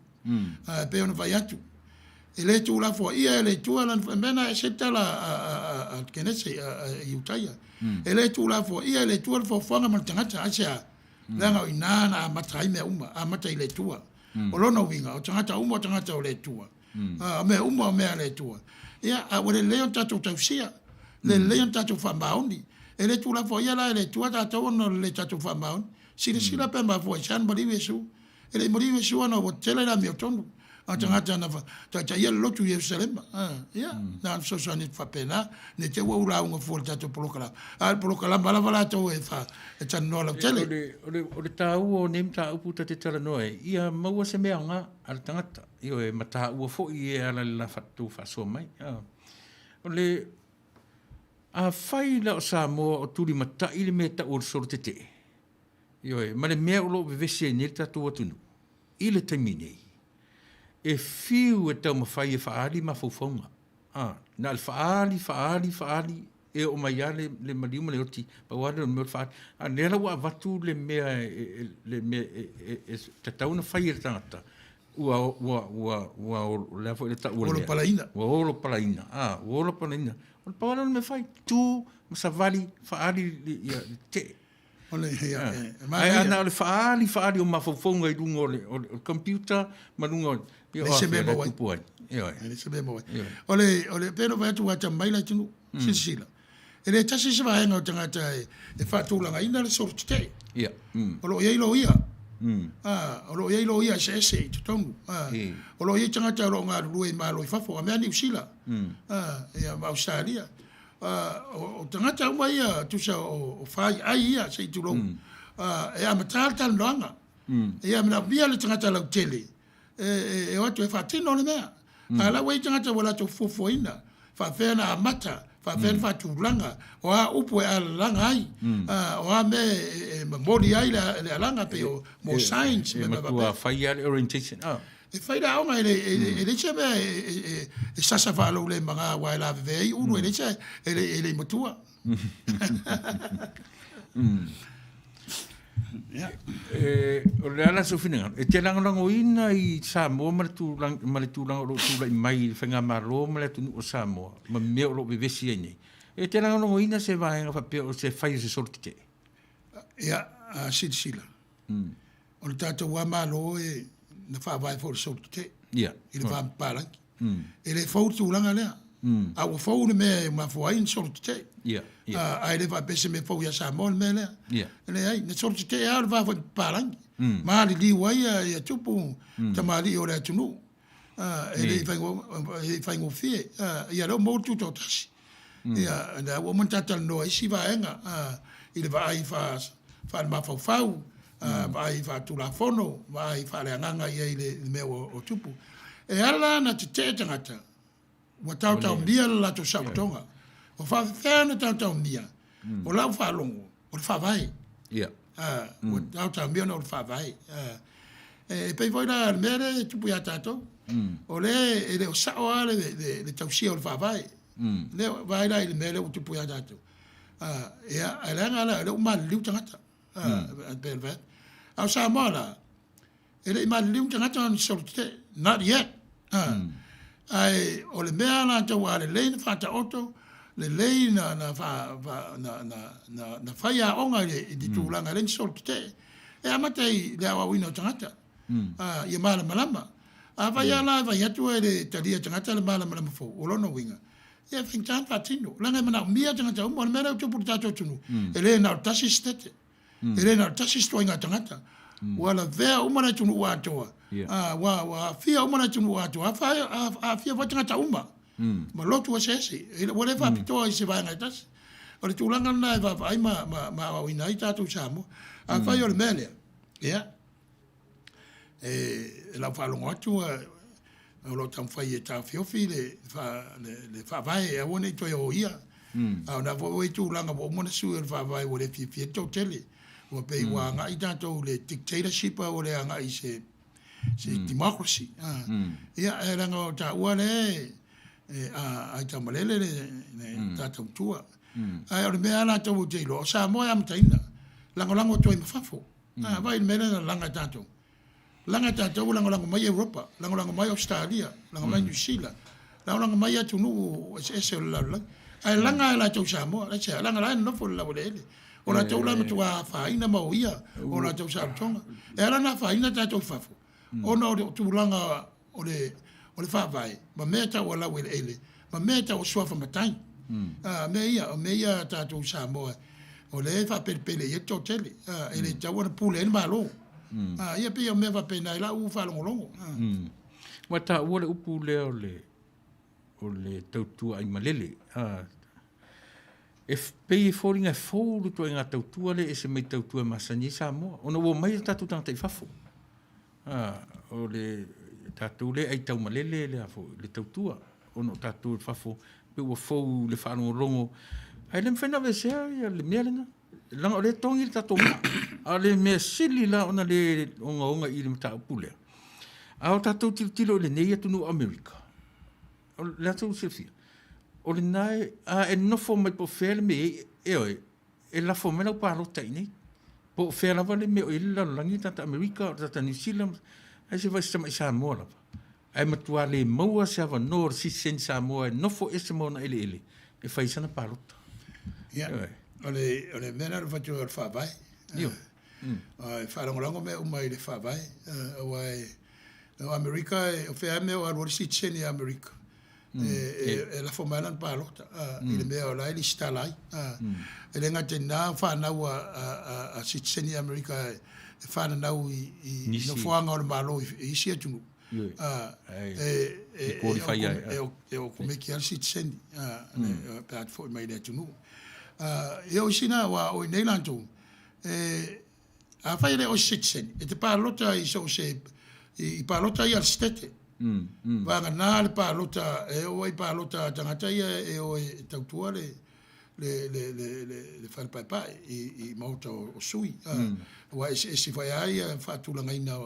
pe no vai atu ele tu la fo ia ele tu la mena se tala kenese Utaya ele tu la fo ia ele tu fo fanga mal tangata asia langa inana matai me uma matai le tu o lona winga o tangata o le tu me uma me le tu ia a wele leon tatu tausia le leon tatu fa mauni ele tu la fo ia la ele tu tatu no le tatu fa mauni sila pe ma fo chan bali wesu ele mori wesu no o tele la mi tonu Tangata na ta ia lotu Jerusalem na so ni fa pena ne te wo la un fo tato polokala al polokala bala to e fa e tan no la tele o le tau o nem ta uputa te tala noe ia maua se mea nga al tangata io e mata ua fo I ala la fatu fa so mai o le a fai la o sa mo o tuli mata I le me ta o so te io e ma le mea o lo vese ni ta tu tunu I le termine e fiu e tau mawhai e whaari ma faufonga. Na al whaari, e o mai ale le mariuma le oti, pa wale o mea whaari. Nera wa watu le mea, te tauna whai e tangata. Ua o lefo e ta ua lea. Olo palaina. Olo palaina. O le pawala me whai, tu, masavali, whaari te. Ana o le whaari o mawhaufonga I runga o le computer, ma runga o le se me mo wai. Ole pero vai tu ata mai la tunu sisila. Ele tasi se vai no tangata e fatulanga ina le sorte. Ia. Olo ia lo ia. Olo ia lo ia se tonu. Olo ia tangata ro nga lu e malo I fafo me ani usila. Ia ma Australia. O tangata mai tu sa o fai ai ia se tu lo. E amatal tal longa. Ia me na bia le tangata la tele. E o te fatino le mea. Ala wei tangata wala to fofoina. Fa fena amata, fa fena fa tulanga. O a upo e langa ai. O a me mori ai le langa pe o mo science me ma fai ale orientation. E fai da ona ele che me e sasa fa lo le manga wa la vei uno ele che ele motua. O le ala so fina e te lango ina I Samoa ma le tūlanga o tūla I mai whenga maro ma le tunu o Samoa ma mea o lo bevesi ai nei e te lango ina se vaenga whapea o se whai se sorti te ia sila o le tātou wa malo na wha vai fo sorti te ia I le wha mparangi e le fau tūlanga lea a ua fou le me mafuai na solo te ai le pese me fou ia Samoa le me lea le ai na solo te a le va parangi ma le liu ai ia tupu tamali o le atunu ele faingo fie ia lo mo tu tasi ia na o mo tata no isi vaenga i le vai fa mafau vai fa tu la fono vai fa le nganga ia le me o tupu e ala na te tangata wa tau mia la to sautonga o fa fena tau mia o la fa longo o fa vai o tau mia no fa vai e pe voi la mere tupu ya tato o le ele o sao ale le tau sia o fa vai le vai la le mere o tupu ya tato ia ala le ma liu tangata pe ve au sa mala ele ma liu tangata ni sorte not yet ai o le mea na tau a le leina whata oto, le leina na whaia onga i di tūlanga len sol ki te. E amatai le awa wina o tangata. Ia mala malama. A whaia la vai atu e le talia tangata le mala malama fo, o lono winga. Ia whintan whatino. Langa mana mia tangata umo, le mera utu puri tato tunu. E le na o tasi stete. E le na o tasi stoinga tangata. Wala vea umana tunu ua atoa. Wa fia umana tunu ua atoa. A fia watangata uma. Ma lotu wa sese. Wale fa pitoa i se vai ngai tasi. O le tūlanga na e wawai ma awina i tātou Samoa. A whai o le melea. Ia. E lau whalongo atu o lo tam whai e tā whiofi le whawai e awane i toi o ia. Au na woi tūlanga wa umana su e whawai o le fia tau tele. Wa pei wa ngai tātou le dictatorship o le ngai se democracy. Ia e ranga o tā ua le ai tā malele le tātou tua. Ai o le mea la tau te ilo. O Samoa am taina. Lango toi mawhafo. Vai mele na langa tātou. Langa tātou lango mai Europa. Lango mai Australia. Lango mai New Zealand. Lango mai atu nu ese o lau. Ai langa la tau Samoa. Langa la nofo la wale ele. O la tau langa tua whaina mau ia. O la tau Samotonga. E ala na whaina tātou whafo. O na o tu langa o le whawai. Ma mea tau o lau ele ele. Ma mea tau o suafa matai. Me ia tātou Samoa. O le whapelpele i tau tele. E le tau ana pule ene malo. Ia pe o mea whapena i la u whalongolongo. Wa ta ua le upu lea o le tautua ai malele. E pei e fōringa e fōru tua i ngā tautua le e se mei tautua masani Samoa. Ona ua mai tātou tangata i whafo. O le tātou le ai tau malele le tautua. Ona tātou i whafo. Pe ua fōu le whanongorongo. Ai le mwhena vesea ia le mea lena. Langa o le tongi le tātou ma. A le mea sili la ona le onga i le mta upulea. A o tātou tilo le nei atunu Amerika. O le tātou silfia. O le nai, e nofo mai po whea le me e la fo mena uparota i nei. Po whea lava le me o ili la langi tata Amerika, o tata New Zealand, ai se vai sama i Samoa lava. Ai matua le maua se ava no si sen Samoa, nofo e se mauna ele. E fai sana parota. Ia, o le mena le fatu o le whawai. Io. Wharangorango me umai le whawai. O Amerika, o whea me o arwari si sen i Amerika. E la fomalan palota i le mea o lai li stalai e le ngate nā whanau a Sydney Amerika e whanau i no whaanga o le malo i isi atunu e o kumeki al Sydney pe atu fo mai le atunu e o isina wa o i neilantou a whai le o Sydney e te palota i so se i palota i al stete Vanga nā le pālota, e o i pālota tangata ia e o i tautua le whanpaipai i mauta o sui. Wa e si whai ai whātulanga ina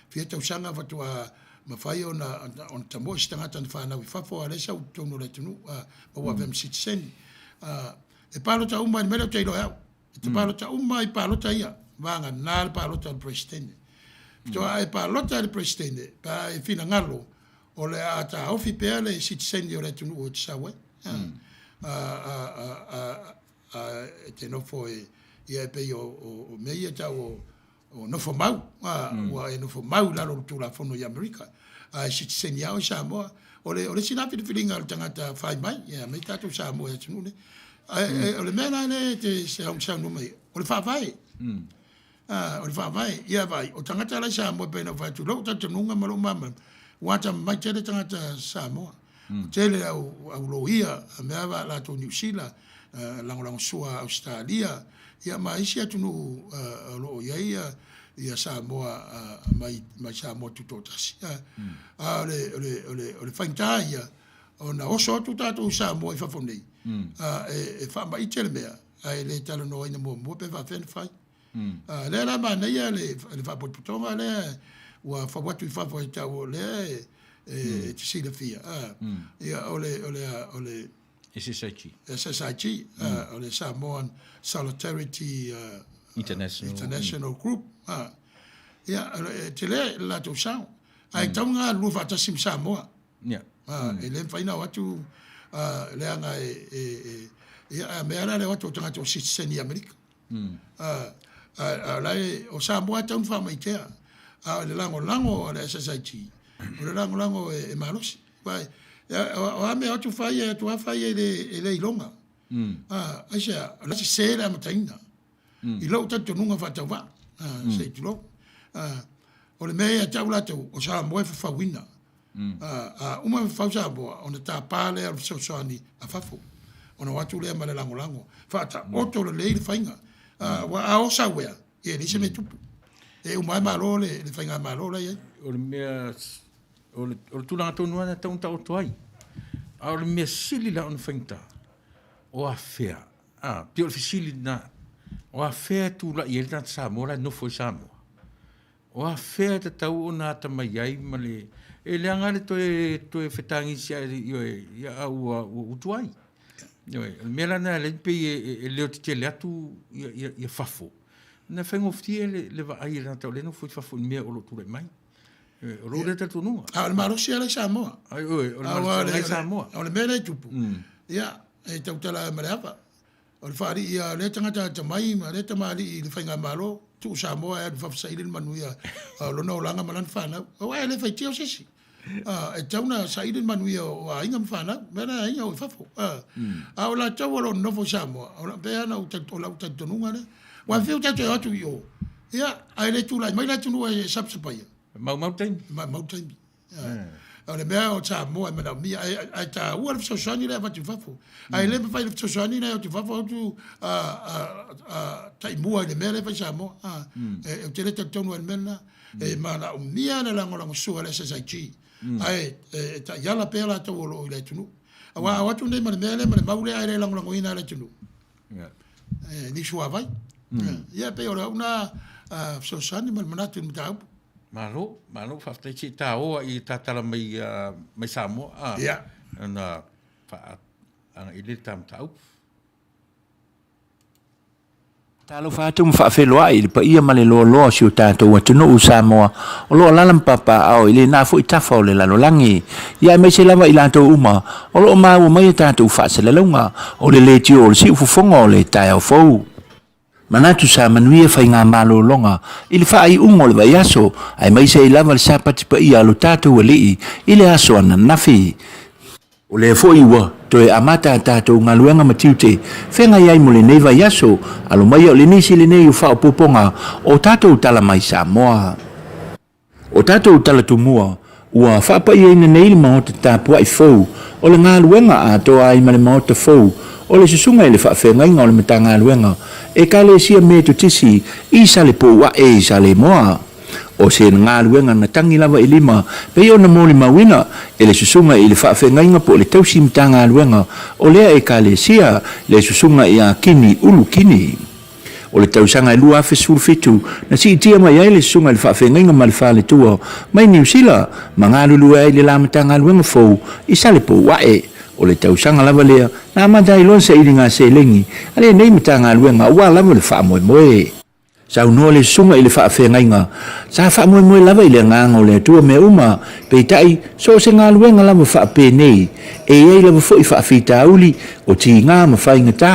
fia tausanga whatua mawhai o na tamo i tangata na whanau i whafo a lesa u tono le tunu o wa vem sitseni. E pālota uma i mera teilo au. E te pālota uma i pālota ia. Vanga nā le pālota o presidente. Toa e pālota le presidente, pa e fina ngalo, o le ata ofi pea le sitsendi o le tunu o tisawe. E te nofo e ia e pei o meia tau o no fo mau wa no fo mau la lo tu la fono ya America si senia o Samoa ole sina filinga o tangata fai mai ya me tatu Samoa e tunu ne ole mena ne te sa no mai ole fa vai ole fa vai ia vai o tangata la Samoa pe no fa tu lo tatu nunga malo mama wata mai te tangata Samoa tele au lo ia me ava la to New Zealand lango sua Australia ia mai sia tunu lo ia Samoa mai Samoa tutotasi ole faintaia ona oso tu tatu Samoa fa fonei fa mai tele mea ai le talo no ina mo pe va fen fai le la mana ia le fa potoma le wa fa watu fa fa tau le ti si le fia ia ole SSIG ole Samoan Solidarity International Group ia te le la tu sao ai taunga lu fa tasim Samoa ele faina watu le anga ia me ana le watu tanga to sitsen America lai o Samoa taun fa mai tea le lango le SSIG o lango e malos vai o ame o tu fai le ilonga asia la se la mataina i lo tanto nunga fa tava se tu lo o le mea taula tu o sa mo fa wina uma fa sa bo ona ta pale al so soni a fafo ona watu le male lango fa ta otto le fainga wa o sa wea e ni se me tu e o mai malo le fainga malo la ye o le mea o tula tonu ana tau tau toai a le mea sili la on fainta o a fea pio le fisili na o a fea tu la i ta Samoa no foi Samoa o a fea te tau ona ta mai ai male e le anga le to e fetangi sia ia au tuai le mea na le pe e le te le atu ia fafo na fengo ftie le va ai na tau le no foi fafo mea o lo tu le mai o lo le tatu nunga le marosi ala Samoa ai o le marosi Samoa o le mea le tupu ia e tau tala mareapa o le whaari ia le tangata tamai ma le tamari i le whainga malo tu Samoa e whafsa i le manuia lona o langa malan whanau o e le whaitio sisi e tauna sa i le manuia o a inga mwhanau mena inga o i whafo a o la tau alo nofo Samoa o la pea na o lau tatonunga ne wa whiu tato e atu i o ia a le tu lai mai la tunu e sapsapaia mau taimi mau taimi o le mea o Samoa e mana mia ai ta ua le fisosani le avatu fafo ai le fai le fisosani le atu fafo atu taimua i le mea le fai Samoa e te le tautonu e mena e mana o mia le lango sua le SSIG ai ta iala pea la tau olo i le tunu awa watu nei mana mea le mana maule ai le lango ina le tunu ni sua vai ia pe ora una fisosani mana manatu ni tau Malo faftai si tao i tatala mai Samoa. Ia. Na ang ili tam tau. Talo fatu mfa'afeloa i pa ia male lo si o tātou atunu Samoa o lo lalam papa au ili na fu itafa o le lalolangi ia mai se lava i latou uma o lo mau mai tātou fa'asalelunga o le letio o le si ufufonga o le tai au fou manatu sa manuia fai ngā malolonga i le whaai ungo le vai aso ai mai se i lava le sapati pa ia lo tātou alii i le aso ana nafi o le fo iwa to e amata tātou ngā luenga matiute whenga iai mo le nei vai aso alo mai o le nisi le nei u whao poponga o tātou tala mai Samoa o tātou tala tumua ua whaapa ia ina nei le maota tāpua i fau o le ngā luenga a toa ai ma le maota fau o le susunga i le whaafengainga o le mata ngā luenga e ka le sia me tu tisi i sa le po wa e sa le moa o se ngā luenga na tangi lava i lima pe o na moli mawina e le susunga i le whaafengainga po le tausi mata ngā luenga o lea e ka le sia le susunga i a kini ulu kini o le tausanga e lua afe sulfitu na si itia mai ai le susunga i le whaafengainga ma le whaale tua mai New Zealand ma ngā lulu ai le la mata ngā luenga fau i sa le po wa e o le tausanga lava lea na amadai lonsa i ngā se lengi ale nei mata ngā luenga ua lava le wha moe moe sa unua le sunga i le wha whengainga sa wha moe moe lava i le nganga o le atua me uma peitai so se ngā luenga lava wha pe nei e ei lava fo i wha whita uli o ti ngā mawhainga tā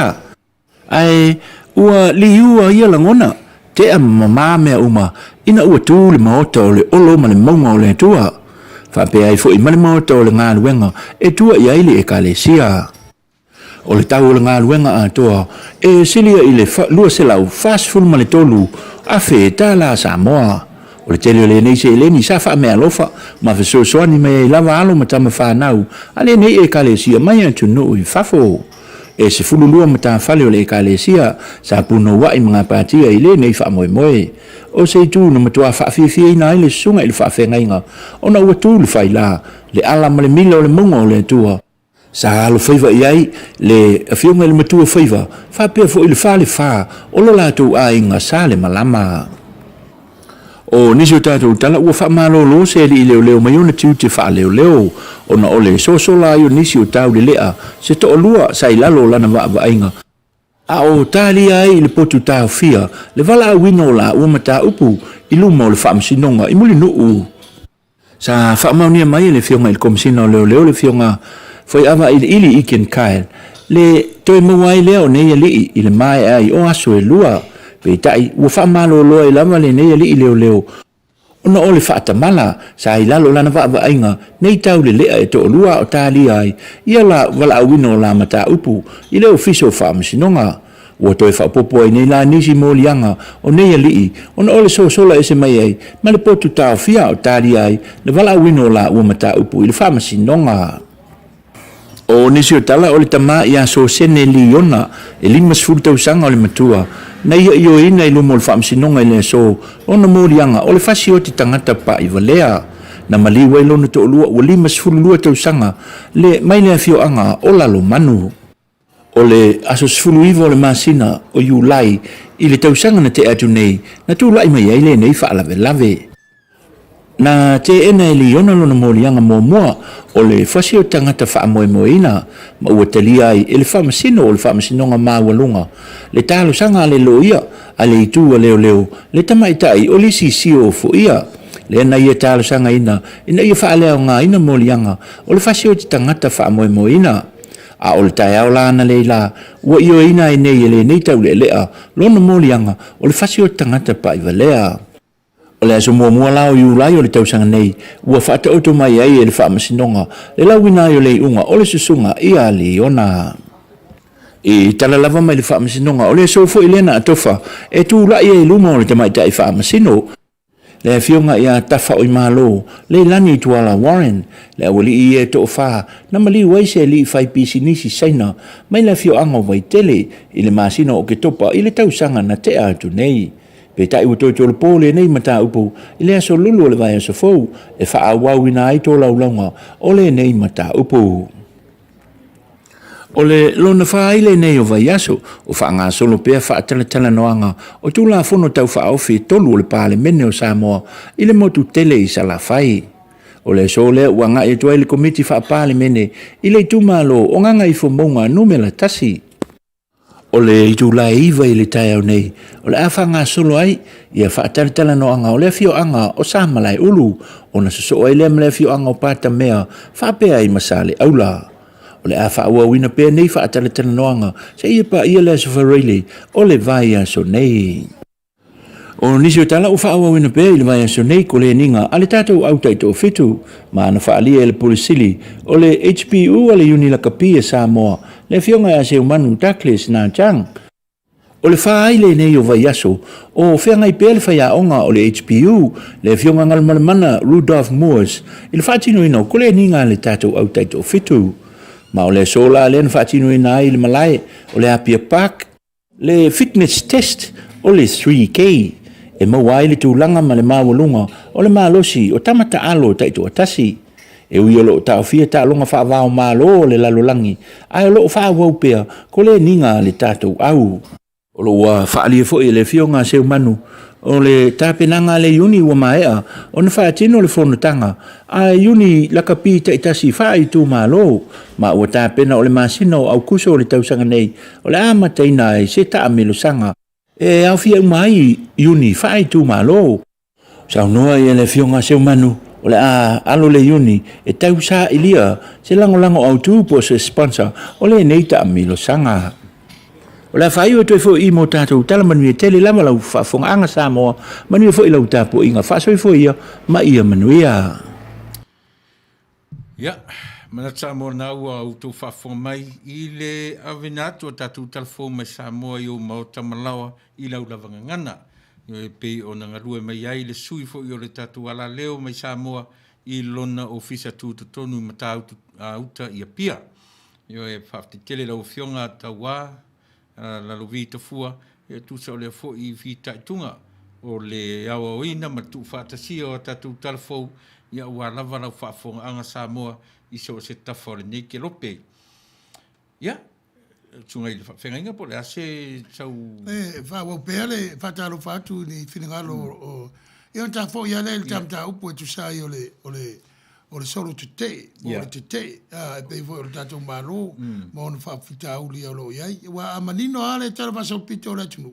ai ua li ua ia langona te mama me uma ina ua tu le maota o le olo ma le maunga o le tua. Whape ai fo i male maota o le ngā luenga e tua i aile e kalesia. O le tau o le ngā luenga a toa e silia i le lua se lau fast full ma le tolu a fe ta la Samoa. O le tele o le nei se eleni sa wha mea lofa ma fe so soani me e lava alo ma tama whanau a le nei e kalesia mai atu no i fafo. E se fululua ma ta whale o le e kalesia sa puno wa i mga patia i le nei wha moe moe. O se tu no matua whaafifia ina i le sunga i le whaafengainga o na ua tu le whaila le ala ma le mila o le munga o le tua. Sa alo whaiva i ai le awhionga i le matua whaiva whapea fo i le whale wha o lo lato a inga sa le malama. O nisi o tātou tala ua whamalo lo se li i leo leo mai ona tiu te wha leo leo o na ole sosola i o nisi o tau le lea se to o lua sa i lalo lana wa ainga. A o tali ai le potu tau fia le wala wino la ua mata upu i luma o le whaamsinonga i muli nuu. Sa whaamaunia mai le fionga i le komisina o leo leo le fionga foi ava i le ili iken kael le toi mawai leo neia lii i le mai ai o aso e lua pe tai ua whaamalo loa i lama le neia lii leo leo. Ona ole whaatamala sa i lalo lana wa ainga nei tau le lea e to o lua o tali ai ia la wala wino la mata upu i leo fiso whaamsinonga. Ua toi whaapopo ai nei la nisi mōlianga o neia lii ona ole sola e se mai ai ma le potu tau fia o tali ai le wala wino la ua mata upu i le whaamsinonga. O nisi o tala o le tama i aso sene li ona e limas fultau sanga o le matua na ia i o ina i lumo le whaamsinonga i le so ona mōlianga o le whasi o ti tangata pa i valea na maliwa i lona to olua ua limas fululua tau sanga le mai le afio anga o lalo manu. O le aso sfulu iwa o le masina o iulai i le tau sanga na te atu nei na tu lai mai ai le nei whaalave lave. Na te ena e liona lona mōlianga mō mua o le whasi o tangata whaamoe moina ma ua talia ai e le whaamasino o le whaamasinonga māwalunga le talo sanga le loia a le itu a leo leo le tamaitai o le sisio fo ia le na ia talo sanga ina ia whaaleo ngā ina mōlianga o le whasi o te tangata whaamoe moina a o le tai au lana leila ua io ina e nei e le nei tau le lea lona mōlianga o le whasi o tangata pa i valea. O le aso mua lao i ulai o le tausanga nei, ua whaata oto mai ai e le whaamasinonga, le lawina o le unga o le susunga i a leona. E tala lava mai le whaamasinonga o le sofo i lena atofa, e tu lai e luma o le tamaita i whaamasino. Le fionga i a tafa o i malo, le lani i tuala Warren, le awali i e to wha, na mali waise li i whai pisi nisi saina, mai le fio anga vai tele, i le masino o ke topa i le tausanga na te atu nei. Pe tai ua toi tolo pōle nei mata upu, i le aso lulu o le vai aso fau, e wha awau ina ai tō laulanga, o le nei mata upu. O le lona wha ile nei o vai aso, o wha ngā solo pēr wha tala noanga, o tū la fono tau wha awhi tolu o le pāle mene o Samoa, i le motu tele i sala whai. O le so le ua ngā e tua i le komiti wha pāle mene, i le tūmalo o nganga i fo maunga numela tasi. O le itu la iwa i le tai au nei, o le awha ngā solo ai, ia whaataritala no anga o le fio anga o Samalai ulu, o na suso ai le mle fio anga o pata mea, whapea i masale aula. O le awha ua wina pēr nei whaataritala no anga, se ia pa ia le sofareile, o le vai aso nei. O nisi o tala o wha wina pēr i le vai aso nei ko le ninga, ale tātou au taito o fitu, ma ana whaalia e le polisili, o le HPU a le Unilakapia Samoa, le fionga a se umanu Douglas na Chang. O le wha le nei o vai aso, o whianga i pēle whaia onga o le HPU, le fionga ngalmalamana Rudolph Moores, i le whaatino ina o kole ninga le tātou au taito o fitu. Ma o le sola le na whaatino ina i le malae, o le Apia Park, le fitness test, o le 3K, e mawai le tūlanga ma le mawalunga, o le malosi, o tamata alo taito o tasi. E ui o loo tau fia ta longa wha vao malo le lalolangi, ai o loo wha wau pea, ko le ninga le tātou au. O loo wha alia fo e le fionga seu manu, o le tāpenanga le uni ua maea, o na wha tino le whonotanga, a uni lakapi ta itasi wha i tū malo, ma ua tāpena o le masino au kuso o le tausanga nei, o le amataina e se ta amelo sanga, e au fia umai uni wha i tū malo. Sau noa e le fionga seu manu, o le alo le uni e tau sa ilia se lango au tu po se sponsor o le neita amilo sanga. O la fai o toi fo I mo tātou tala manuia tele lama lau whaafonga Samoa, manuia fo I lau tāpo inga whaasoi fo ia, ma ia manuia. Ia, mana Samoa na ua au tau whaafonga mai, I le avenatu o tātou talafo mai Samoa I o mao tamalawa I lau lavanga ngana. E pei o na ngarue mai ai le sui fo I o le tātou ala leo mai Samoa I lona ofisa tūtotonu I mata auta I a pia. Io e whaaftetele lau fionga taua, la lovi te fua e tu sa le fo I vita tunga o le awa oina ma tu fatasi o tatu talfo ia wa lava la fa fo anga Samoa I so se tafo le ne ke lope ia tunga I fenga po le ase sau fa wo pele fa talo fatu ni finangalo o io ta fo ia le tamta upo tu sai o le solo tute o le tute pe vo le tato malo mo no fa fita uli o lo ia wa amanino ale tala fa so pito le tunu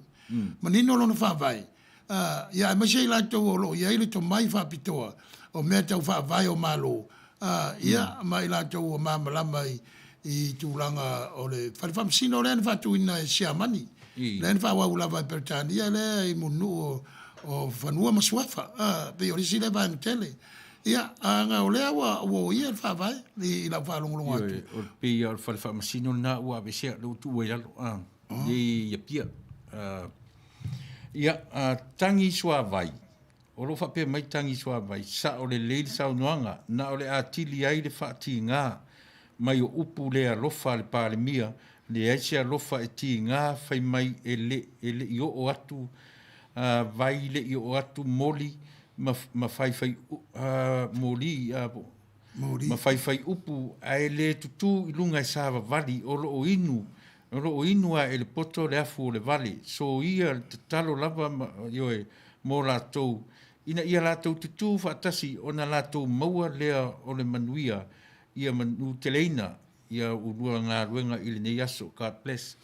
manino lo no fa vai ia ma sei la to lo ia ile to mai fa pito o me tau fa vai o malo ia mai la to o mama la mai I tulanga o le fa sino le fa tu ina sia mani le fa wa ula va per tania le I munu o fanua maswafa pe o si le va tele ia anga o lea wa ia fa vai I la fa longo atu o pe ia o fa masino na wa be se lo tu we lalo ia pia ia tangi swa vai o lo fa pe mai tangi swa vai sa o le leil sa noanga na o le atili ai le fa tinga mai o upu le alofa le pale mia le aisia alofa e tinga fai mai ele io o atu vai le io o atu moli ma fai moli ma fai upu ai le tutu ilunga I sava vali o lo inu a ele poto le afu le vali so ia te talo lava yoe mo latou ina ia latou tutu fatasi ona latou maua lea o le manuia ia manu teleina ia urua ngā ruenga I le nei aso God bless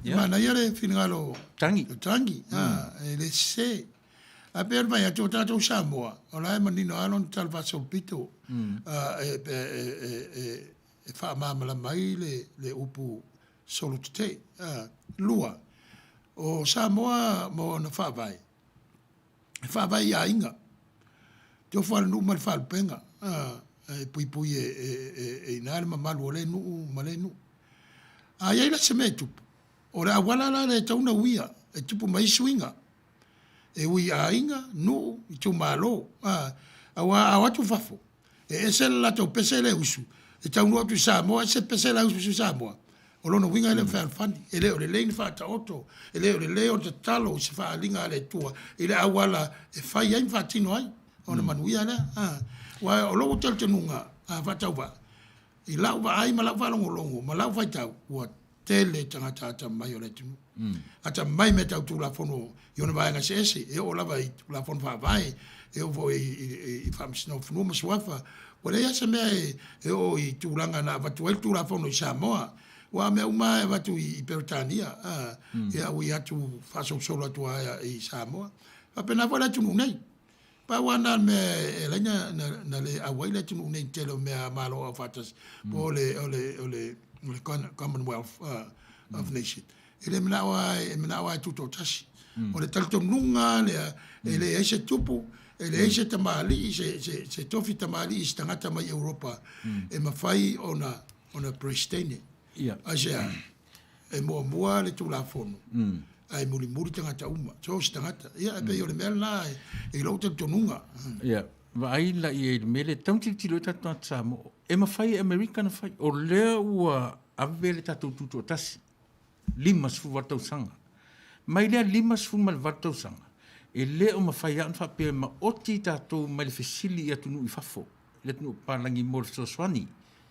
mana ia le finangalo tangi ele se a per vai a tatou Samoa o la manino alon talva so pito e fa mama mai le upu solo te lua o Samoa mo na fa vai a inga to fa no mal fa penga pui e nal ma malu le nu malenu a ia la semetu o la wala la le tauna uia e tupu mai swinga e ui a inga no I tu malo a watu fafo e ese la to pese le usu e tau no tu Samoa se pese la usu Samoa o lono winga ele fa fani ele o le lein fa ta oto ele o le leo te talo se fa linga le tua ele awala e fa ia fa tino ai o na manuia na wa o lo tel tenunga fa tau va I lau va ai ma lau va longo ma lau fa tau wa tele tangata ta mai o le tunu ata mai me tau tu la fono yo na vai ngase ese e o la vai la fono fa vai e o vo I fam sno fono ma swafa wala ya se me e o I tu langa na va tu el tu la fono I Samoa wa me uma va tu I Peritania ya wi atu fa so solo tu I Samoa apena vola tu nei pa wana me elena na le awaila tu nei telo me malo afatas po le Commonwealth of Nations ele mnawa tuto tashi o le talto nunga ele ese tupu ele ese tamali se tofi tamali istangata mai Europa e mafai ona pristine asia e mo le tu la fono ai muri tangata uma so istangata ia pe yo le mela e lo talto nunga ia vai la I mele tanti tilo tatu tsamo e mafai American fai o le ua avele tatu tuto tasi lima sfu watau sanga mai le lima sfu mal watau sanga e le o mafai an fa pe ma oti tatu mal fesili ya tunu ifafo le tunu palangi mor so swani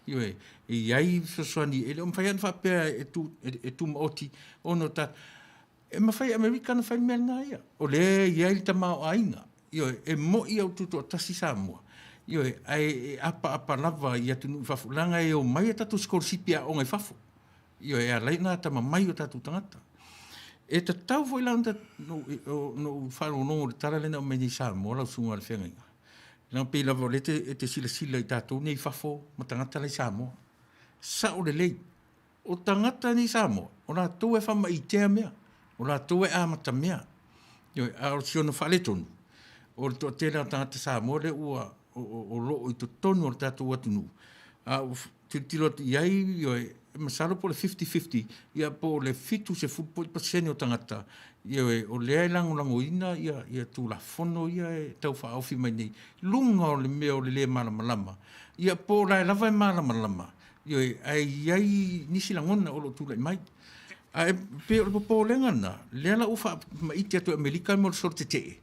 e iai so swani e le o mafai an fa pe e tu ma oti ono ta e mafai American fai mena ia o le iai tama o ainga e mo ia tuto tasi Samoa ai apa lava ia tunu ifafo langa e o mai tatu skolsipia o ngai fafo e alai na tama mai o tatu tangata e te tau foi landa no faro no tala lena o meni Samoa la sunga le fenga na pe la volete e te sila I tatu nei fafo ma tangata le Samoa sa o le lei o tangata ni Samoa, o la tau e whama i tea mea, o la tau e amata mea. Ioi, a o siono whale tonu. O le toa tēnā tangata Samoa le ua o loo i to tonu o le tātou atunu. A o tiro iai, ioi, masalo po le 50-50, ia po le fitu se fupo i pasene o tangata. Ioi, o lea lango ina, ia tu la fono, ia e tau wha auwhi mai nei. Lunga o le mea o le lea malamalama. Ia po la e lava e malamalama. Ioi, ai iai nisi langona o lo tūlai mai. Ai pe o po lenga na le la ufa ma iti atu Amerika mo sorte te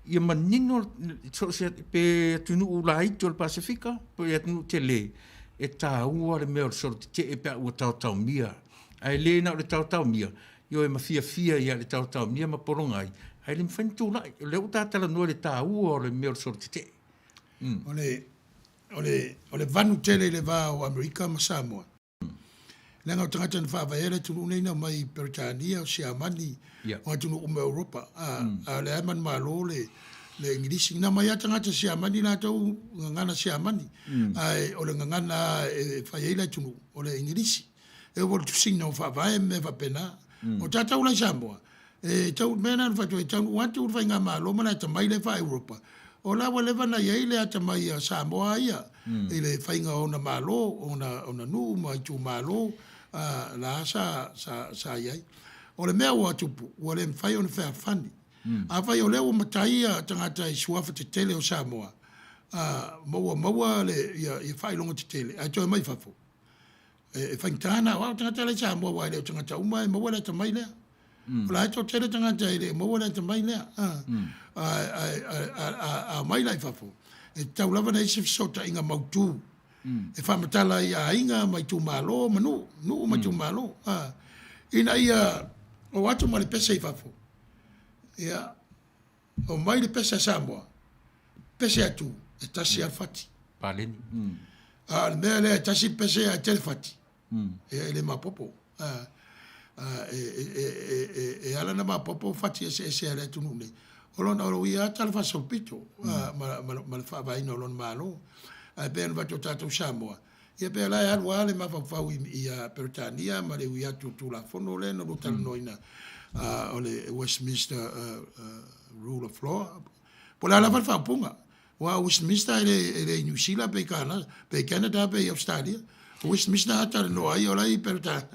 ia manino so se pe tunu ula iti o Pasifika po ia tunu tele e ta ua le me sorte te e pe o tau mia ai le na le tau mia yo e mafia ia le tau mia ma porongai ai le mfentu la le uta tala no le ta ua le me sorte te ole vanu tele le va o Amerika ma Samoa. Lenga o tangata na whaavaere tunu neina mai Peritania o Siamani o tunu ume Europa. Le aiman malo le Ingilisi. Nga mai a tangata Siamani na tau ngangana Siamani. O le ngangana whaeila tunu o le Ingilisi. E o tusing na whaavae me whapena. O tatau la Samoa. Tau mena whatu e tau watu urwai ngā malo mana ta mai le wha Europa. O la wa lewa na iei le ata mai a Samoa ia. I le whainga o na malo, o na nu mai tu malo. La sa iai. O le mea ua tupu, ua le mwhai o na whea whani. A whai o leo matai a tangata i suafa te tele o Samoa. Maua le i whai longa te tele. A toi mai whafo. E whaingtana, wau tangata le Samoa wai leo tangata umai, maua le tamai lea. O la hato tele tangata i le, maua le tamai lea. A mai lai whafo. E tau lava na isi fisota inga mautu. E whamatala i a inga mai tu malo, manu mai tu malo. Ina ia, o atu ma le pesa i whafo. Ia, o mai le pesa Samoa, pesa atu, e tasi alfati. Paleni. Le mea lea, tasi pesa a telefati. E le mapopo. E ala na mapopo fati e se ale tunu nei. Olona oro ia tala fa solpito, ma le whaavaina olona malo. Ben va to tatou Samoa. Ia pe la al wale ma fa i Peritania ma le ia tu la fono le no tal noina o le Westminster rule of law. Po la fa punga. Wa Westminster le New Zealand pe Canada pe Australia. Westminster ata no ai ola i Peritania.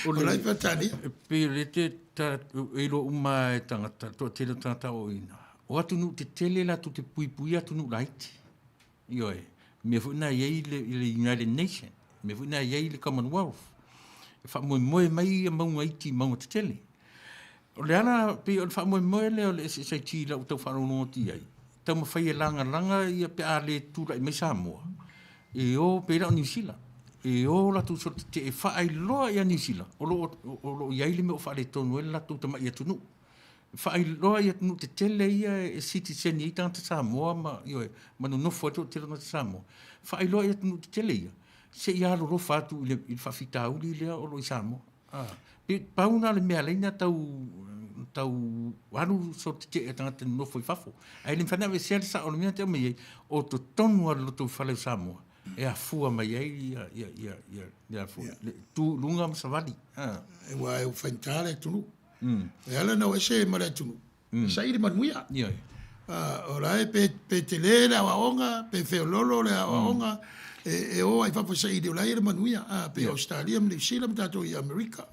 Ola i Peritania. Pe le te ta ilo uma e tangata to te tangata o ina. O atu nu te tele la tu te pui atu nu laiti. Ioi. Me funa iei le United Nations, me funa iei le Commonwealth. E wha moe mai a maunga iti maunga te tele. O le ana, pe o le wha moe le o le SSIT la utau whanongo ti ai. Tau ma whai e langa ia pe a le tūra i mai Samoa. E o pe la o New Zealand. E o la tu sorte te e wha ai loa i a New Zealand. O lo iei le me o wha le tonu e la tu tama i atunu. Whaai loa i atunu te tele ia e citizen i tangata Samoa ma no nofo atu te tangata Samoa. Whaai loa i atunu te tele ia. Se i alo ro whatu i whawhita uli lea o lo i Samoa. Pauna le mea leina tau aru so te tangata nofo i whafo. Ai le whanau e seale sa o le mea te o mei o to tonu a loto whale o Samoa. E a fua mai ai ia fua. Tu lunga masawali. E wa e whaintale tunu. E ala na wese mara tunu. Sa iri manuia. O lai pe te le le awaonga, pe feololo le awaonga, e o ai whapa sa iri o lai iri manuia. Pe Australia, New Zealand, tato i Amerika.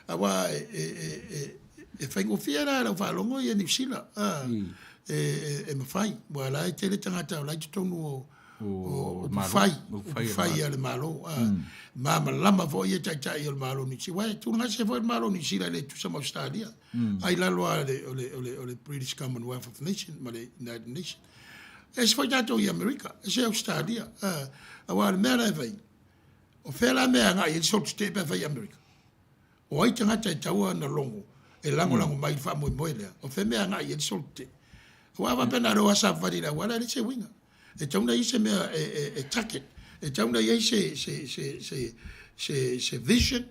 Awa e whaingofia la la whalongo i New Zealand. E mawhai. Wa lai tele tangata o lai tutonu o fai ale malo mama lama vo ia tai o malo ni si wai tu ngase vo malo ni si le tu sama Australia ai la lo ole British Commonwealth of Nations ma le United Nations es foi dato i America es Australia awa mera vai o fela me nga i so te pe vai America o ai tanga tai tau na longo e lango mai fa mo le o fe me nga i so te wa va pena ro sa fari la wala le se winga e tauna i se mea e taket, e tauna i se vision,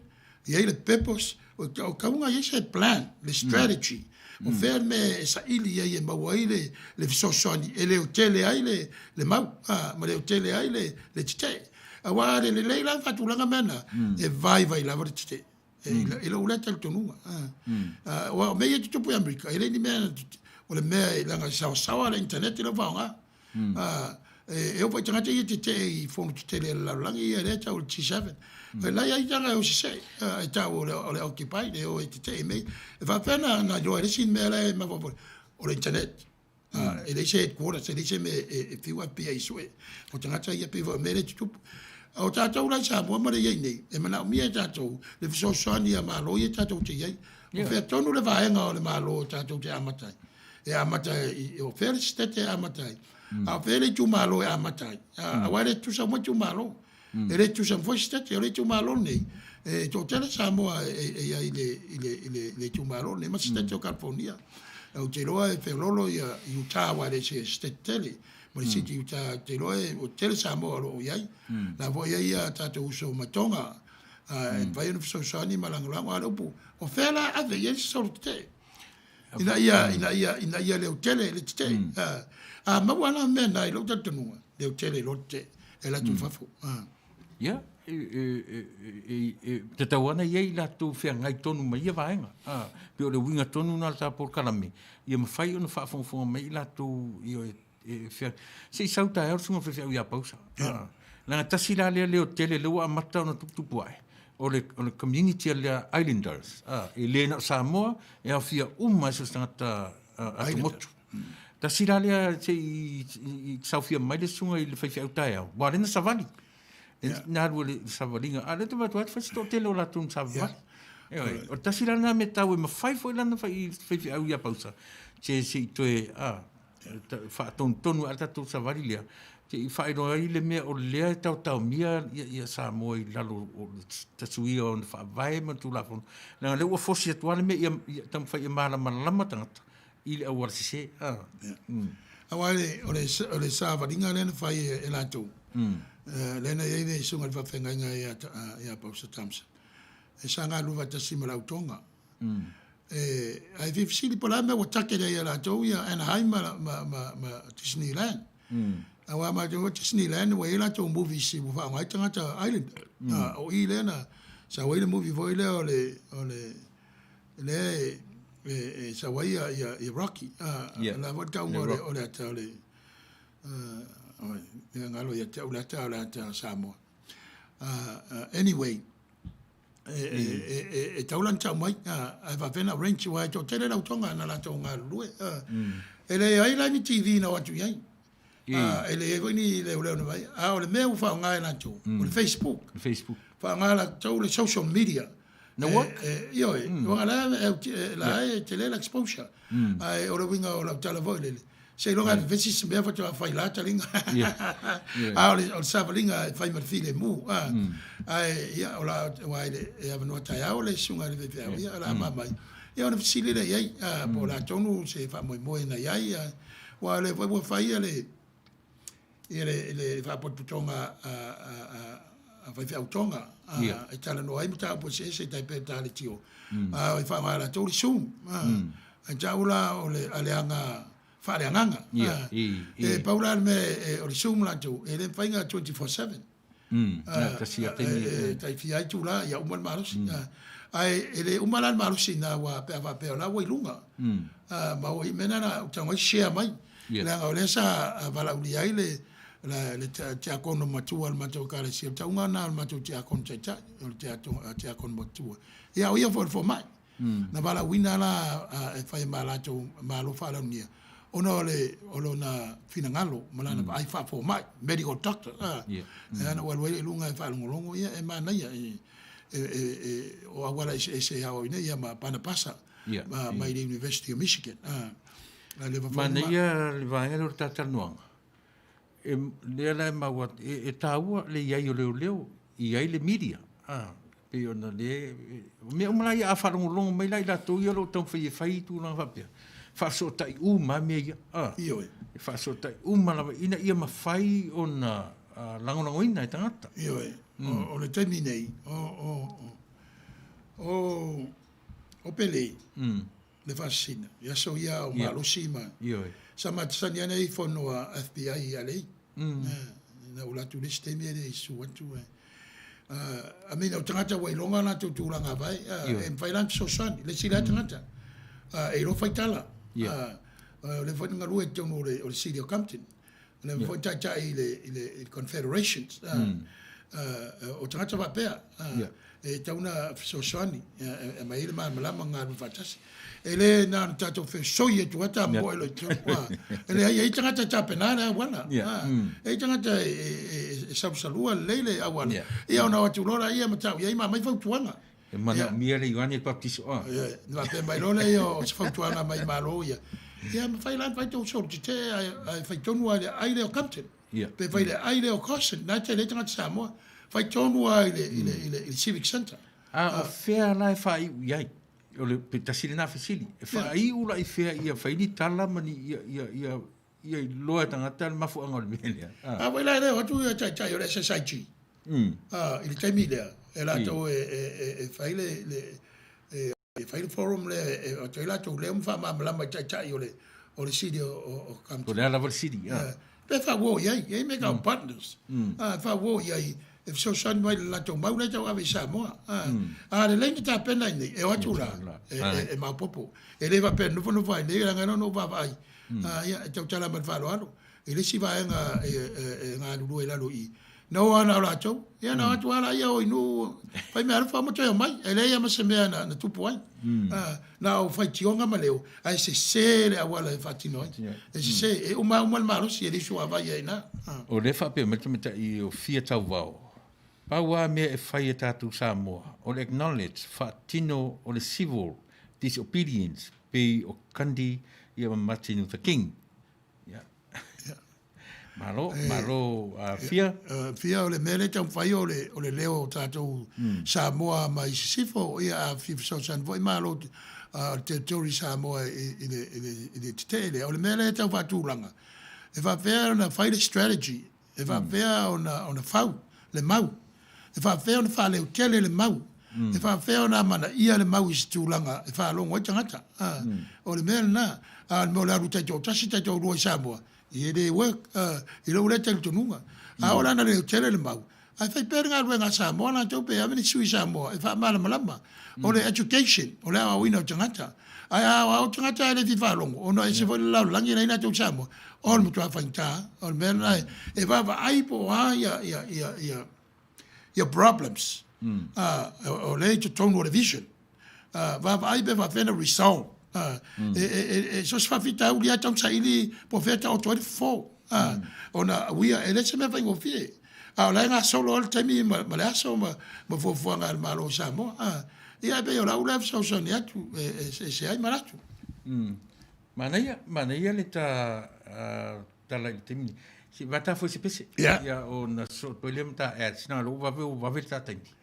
i le purpose, o kaunga i se plan, le strategy, o whea me sa ili i e maua i le fisosoni, e le o tele ai le mau, ma le o tele ai le tite. Awa le la fatulanga mena e vai lava te. E lo ula tel tonunga. Wa me ye tupu America. Ele ni mena o le mea langa sawa le internet le vaonga. E o tanga te te I fonu te le la langi e le tau T7. La ia tanga o se e tau o le occupy le o te me. E va pena na jo ele sin me le ma o le internet. E le se quarters, e le se me e fiwa pia I sue. O tanga te ia piva me le tupu. O tātou lai sa mua mare iei nei. E mana umia tātou. Le fiso soani a malo i tātou te iei. O whea tonu le vaenga o le malo tātou te amatai. E amatai, o whea le stete amatai. A whea le tu malo e amatai. A wai le tusa mua tu malo. E le tusa mfoi stete, o le tu malo nei. E tō tele sa mua e iei le tu malo nei. Ma stete o California. O te roa e whea I Utah wa le se stete tele. Mo le siti Utah te roa e o tele sa mua o iei. Na vo iei a tātou uso matonga. E vai anu fiso soani malangolango a upu. O whela ave iei soro te. Ina ia leo tele le te. Mawana mena I lo tatanunga. Leo tele lo te. E la tu fafu. Ia. Te tauana iei la tu whea ngai tonu mai ia vaenga. Pio le winga tonu na ta por kalami. Ia mawhai ona whaafonga mai la tu io whea. Se sau tae au sunga whea ia pausa. Nanga tasira leo tele leo a mata ona tuputupu ai. O le community lea Islanders. E le na Samoa e a whia so stangata atu motu. Tasira lea se I sau whia mai le sunga I le whai au tae au. Wa rena savali. Nā rua le savalinga. A le te watu atu whasto tele o la tun savali. O tasira na me tau e mawhai fo ilana whai au ia pausa. Se I toe whaatonu a tatu savali lea. Te I whaeroa I le mea o lea tau mia ia Samoa I lalo o tasuia o whaavae ma tu lafon. Nā leo ua fosi atuale me ia tam whai ia malama tangata. I le awar se. Awale o le savalinga lena whai e lātou. Lena iei le sunga le whawhengainga ia pausa tamsa. E sanga luwa tasima lautonga. Ai vivsili pola me wa take le ia lātou ia Anaheim ma Disneyland. Awa ma jo Disneyland wa ila to movie si wa ngai tangata island. O I lena sa wa le movie voi le o le sa wa ia Rocky. La wa ka o le ta le ngalo ia te ula ta Samoa. Anyway taulan ta mai ai va vena range wa to tele la tonga na la tonga lue. Ele ai la ni TV na watu yai. Ele e ni le na vai. O le meu fa ngai na tu. O le Facebook. Fa ngai la to le social media. Na what? Io wa la tele la exposure. Ai o le winga o la televole. Se longa vesi se beva to fai la talinga. O savalinga fai mar file mu. Ai ia o la wai e ava no tai au le sunga le ve ia la mama. Ia ona fisile le ia po la tonu se fa moi na ia wa le voi fai le fa po tonga a fai autonga e tala no ai mita po se tai pe tale tio. Ai fa mala to sum. A jaula o le aleanga fare nganga. E paula me o sum la tu e le fainga 24/7. Tai fia tu la ya umal maros. Ai ele umal maros na wa pe la wa ilunga. Ma o mena na tanga share mai. La o le sa vala uli ai le te akono matua ma to kale si ta unga na ma to te akono te akono matua. Ya o ia for mai. Na vala wina la e fai mala to malo fala nia. Ono na finangalo malana ai fa for mai medical doctor ana walwe lunga fa longo ia e mana ia o agora ese ao ia ma pana pasa ma University of Michigan mana ia le vai o tatanuanga le la ma wat e taua le ia o leo ia le media pe ona le me umala ia fa longo mai la to ia lo ton fai tu na va faso tai uma me io faso tai uma la ina ia mafai ona lango ina tangata io o le terminei o pele le fascina ia so ia o malo sima io sa matsania nei fono a FBI ale na ula tu le stemi e su atu I mean o tangata wai longa na tu langa vai e mfailan so san le sila tangata e ro faitala le foi ngaru e tonu o le City of Compton le foi tacha i le Confederations o tangata va pea e tauna so sani e mai le malama ngaru fatasi ele na tato fe soye tu ata mo ele twa ele ai tangata tapena na wana e tangata e sabsalua lele awana ia ona watu lora ia matau ia mai fautuanga e mana mia le iwani baptiso na pe mai lora ia fautuanga mai malo ia ia me fai lan fai to so te ai fai tonu ai le Compton pe fai le ai le Caution na te le tangata Samoa fai tonu ai le Civic Center a fair life ai ia o le petasili na fasili e fai ula i fea ia fai ni tala mani ia loa tangata mafu angol melia wai lai le watu ia chai o le SSIG il taimi lea e lato e fai le forum le o te lato le umfa mamalama chai o le City o Compton o le ala City pe fa wo iai make our partners fa wo iai e so san mai la to mau le tau ave Samoa le lengi ta pena ni e watu la e ma popo e le va per no vai le nga no va vai ia tau tala mal falo alo e le si va nga lu la lo i no ana la to ia na watu ala ia o inu fai me alfa mo te mai e le ia ma se me na tupu ai na o fai tionga maleo ai se le awala e fatino e se e o ma malo si e le so va ia na o le fa pe meta i o fia tau vao Paua mea e whai e tātou Samoa, o le acknowledge whaatino o le civil disobedience pe o kandi i a Martin Luther King. Malo, fia? Fia o le mele tau whai o le leo tātou Samoa mai sifo i a fifso san voi malo te tori Samoa i le titele. O le mele tau whaatūranga. E whawhea ona whai le strategy, e whawhea ona whau, le mau. E fa feo na fa le tele le mau e fa feo na mana ia le mau istulanga e fa longo tangata o le mel na mo la ruta jo tasi ta jo ro Samoa e le work e lo le tel tununga ora na le tele le mau ai fa perga lo nga Samoa na to pe aveni sui Samoa e fa mala malama o le education o le awina tangata ai o tangata le fa longo o no e se vo la langi na to Samoa o mo to fa inta o mel na e va ai po your problems o le to tone the vision va ai be va fena resolve so fa fita u lia tong saili profeta o 24 ona we are let's me va ngofie la nga solo all time ma la so ma fo nga ma lo Samoa ia be ora ula so so ne atu se ai maratu mana le ta la temi si vata foi se pese ya on so polem ta sina lo va ver ta tangi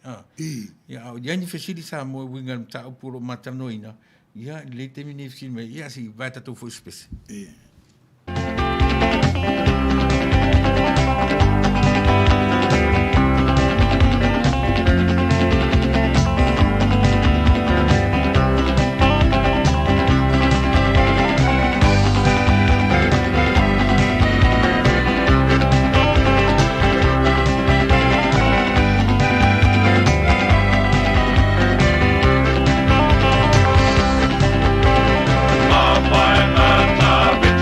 ya o dia ni fesili Samoa winga ta puro matanoina ya le temi ni filme ya si vata to foi se pese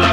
Bye.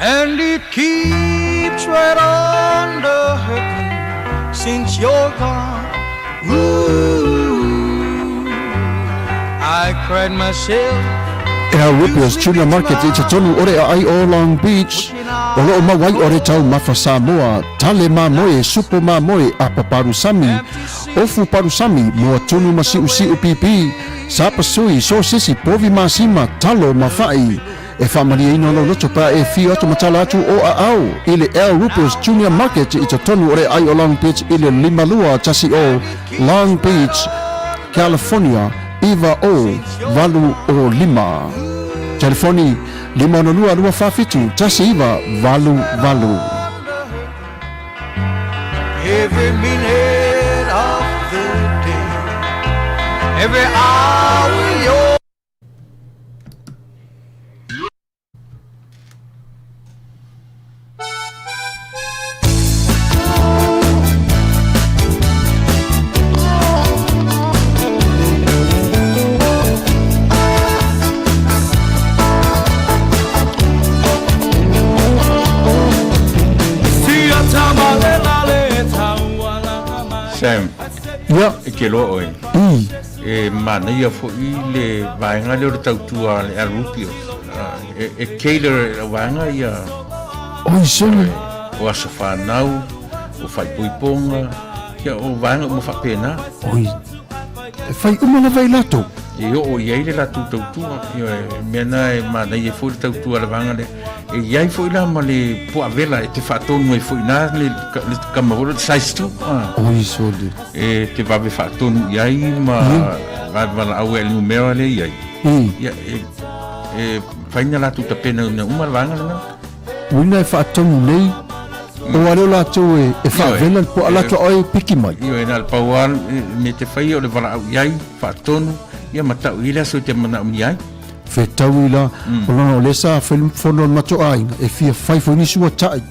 And it keeps right on the hurting since you're gone. Ooh, I cried myself. El Rippers Junior Market i te tonu ore ai o Long Beach. O loo mawai ore tau mafa Samoa. Tale mamoe, supo mamoe a paparusami. Ofu parusami mua tunu masi usi upipi. Sapa sui, so sisi, povi masima, talo mafai. E whamaria ino lo loto pa e fi atu matala atu o a au. Ile El Rippers Junior Market i te tonu ore ai o Long Beach. Ile limalua tasi o Long Beach, California. Iva o valu o lima. Telefoni 50225 tasi iva valu. Every minute of the day, every hour you're Sam, Ya, ke lo oi. E mana ia fo I le vainga le tautua le arupio. E cater vainga ia oi sone. o asafa nau, o fai puiponga, kia o vainga mo fa pena. Oi. E fai umana vai lato. E o ia le la tautua, ia mena e mana ia fo tautua le vainga le. E ia fo ila ma le po avela e te fatonu e fo ina le kamaholo size tu. Oi sone. E te vave fatonu ia ma va au e numero le ia. Ia e faina la tuta pena na uma vanga na. Wina e whaatonu nei. O areo lato e whaavela po alato oi piki mai. Io e nal pauan me te whai o le wala au iai whaatonu. Ia matau ila so te mana umi iai. Whetau ila o lona o lesa whono mato ainga e fia whaifoni sua tai.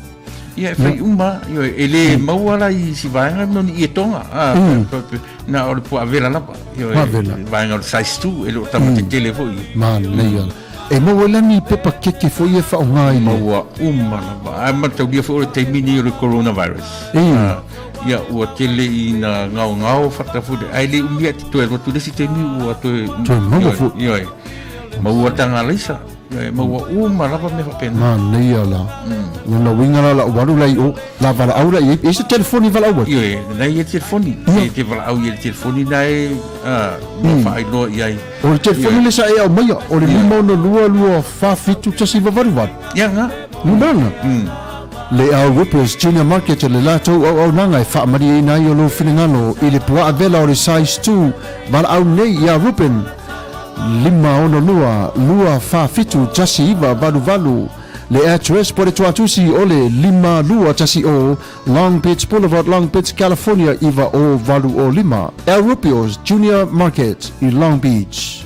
Ia e whai uma io e le mauala I si vaenga noni I e tonga. Na o le po avela lapa. Io e vaenga o le size 2 e lo tamate tele fo I. Man leia. E maua lani pepa keke fo ia whao ngai ne. Maua uma lapa. A matau dia fo o le teimini o le coronavirus. Ia ua tele I na ngau whatafude. Ai le umia te toe matu lesi teimi ua toe. Toe maua fo. Ia e. Maua tanga leisa. Maua uma lapa me whapena. Man leia la. Lona wingara la waru lai o. La vala aura I. E se telefoni vala aura. Ia e. Nai e telefoni. E te vala au I e telefoni nai. Ma whaai loa iai. O le telefoni le sa e au maia. O le lima ona lua whawhitu tasi vavaruvat. Ia ngā. Nunanga. Le El Rippers Junior Market le latou au nanga e whaamari I nai o lo whinangalo I le pua avela o le size 2 vala au nei ia Rupen lima ono lua whawhitu tasi iva valu le address po le tuatusi o le lima lua tasi o Long Beach Boulevard, Long Beach, California iva o valu o lima El Rippers Junior Market I Long Beach.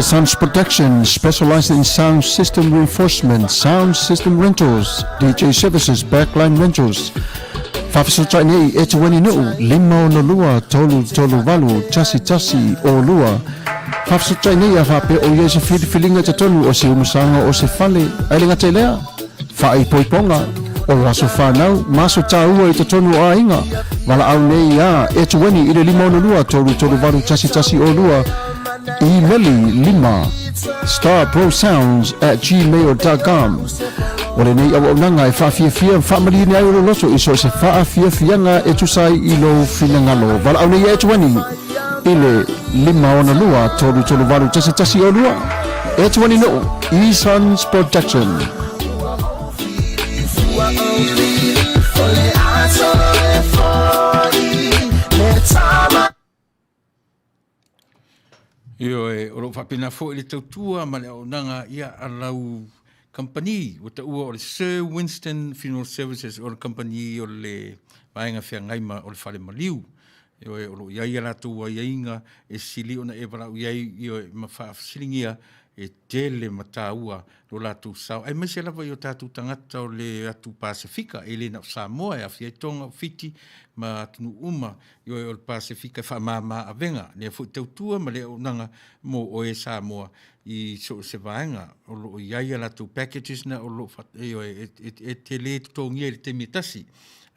Sounds Protection, specialized in sound system reinforcement, sound system rentals, DJ services, backline rentals. Whawhisotai nei e te wani nuu, lima o na lua, tolu valu, tasi o lua. Whawhisotai nei a whape o iei se whiriwhiringa te tonu o se umusanga o se whale, ailinga te lea. Whaai poiponga, o raso whanau, maso tāua I te tonu a inga. Wala au nei a e te wani I le lima o na lua, tolu valu, tasi o lua. Emaili lima starprosounds@gmail.com. Ole nei au nanga e whawhiawhia whamari ni ai loso I so se whawhiawhianga e tusai I lo whinangalo. Wala au nei e tuani I le lima ona lua tolu valu tasi o lua. e te wani no Eason's Protection. Io oro whapena fo i le tautua ma le aonanga ia alau company o ta ua o le Sir Winston Funeral Services o le company o le vaenga whea ngaima o le whale maliu. Io oro iai ala tu wa iainga e sili ona e wala iai io ma whaafsilingia e tele mata ua lo latu sao. Ai mai se lava i o tatu tangata o le atu Pasifika e le na Samoa e awhia tonga fiti ma tunu uma i o le Pasifika wha maa avenga. Ne fu tautua ma le unanga mo o e Samoa i so se vaenga o lo iai ala tu packages na o lo e tele tongia i le temi tasi.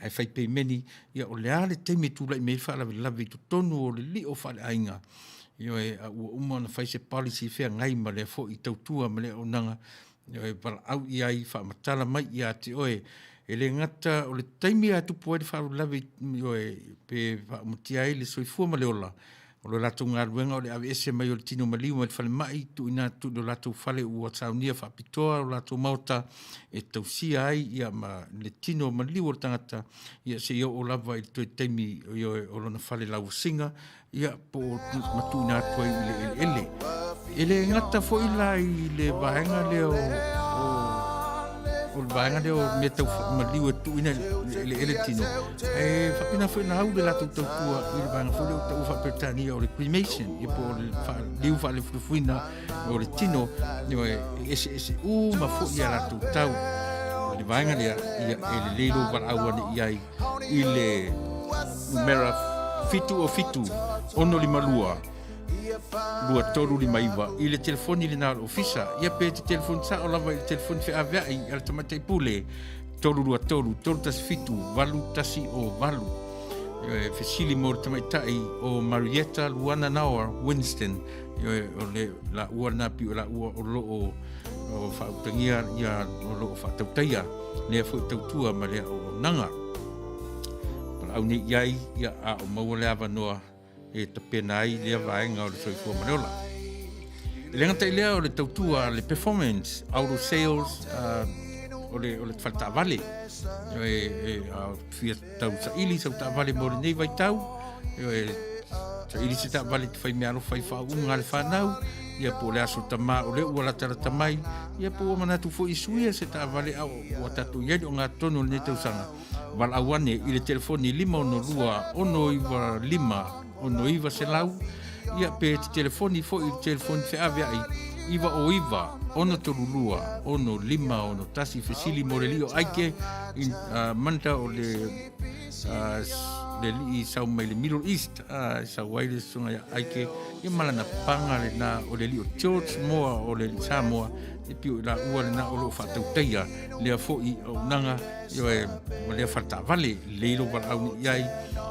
Ai fai pei meni ia o le ale temi tula i mei wha lavi tu tonu o le li o wha le ainga. Io e ua uma na fai se policy fea ngai ma le fo i tautua ma le o nanga io e wala au i ai wha matala mai i ati oe e le ngata o le taimi a tupu e wha lavi io e pe wha muti ai le soifua ma le ola o le lato ngā ruenga o le awe ese mai o le tino maliu ma le whale mai tu ina tu le lato whale ua saunia wha pitoa o lato mauta e tausia ai ia ma le tino maliu o le tangata ia se io o lava i tu taimi io e o lona whale lau singa ia po matu na tua i le ele ngata fo ila i le vaenga leo o le vaenga leo me tau maliu e tu ina ele tino e whapina fo ina au le lato tautua i le vaenga fo leo tau whapetania o le cremation i po le liu wha le fufuina o le tino ese ma fo ia lato tau le vaenga lea ia ele leilo wala awane iai i le numera fitu o fitu ono lima lua toru lima iwa i le telefoni le nal ofisa ia pe te telefoni sa o lava i le telefoni fe aveai ala tamata i pule toru tasi fitu valu tasi o valu fe sili mo le tamaitai o Marietta Luana Naua Winston o le la ua napi o la ua o loo o whautangia ia o loo whautautaia lea fu tautua ma lea o nanga au ni iai ia a o maua le awa noa e tapena ai lea vaenga o le soifua maneola. E le ngata i lea o le tautua le performance, auto sales, o le whalta vale. Fia tau sa ili sa ta vale mo le nei vai tau. Sa ili sa ta vale te whai mearo whai whaunga le whanau. Ia po le aso tama o le ua la tara tamai. Ia po o manatu fo isuia se ta vale au o tatu iai o ngā tono le tausanga. Wal awane i le telefoni 512 ono iwa 5 ono iwa se lau ia pe te telefoni fo i le telefoni fe ave ai iwa o iwa ono torulua ono 5 ono tasi fesili morelio aike in manta o le li sau mai le Middle East sa waile sunga aike ia malana panga le na o le li o George Moa o le Samoa e pio la ua le na o lo whatautaia lea fo i o nanga io e lea whatavale leilo wala au ni iai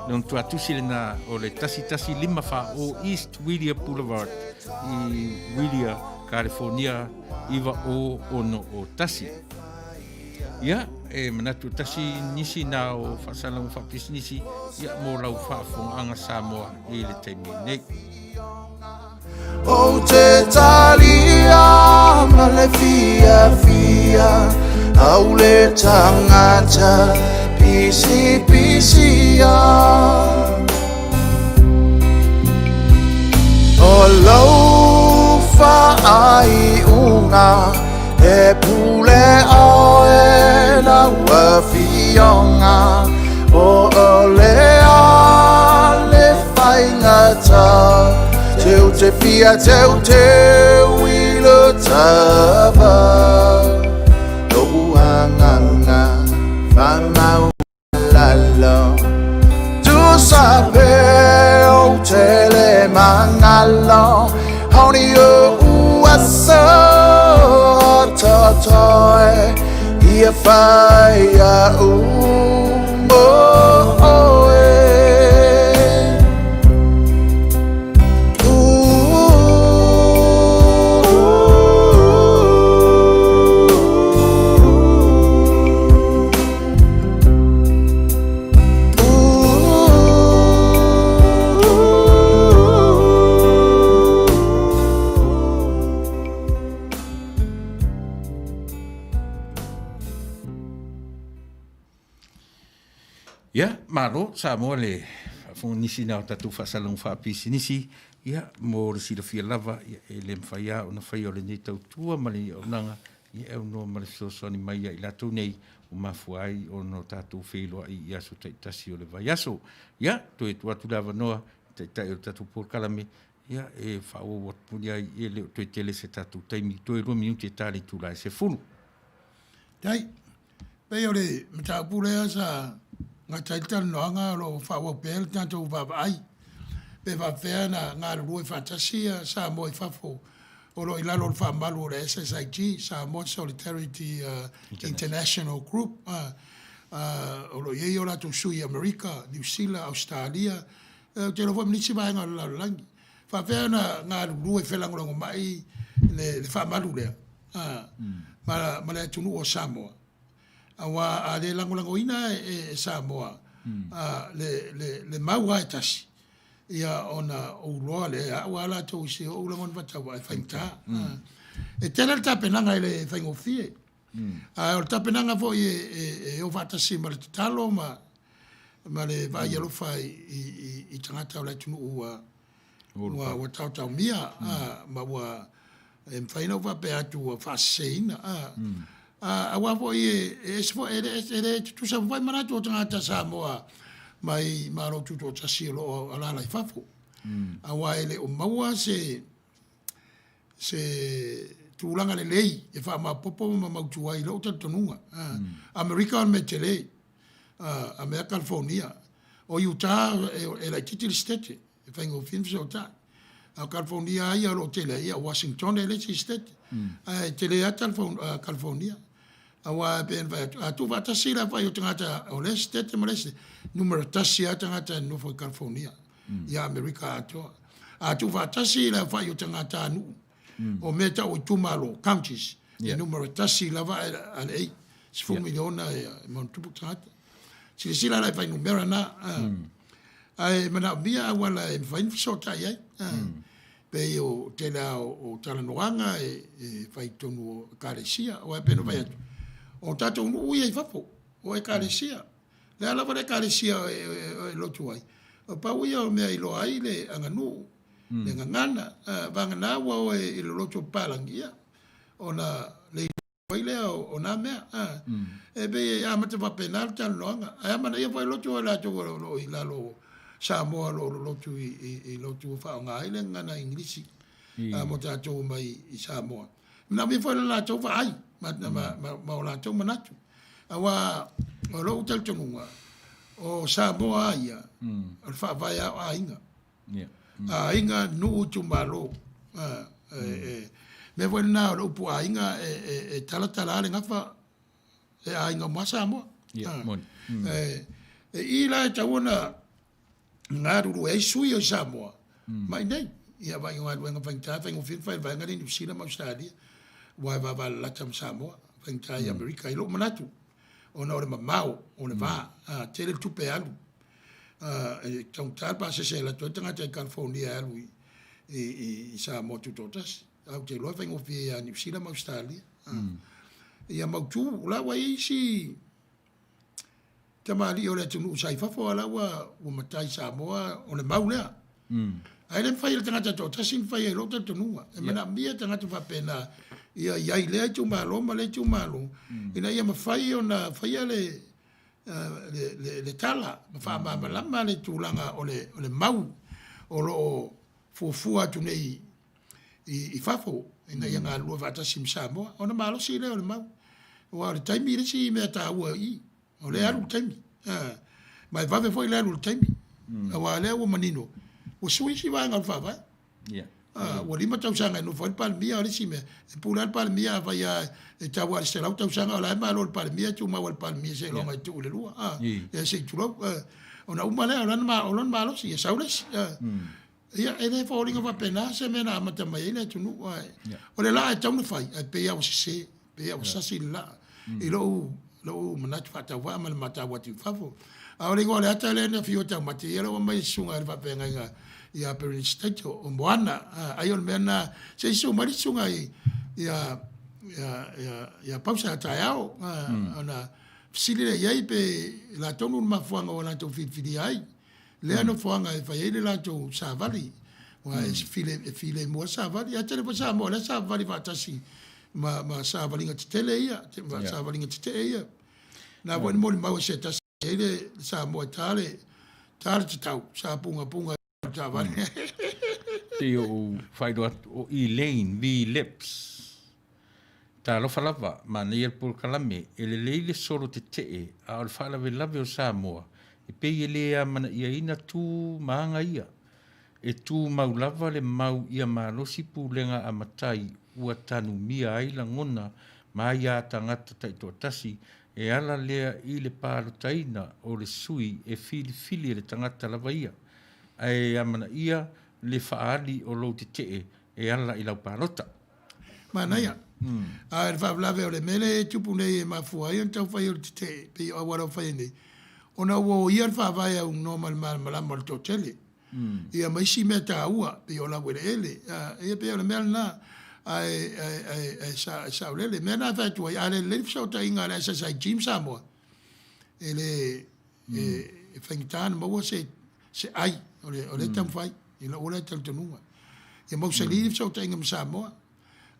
non tu atusi le na o le tasi 5 wha o East Whittier Boulevard i Whittier, California iwa o ono o tasi ia e manatu tasi nisi na o whasalang whapis nisi ia mo lau whaafonga Samoa i le teimi nei O te talia ma le fia au le tangata pisi o lau ai unga e pule o e na wafionga o le whaingata teu te fia teu i lo tava lo uanganga whamau lalo tu sape o tele mangalo honi o uasa totoe ia whaia malo sa mo le fo nisi na tatu fa salong fa pisi nisi ia mo le sila fia lava ia le mfaia ona fai o le ni tau tua mali o nanga ia no mali so ni mai ia la tu nei o mafuai o no tatu filo ia so tasi o le vai aso ia to e tu lava no tai o tatu por kalame ia e fa o wat punia ia le to tele se tatu tai mi to e 2 minuti tali tu la se fulu dai pe o le mta pule sa nga tai tal no nga lo fa o pel tanto va ai pe va fena nga lu fantasia sa mo fa fo o lo ila lo fa malu le SSIG sa mo solidarity international group o lo ye yo la tu sui America New Zealand Australia te lo vom nisi ba nga la langi fa fena nga lu e fela ngo mai le fa malu le ma le tu no Samoa awa a le lango ina e Samoa le maua tasi ia ona o loa le awa la to se o la mon vata wa fainta e tela ta penanga le faingo fie o ta penanga vo e o vata si mal talo ma le va ia lo fai i tangata la tunu wa tau mia ma wa e faina va pe atu fa seina awa vo e sfo tu sa vai mana tu tangata Samoa mai maro tu to tasilo ala la fafu awa ele o maua se tulanga le lei e fa ma popo ma mautu ai lo tanunga America me tele America California o Utah e la title state e fa ngo film so ta a California ia lo tele ia Washington e le state tele a California awa ben va tu va tasira va yo tangata o le state moleste numero tasia tangata no for California ya America tu va tasira va yo tangata nu o meta o tu malo counties e numero tasila va al 4 miliona mon tu tangata si sila la va numero na ai mana bia wala e va so ta ya pe yo tela o talanoanga e vai tonu karesia o pe no vai o tato unu ia i fapo o e karesia le ala vale karesia e lotu ai o pa uia o mea i lo ai le anganu le ngangana vangana ua o e lo lotu palangia o na le i lea o na mea e be a mate va penal tan loanga a mana ia vai lotu o la to lo i la lo Samoa lo lotu i lotu fa o ngai le ngana inglisi mo tato mai i Samoa na mi foi la to va ai ma o la tau manatu awa o lo utal tunga o Samoa ia al fa vai a inga inga nu tu malo me voi na o pu a inga e tala le ngafa e a inga ma Samoa i la tauna ngaru e sui o Samoa mai nei ia vai nga fanta ngo fin fa vai ngani New Zealand Australia wa va la tam Samoa fanta i America i lo manatu ona ore mamau ona va tele tupe alu e tong tal pa se la to tanga te California alu i Samoa tu totas au te lo vengo via New Zealand Australia ia mautu la wa isi tamali ole tunu sai fa fo la wa o matai Samoa ona maulea ai le fai tanga te totas sin fai lo te tunu e mena mia tanga te fa pena ia le tu malo ma le tu malo ina ia ma fai ona fai le tala ma fa ma la ma le tu langa ole mau o lo fufua tu nei i fafo ina ia nga lu va ta sim Samoa ona malo si le ole mau o le taimi le si me ta ua i o le alu taimi mai va ve foi le alu taimi o le o manino o sui si va nga fa va o lima tau sanga no foi palmia o si me e pula palmia va ia e tawa se la tau sanga la ma lo palmia tu ma o palmia se lo mai tu le lua e se tu lo ona uma le ona ma lo si e saules ia e le fo linga va pena se me na mata mai le tu no o le la tau no fai e pe ia o se pe ia o sa si la e lo manat fa ta va mal mata wa ti favo a le go le ata le na fio ta mate ia lo mai sunga va penga ia per il stato o moana ai on mena se su mari sunga ia pausa ta yao ona sili le iai pe la tonu mafuanga o la tau fili ai. Lea no fuanga e whai ele la tau savali. Wa e file mua savali. A tele pa Samoa, le savali whatasi. Ma savalinga titele ia. Ma savalinga titele ia. Na wani moli maua se tasi. Ele Samoa tale titau. Sa punga savali. Te o whaidoa o Elaine V. Lips. Ta alofa lava, ma nei al pur kalame, ele leile soro te tee, a al whaalawe lawe o Samoa, e pei ele a mana ia ina tū maanga ia, e tū mau lava le mau ia malosi pūlenga a matai, ua tanu mia aila ngona, ma ia tangata taito tasi, e ala lea i le pālo taina o le sui e fili le tangata lava ia, e a mana ia le whaali o lo te tee, e ala i lau pālota. Mana ia. A whaaflawe o le mele tupu nei e mafua i an tau whai o te te, pe o wara whai nei. Ona ua ia whaafai au normal malama le tōtele. Ia maisi mea tā ua, pe o la wele ele. Ia pe o le mele nā, sa ulele. Mea nā whai tuai, a le leifsa o ta inga le sa sai Jim Samoa. E le whangitāna maua se ai, o le tam whai, i la ora tal tanunga. Ia mau sa leifsa o ta inga Samoa.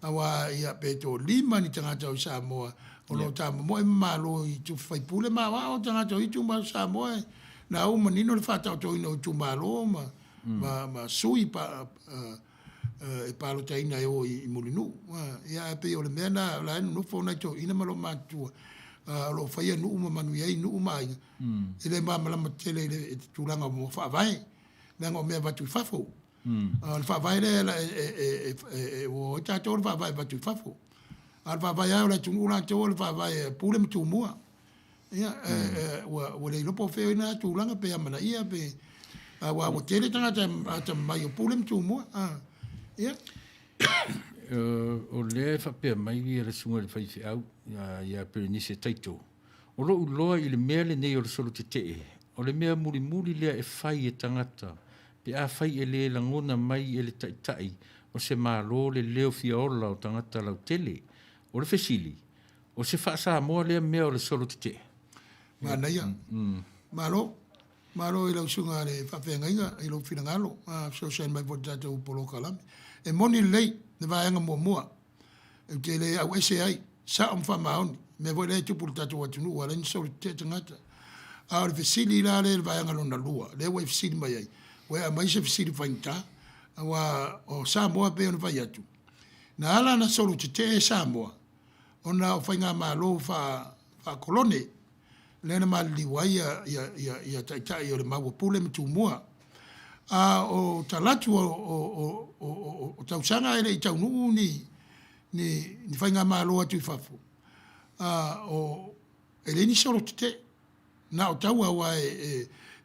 Awa ia peto lima ni tangata o Samoa o lo tamo mo malo i tu fai pule ma wa o tangata i tu ma Samoa na o manino le fata o to ino tu malo ma sui pa e palo taina o i mulinu ia pe o le mena la no fo na to ina malo ma tu lo fai no uma manu ia no uma ile ma mala matele le tu langa mo fa vai langa me va tu fafo al vai le o tato vai va tu fafo al vai ala tu una to al vai pule tu mua ia o le lopo fe na tu langa pe amana ia pe wa o tele tanga ta mai pule tu mua ia o le fa pe mai le sunga le fai au ia pe ni se taito o lo loa i le mele nei o le solo te o le mea muri le e fai e tangata pe a fai e le langona mai e le taitai o se malo le leo fiaola o tangata lau tele o le fesili o se fa Samoa le mea o le solo te mana ia malo i lau sunga le whawhengainga i lau whirangalo so sen mai votata u polo kalame e moni lei ne vaenga mua e ke le au ese ai sa umfa maoni me voi le tupu tatu watunu wala ni solo te tangata a le fesili la le vaenga lona lua le wai fesili mai ai wea mai se fisiri whainta, wa o Samoa pe ona vai atu. Na ala na solo te Samoa, ona o whainga malo wha kolone, lena mali wai ia taitai o le maua pule mitu mua. O talatu o tausanga ele i tau nuu ni whainga malo atu i whafu. O ele ni solo te, na o tau awa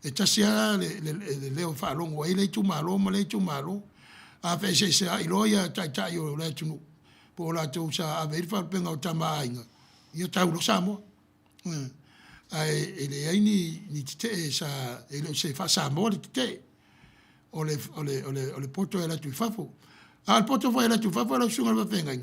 e tasia le leo whaalongo ai le tu malo a fe se i loia tai o le tunu po la tu sa a ver fa penga o tama ainga ia tau lo Samoa ai ele ai ni te sa ele se fa Samoa le te o le poto e la tu fafo al poto foi la tu fafo la sunga va penga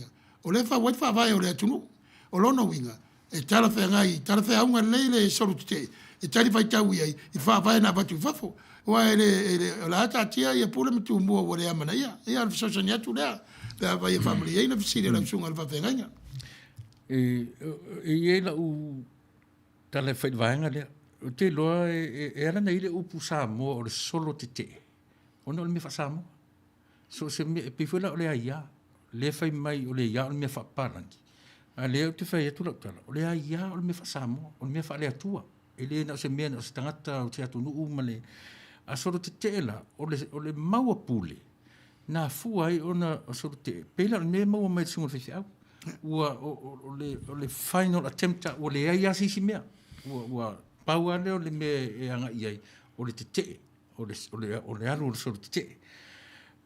o le fa vai o le tunu o lono winga e tala fe ngai tala fe aunga leile solo te e tali vai tau ia i vai na batu fafo wa ele la tatia ia pula mitu mua o le amana ia al so nya tu le vai family ia na fisile la sunga va fenganga e la u tala fe vai ngale te lo era na ile upu Samoa o le solo te ona le me fa Samoa so se me pe foi la o le ia le fai mai o le ia o me fa parangi a le te fai tu la tala o le ia o me fa Samoa o me fa le atua ele na se mena se tangata o te atu nuu male a soro te la o le maua pule na fua ai ona o soro te pela me maua mai sunga fisi au o le final attempt o le ia sisi mea ua paua le o le me e anga iai o le te o le alu o soro te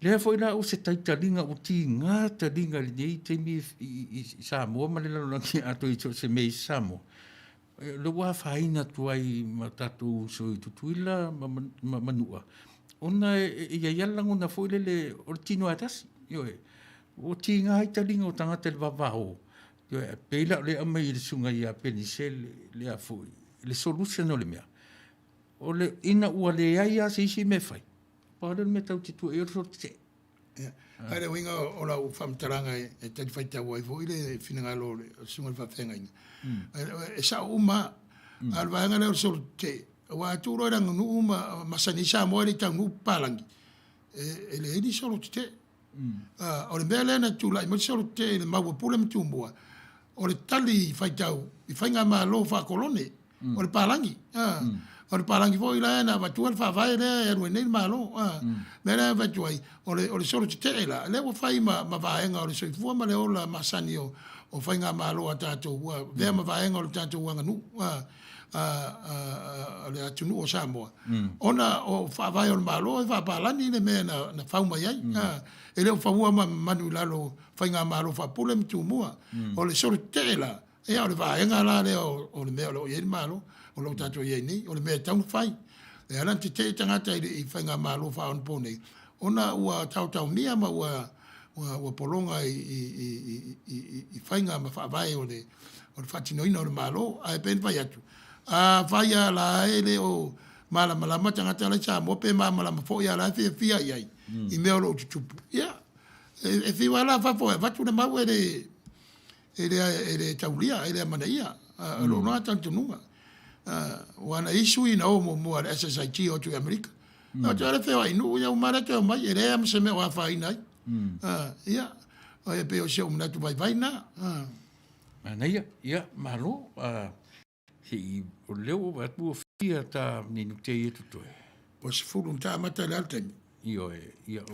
le foi la o se taitalinga o ti ngā talinga le nei te mi i Samoa ma le lalangi ato i se mei Samoa le wa faina tuai matatu so tutuila manua ona ia yala ngona foi le o tino atas yo o tinga italinga o tangata le vavao Yo e peila le ama I le sunga ia penise le a foi. Le solution o le mea. O le ina ua le aia se isi me fai. Pa le me tau titu e orso te. Haere winga o la u whamtaranga e tari whai tau ai fo ile whinangalo le sunga le whawhenga inga. E sa uma, alwaanga leo solo te, wa tūro ranga nu uma masani sa moa le tau nu palangi. E le eni solo te. O le mea lena tūla i mo solo te le maua pule me tūmbua. O le tali whai tau, I whainga maa lo wha kolone, o le palangi. O le palangi fo ila ena, wa tua le whawai lea, e rue nei maa lo. Mea lea wa tuai, o le solo te la, le wa whai ma vaenga o le soifua ma le ola masani o whainga maa lo a tātou ua, vea ma vaenga o le tātou wanga nu, le atunu o Samoa. Ona o whawai o le maa lo, e whapalani le mea na whauma iai. E leo whawua ma manu lalo, whainga maa lo whapule mtu mua. O le solo te la, e o le vaenga la leo, o le mea o iei maa lo, o lo tātou iei nei, o le mea taunu whai. E alan te tangata I whainga maa lo wha on pōnei. Ona ua tau mia ma ua polonga I whainga ma whaavai o le whatinoina o le maa lo, a e pen whai atu. A whai a la ele o malama tangata le sa mo pe malama fo ia la fia iai. I mea lo tutupu. Ia. E whiwa la whafo e watu le mau e le taulia, e le manaia. Lo noa tantununga. Wana isu I na o mua le SSIT o tu Amerika. O te ale whewa inu, ia umara te o mai, e rea mse mea o wha inai. Ia. O e pe o se o mnatu vai na. Manaia, ia, malo, hei o leo atu o fia ta ninu te I tutoe. O se furu nta mata le altani. Ia o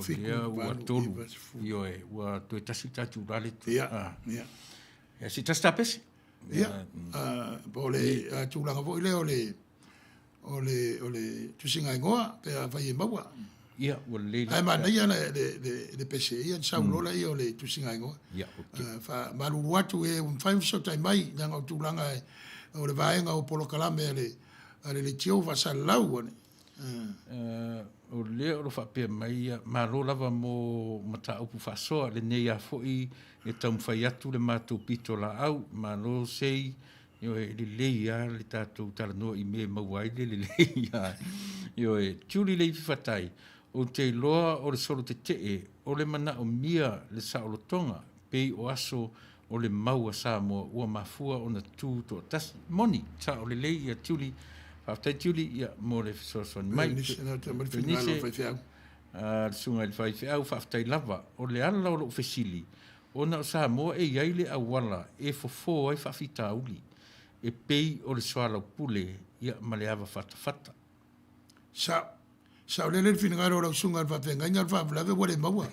lea ua tolu. Ia ua toe tasi tatu rale tu. Ia. Ia si tasi tapesi. Ia. Po le tūlanga fo I le o le tusinga ingoa, pe a vai e maua. Ia, ua leila. Ai mana ia le pese ia, saulola ia o le tusinga ingoa. Ia, oke. Fa maruru atu e whai so tai mai, nanga o tūlanga o le vaenga o polo kalame le tio va sa lau ane. O lea o lo whapea mai malo lava mo mata upu whasoa le nei a foi e tau mwhai atu le mātou pito la au malo sei yo e le leia le tātou taranoa I me mauai le leia yo e tiuri le whatai o te loa o le solo te o le mana o mia le saolotonga pei o aso o le maua Samoa ua mafua o na tū to tas moni ta o le leia tiuri After Julie, ia mo le soson mai. Nise, sunga le fai au whaftai lava. O le ala o lo fesili. O na o Samoa e iai le awala e fofo ai whawhita uli. E pei o le soala pule ia ma le awa whata. Sa o le whingaro o lau sunga al whawhenga inga al whawlawe wale maua.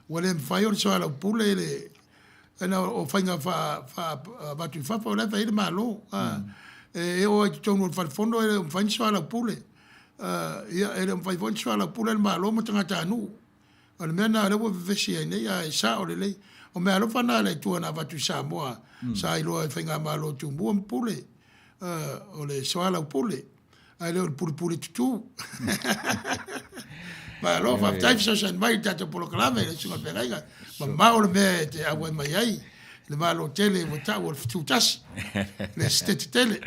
Wale mwhai o le soala pule le ena o whainga watu whafa o le whai le malo. E o ai tonu al fondo e mfai soala pule. Ia e mfai fon soala pule le malo mo tangata anu. O le mena le wo vesi ai nei a sa o le lei. O mea lo fana le tuana watu Samoa. Sa i loa e whainga malo tu mua pule. O le soala pule. Ai leo le pule tutu. Ma lo fa tai so san mai tato polo kalame le sunga perenga. Ma mao le mea te awa mai ai. Le malo tele mo ta o tu tas. Le stete tele.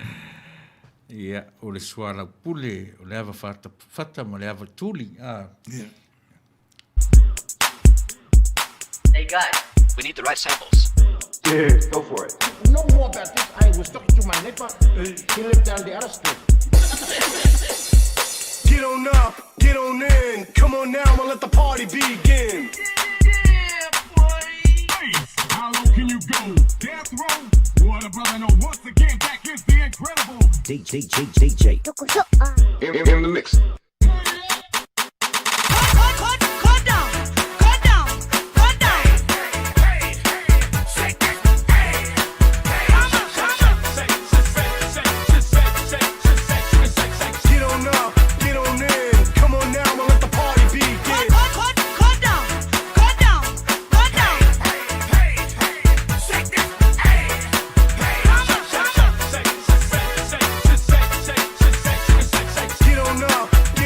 Ia o le soala pule o le ava fata ma le ava tuli. Yeah. Hey guys, we need the right samples. Yeah, go for it. No more about this. I was talking to my neighbor. He lived down the other street. Get on up, get on in. Come on now, I'ma let the party begin. How low can you go? Death row? What a brother, no. Once again, back is the incredible DJ. In the mix. Get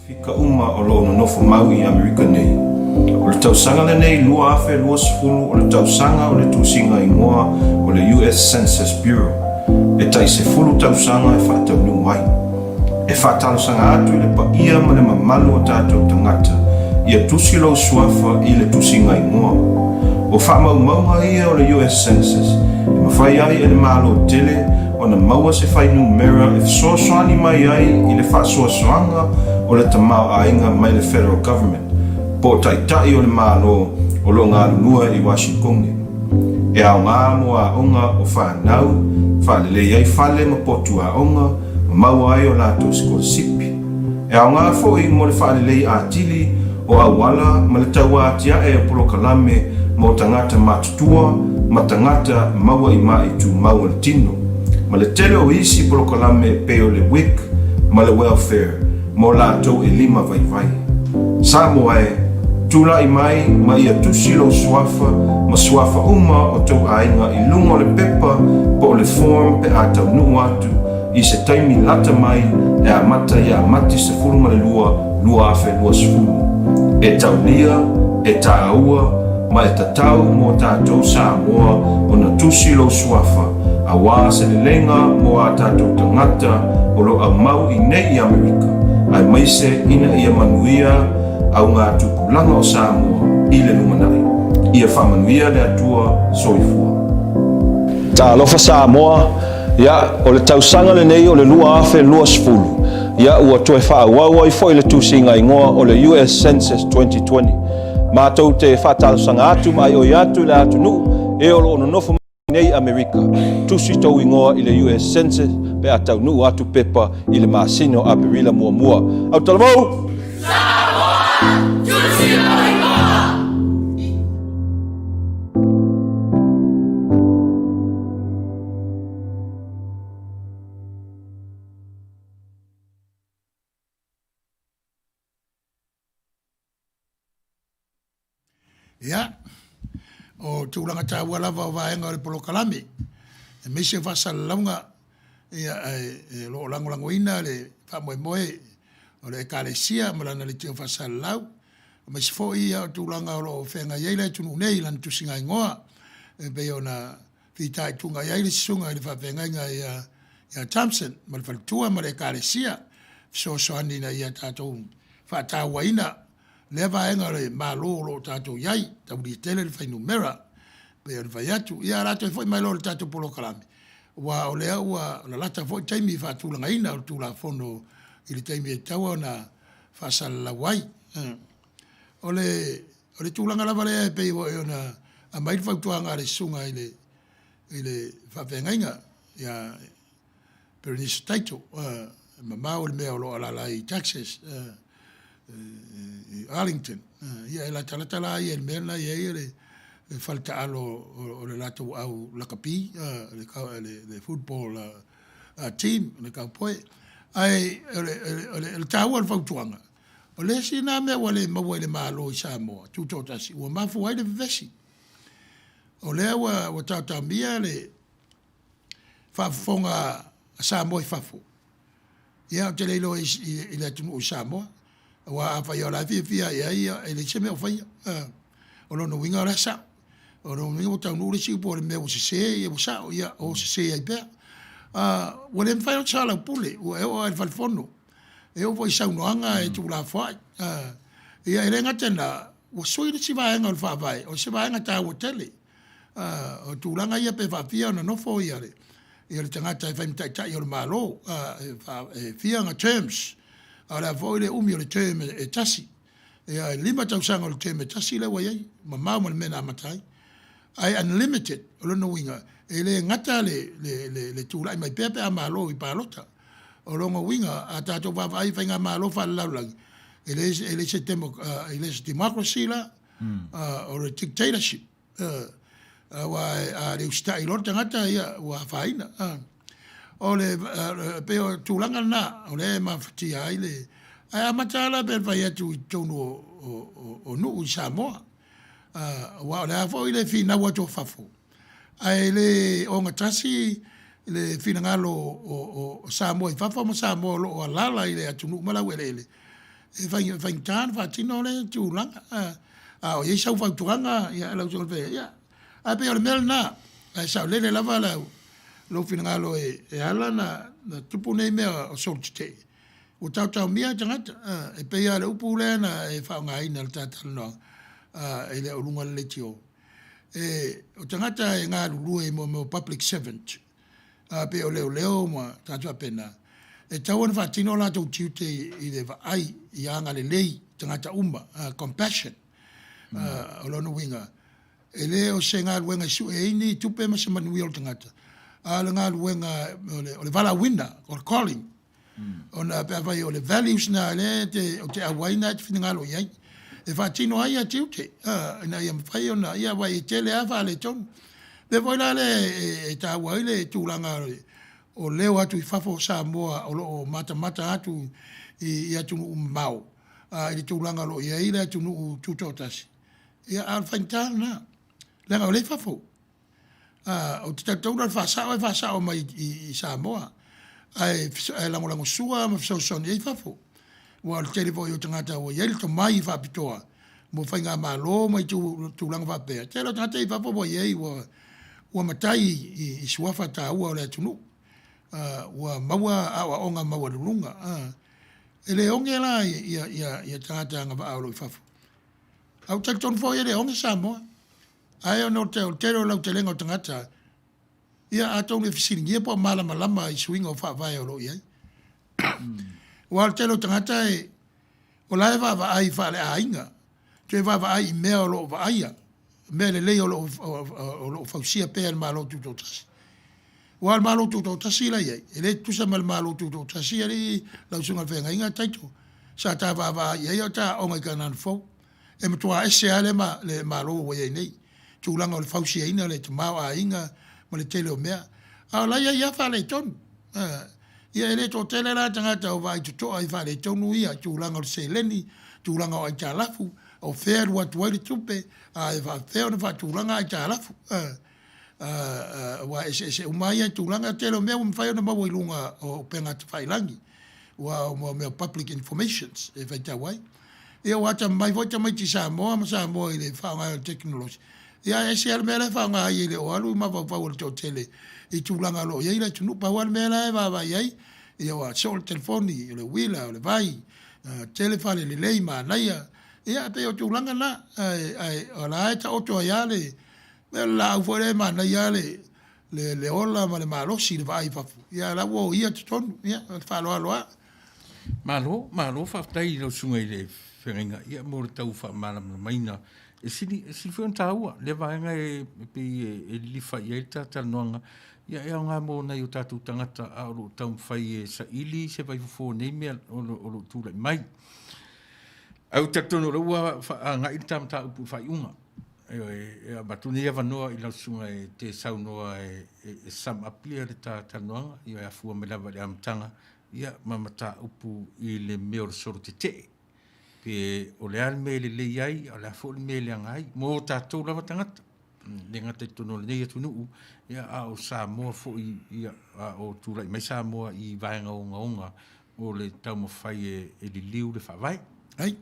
Fika uma o lo nofo mau I Amerika nei. O le tausanga le nei lua afe lua sefulu o le tausanga o le tusinga ingoa o le US Census Bureau. E tai se fulu tausanga e whaataunu mai. E whaatalusanga atu I le pa ia ma le mamalu o tātou tangata. Ia tusi lau suafa I le tusinga ingoa. O whaamau maunga ia o le US Census. E mawhai ai e le malo tele o na maua se whai numera e soaswani mai ai I le whaasoaswanga o le tamau ainga mai le federal government. Po tai o le malo o lo ngā lulua I Washington. E au ngā moa onga o whanau, whalele ai whale ma potu a onga, ma mau ai o lato sipi. E au ngā fōi mo le whalele a tili o awala ma le taua atia e Apollo Kalame mo tangata matutua, ma tangata maua I mai tu maua le tino. Ma le tele o isi Apollo Kalame pe o le WIC, ma le welfare, mo lato e 5 vai. Samoa e, tula I mai ma ia tusi lo suafa, ma suafa uma o tau ainga I lunga o le pepa, po le form pe a tau nuu atu, I se taimi lata mai, e a mata I a mati se furu ma le lua afe lua sefulu. E tau lia, e ta aua, ma e tatau mo tātou Samoa, o na tusi lo suafa, a wā se le lenga mo a tātou tangata, o lo a mau I nei I Amerika, ai maise ina ia manuia, au ngā tupulanga o Samoa I le lumanai. Ia whamanuia le atua soifua. Ta alofa Samoa, ia o le tausanga le nei o le lua afe lua sefulu. Ia ua toe whaawau ai fo I le tusinga ingoa o le US Census 2020. Mātou te whātalusanga atu mai o I atu le atu nu, e o lo ono nofo nei Amerika. Tusi tau ingoa I le US Census, pe atau nu atu pepa I le masino a perila mua mua. Au talamau! Ia, o tūlanga tāua lava o vaenga o le Apollo Kalame. E meise whasalaunga ia e lo langolango ina le whamoe moe o le ekalesia malana le teo whasalau. O meise fo ia o tūlanga o lo whenga iaila tunu nei lan tusinga ingoa. E pe o na whitai tunga iaile sunga i le whawhenga ia Thompson. Ma le whalitua ma le ekalesia. So soani na ia tātou whataua ina. Le vaenga le malo lo tātou iai, tau li tele le whainu mera, pe o le vai atu, ia rato e fwoi mai lo le tātou Apollo Kalame. Wa o lea ua la lata fwoi taimi whātulanga ina o tūla whono I le taimi e taua na whasala wai. O le tūlanga lava lea e pei o e ona a mairi whautuanga le sunga I le whawhengainga, ia Berenice Taito, ma o le mea o lo alala I Texas, Arlington. Ia e la talatala ia le mena ia le falta alo o le lato au lakapi, le football team, le kaupoe. Ai le taua le fautuanga. O le si na mea wale maua le malo I Samoa, tutotasi, ua mafu ai le vivesi. O lea ua tau mia le whafonga Samoa I fafo. Ia o te leilo I le atunu o Samoa. Wa fa yo la fia ia ele cheme o fai o no winga rasa o no winga o tau nuri si por me o se ia o sa ia o se ia pe o le fai o chala pule o al falfono e o voi sa unoanga e tu la fai ia ele ngatena o soi si va nga o fa vai o se va nga ta o tele o tu langa ia pe fa fia no fo ia le tangata fai mta ia o malo fia nga terms Ora foi le umi o le teme e tasi. E lima tausanga o le teme tasi le waiai. Ma mau le mena amatai. Ai unlimited o lono winga. E le ngata le tūlai mai pepe a malo I palota. O longa winga a tato wawai whainga malo wha laulang. E le se democracy la. O le dictatorship. Wa le ustai lor tangata ia wa whaina. O le pe o tūlanga na, o le mawhati ai le, ai amatala pe vai atu I tonu o nuu I Samoa. Wa o le afo I le whina watu whafo. Ai le o ngatasi, le whina ngalo o Samoa I whafo ma Samoa o alala I le atu nuu malau ele. e vai tan fa tino le tu langa o ye sau fa tuanga ya la so fe ya a pe o mel na a sa le lava la lo finalo e ala na tupu nei me o so te o tau mia tangata e pe ya le upu le na e fa ngai na tata no e le olunga le tio e o tangata e ngā lulu e mo public servant pe o leo ma tatu pena e tau fa tino la tau tiute i le ai i anga le lei tangata compassion o lono winga e le o se ngā luenga su e ini tupe ma se manuia o tangata a le ngā luenga o le vala winda o calling ona pe vai o le values na le o te awaina te fina ngalo iai e fa tino ai a tiute na ia fai ona ia vai tele a fa le ton le voi la le e ta wai le tūlanga o leo atu i fafo sa moa o mata atu i atu mau i tūlanga lo ia i le atu nu tutotasi ia al fainta na lenga o le fafo o te tautaura fa sao mai i sa moa ai lango sua ma so i fafo wa le telefo yo tangata o ia to mai fa pitoa mo fainga malo mai tūlanga fa pe te lo tangata i fafo bo ia i ua matai i suafa ta ua o le atunu ua maua awa onga maua lulunga ele onge la ia tangata anga wa aolo i fafu au takton fo ele onge Samoa ai ono te lau te lenga o tangata ia atong le fisiringia po malama i swing o whaavai o lo iai ua te lo tangata e o lae wa ai wha le ainga te wa ai mea o lo wa aia me le lei o lo fausia pe al malo tu totasi o al malo tu totasi la ye ele tu sa mal malo tu totasi ali la sunga fe nga taito sa ta va ye yo ta o mai kanan fo e mo tua ese ale ma le malo o ye nei tu langa o fausia ina le tama a inga mo le tele o mea a la ya fa le ton ia ele to tele la tanga ta o vai tu to ai fa le ton ia tu langa o se leni tu langa o ta lafu o fair what wali tupe a va fair no va tulanga ta la wa ese umaya tulanga telo me um fai no mawo ilunga o penga te fai langi wa mo public informations e vai ta wai e o ata mai vota mai ti sa mo ile fa nga technology ia ese al mele fa nga ile o alu ma va o tele e tulanga lo ia ile tunu pa wal mele va ia ia wa sol telefoni le wila le vai telefone le leima naia ia pe o tūlanga na ai ala ta o to ia le la fore ma na ia le ola ma le malosi le vai fafu ia la wo ia ton ia fa lo malo fa tai no sunga ile feringa ia mo tau fa mala maina e si foi taua le vai nga pe li fa ia ta noanga ia nga mo na yo tatu tangata a lo tau fai e sa ili se vai fo nei me o lo tu mai au tatono ua nga i tam ta upu fai unga e batuni ia vanoa i lausunga e te saunoa e sam apia le ta noanga ia e afua me lava le amtanga ia mamata upu i le meo soro te pe o le alme le iai o le afo le me le angai mo tatou lava tangata le ngata tono le nei atunu ia a o Samoa fo ia o tūrai mai Samoa i vaenga onga o le tau mawhai e li liu le whawai ai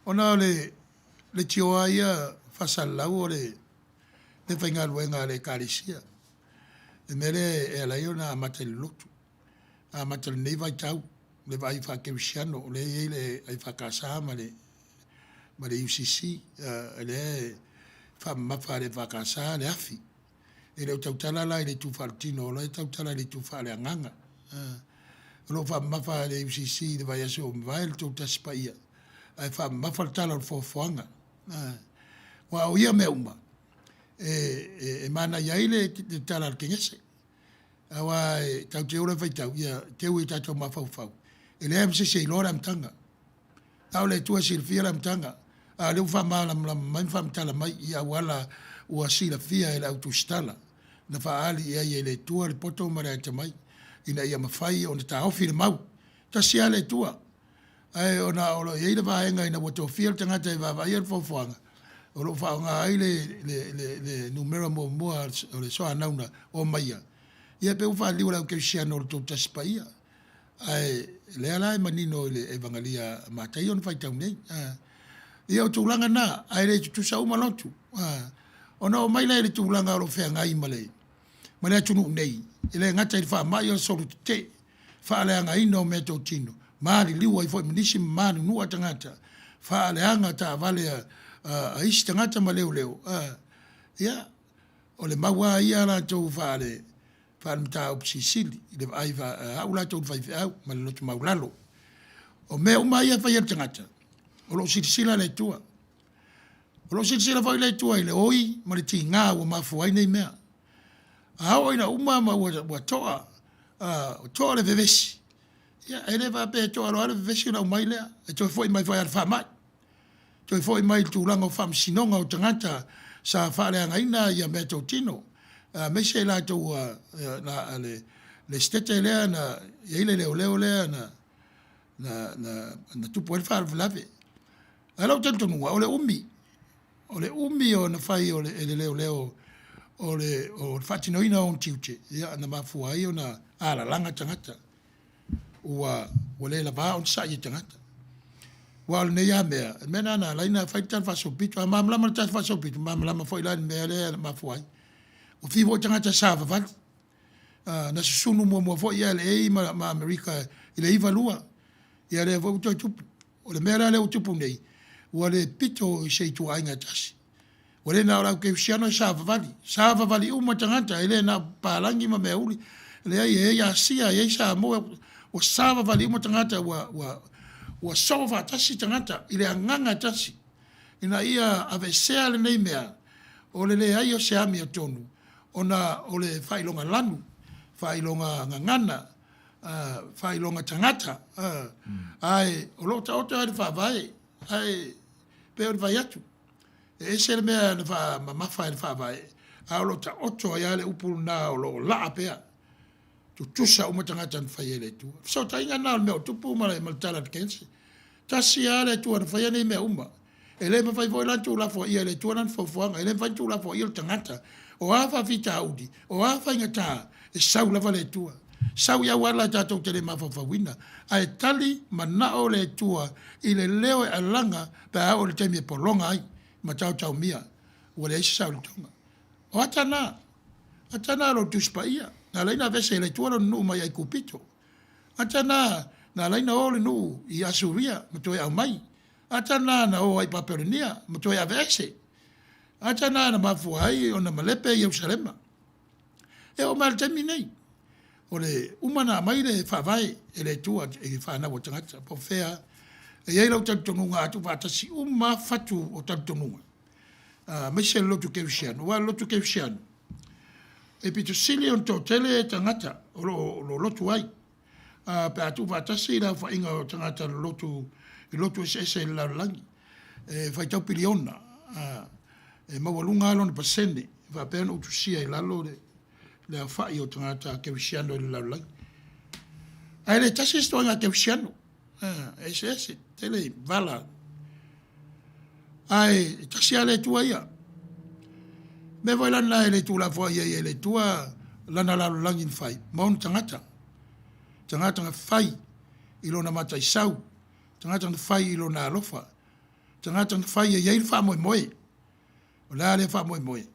ona le tioa ia fasalau o le whainga luenga le karisia e mere e alai ona amata le lotu amata le nei vai tau le vai whakewisiano o le eile ai whakasa ma le UCC le whamawha le whakasa le afi e leo tautala lai le tūwharatino le tautala le tūwhare anganga lo fa mafa le UCC le vai aso vai le tota spaia ai fa mafa tala fo foanga wa o ia me uma e mana ia ile te tala ke ngese awa tau te ora vai tau ia te ui tato mafa fau ele am se lora mtanga au le tua silfia la mtanga a le fa mala mai fa mtala mai ia wala ua sila fia ele autostala na fa ali ia ile tua le poto mara te mai ina ia mawhai o na ta ofi le mau. Ta sia le tua. Ai o na olo ia ina vaenga ina wato fiel tangata i vavai al fofoanga. O lo whaonga ai le numera mua o le soa nauna o maia. Ia pe uwha liura au keu sia no to taspa ia. Ai le ala manino le evangelia matai on fai tau nei ia o tūlanga nā ai le tu sa uma lotu ona o mai le tūlanga o fea ngai male male tunu nei ile ngata i fa mai o solu te fa le anga ino me to tino mali liwa i fo minisi manu nu atangata fa le anga ta vale a isi tangata maleu leo ia o le maua ia la tau fa le mta o sisili le ai va au la tau fai au ma le lotu maulalo o me uma ia fa ia tangata o lo sisila le tua o lo sisila fa le tua ile oi ma le tinga o mafu ai nei mea a o ina uma ma wa toa toa le vevesi ia ele va pe toa lo le vevesi na mai le e to foi mai vai al fa mai to foi mai tu lango fam sinonga o tangata sa fa le ngaina ia me to tino me se la to na le stete le na ile le le na tu puoi far lave alo tanto no o le umi o na fai o le leo o fatino ina on tiuche ia na mafu ai ona ala langa tangata ua le la va on sa i tangata wal ne ya me na laina fai tan fa so pitu mamla ma tan fa so pitu mamla ma foi la me le mafu ai o fivo tangata sa va na sunu mo foi ia le ma America ile ivalua ia le vo tu o le mera le tupu nei ua le pito i sei tu ainga tasi o le na ora ke siano sa vali uma tangata ele na palangi ma meuli le ai ya sia ye sa mo o sa vali uma tangata wa sova tasi tangata ile anganga tasi ina ia avesea le nei mea o le ai o se ami o tonu ona o le failonga lanu failonga ngangana failonga tangata ai o lo ta o te fa vai ai pe o vai atu e se me na fa ma fa vai a lo ta oto ya le upul na o lo la pe tu sa o matangata fa ele tu so ta inga na me tu pu ma le tala kensi ta si ale tu fa ele me uma ele me fai voila tu la fo ele tu nan fo ele fa tu la fo il tangata o afa vita audi o afa ngata e sa la vale tu sau ia wala tatou tele mafafawina ai tali manao le tua i le leo e alanga pe a o le temi e polonga ai ma tau mia ua le eisi sau le tonga o atana lo tuspaia na leina vese le tua lo nuu mai ai kupito atana na leina o le nuu i asuria ma toe au mai atana na o ai paperenia ma toe a vese atana na mafu ai o na malepe i Jerusalema e o mal temi nei o le umana mai le whawai e le tua e whanau o tangata po whea e ei lau tantonunga atu wātasi fatu o tantonunga mai se lotu keusiano wa lotu keusiano e pito sili on tō tele tangata o lo lotu ai pe atu wātasi la whainga o tangata lotu ese la langi e whai tau piliona e mawalunga alo ni pasene whapena utusia i lalo le fai o tangata keusiano i laulang. Ai le tasi stoanga keusiano. Ese, tele vala. Ai, tasi ale tua ia. Me vai lana ele tu la foi ia ele tua lana laulang in fai. Maun tangata. Tangata nga fai ilona mata i sau. Tangata nga fai ilona alofa. Tangata nga fai ia il fa moe moe. O la le fa moe moe.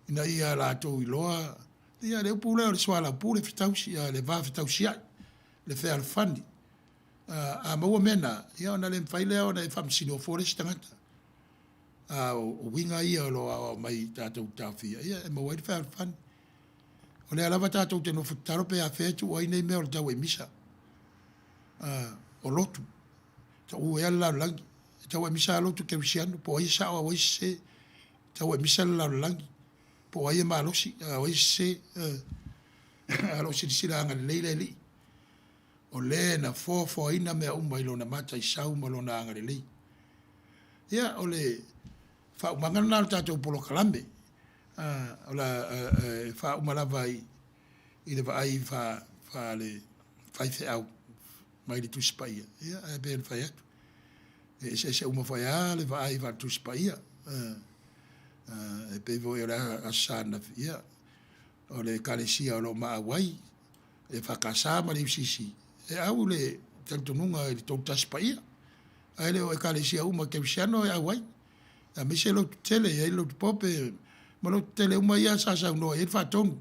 Ina ia la tau iloa. Ia le pula le swala pula fitausi le va fitausi le fe al fandi a mo mena ia ona le faile ona e fam sino forest tangata o winga ia lo mai tatu tafi ia mo wa fe al fandi ona la vata tatu no futaro pe a fetu o nei me o tau e misa o lotu tau e la langi tau e misa lotu ke usiano po isa o se tau e misa la langi po ai malosi o se alosi sila nga leile li o le na fo ina me umba ilona mata i sau malona nga le ia o le fa mangana na tatou polo kalambe o la fa umalava i le vai fa le fai fe au mai le tuspaia ia e ben fa atu e se uma fa ia le vai va tuspaia e pe voi ora asana ia o le kalesia o lo maawai e whakasa ma le usisi e au le tantonunga i tau taspaia. Ai leo e kalesia uma ke visiano e awai. A me se lo tele, e lo pope, ma lo tele uma ia sa no e fatonu.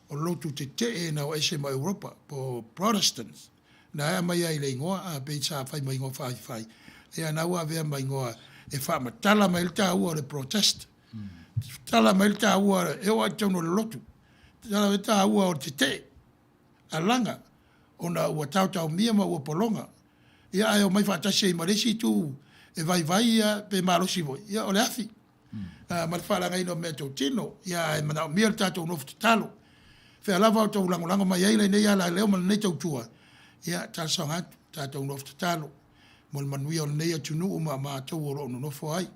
O lo tu te na o ese ma Europa, po Protestants. Na ea mai ai le ingoa, a pe sa fai mai ingoa fai. E ana ua vea mai ingoa, e fa matala mai il ta ua le protest. Tala mai il ta ua, e o atono le lotu. Tala mai ta ua o te alanga, ona ua tau mia ma ua polonga. Ia ai o mai fatasi i maresi tu, e vai ia pe marosi voi. Ia o le afi. Ma le whalanga ino mea tau tino, ia e mana o mia le tatou nofu te talo. Fe alava o tau lango mai eile nei ala leo mana nei tau tua. Ia tasa ngatu, tatou nofu te talo. Mo le manuia o le nei atunu uma ma tau o no nofo ai.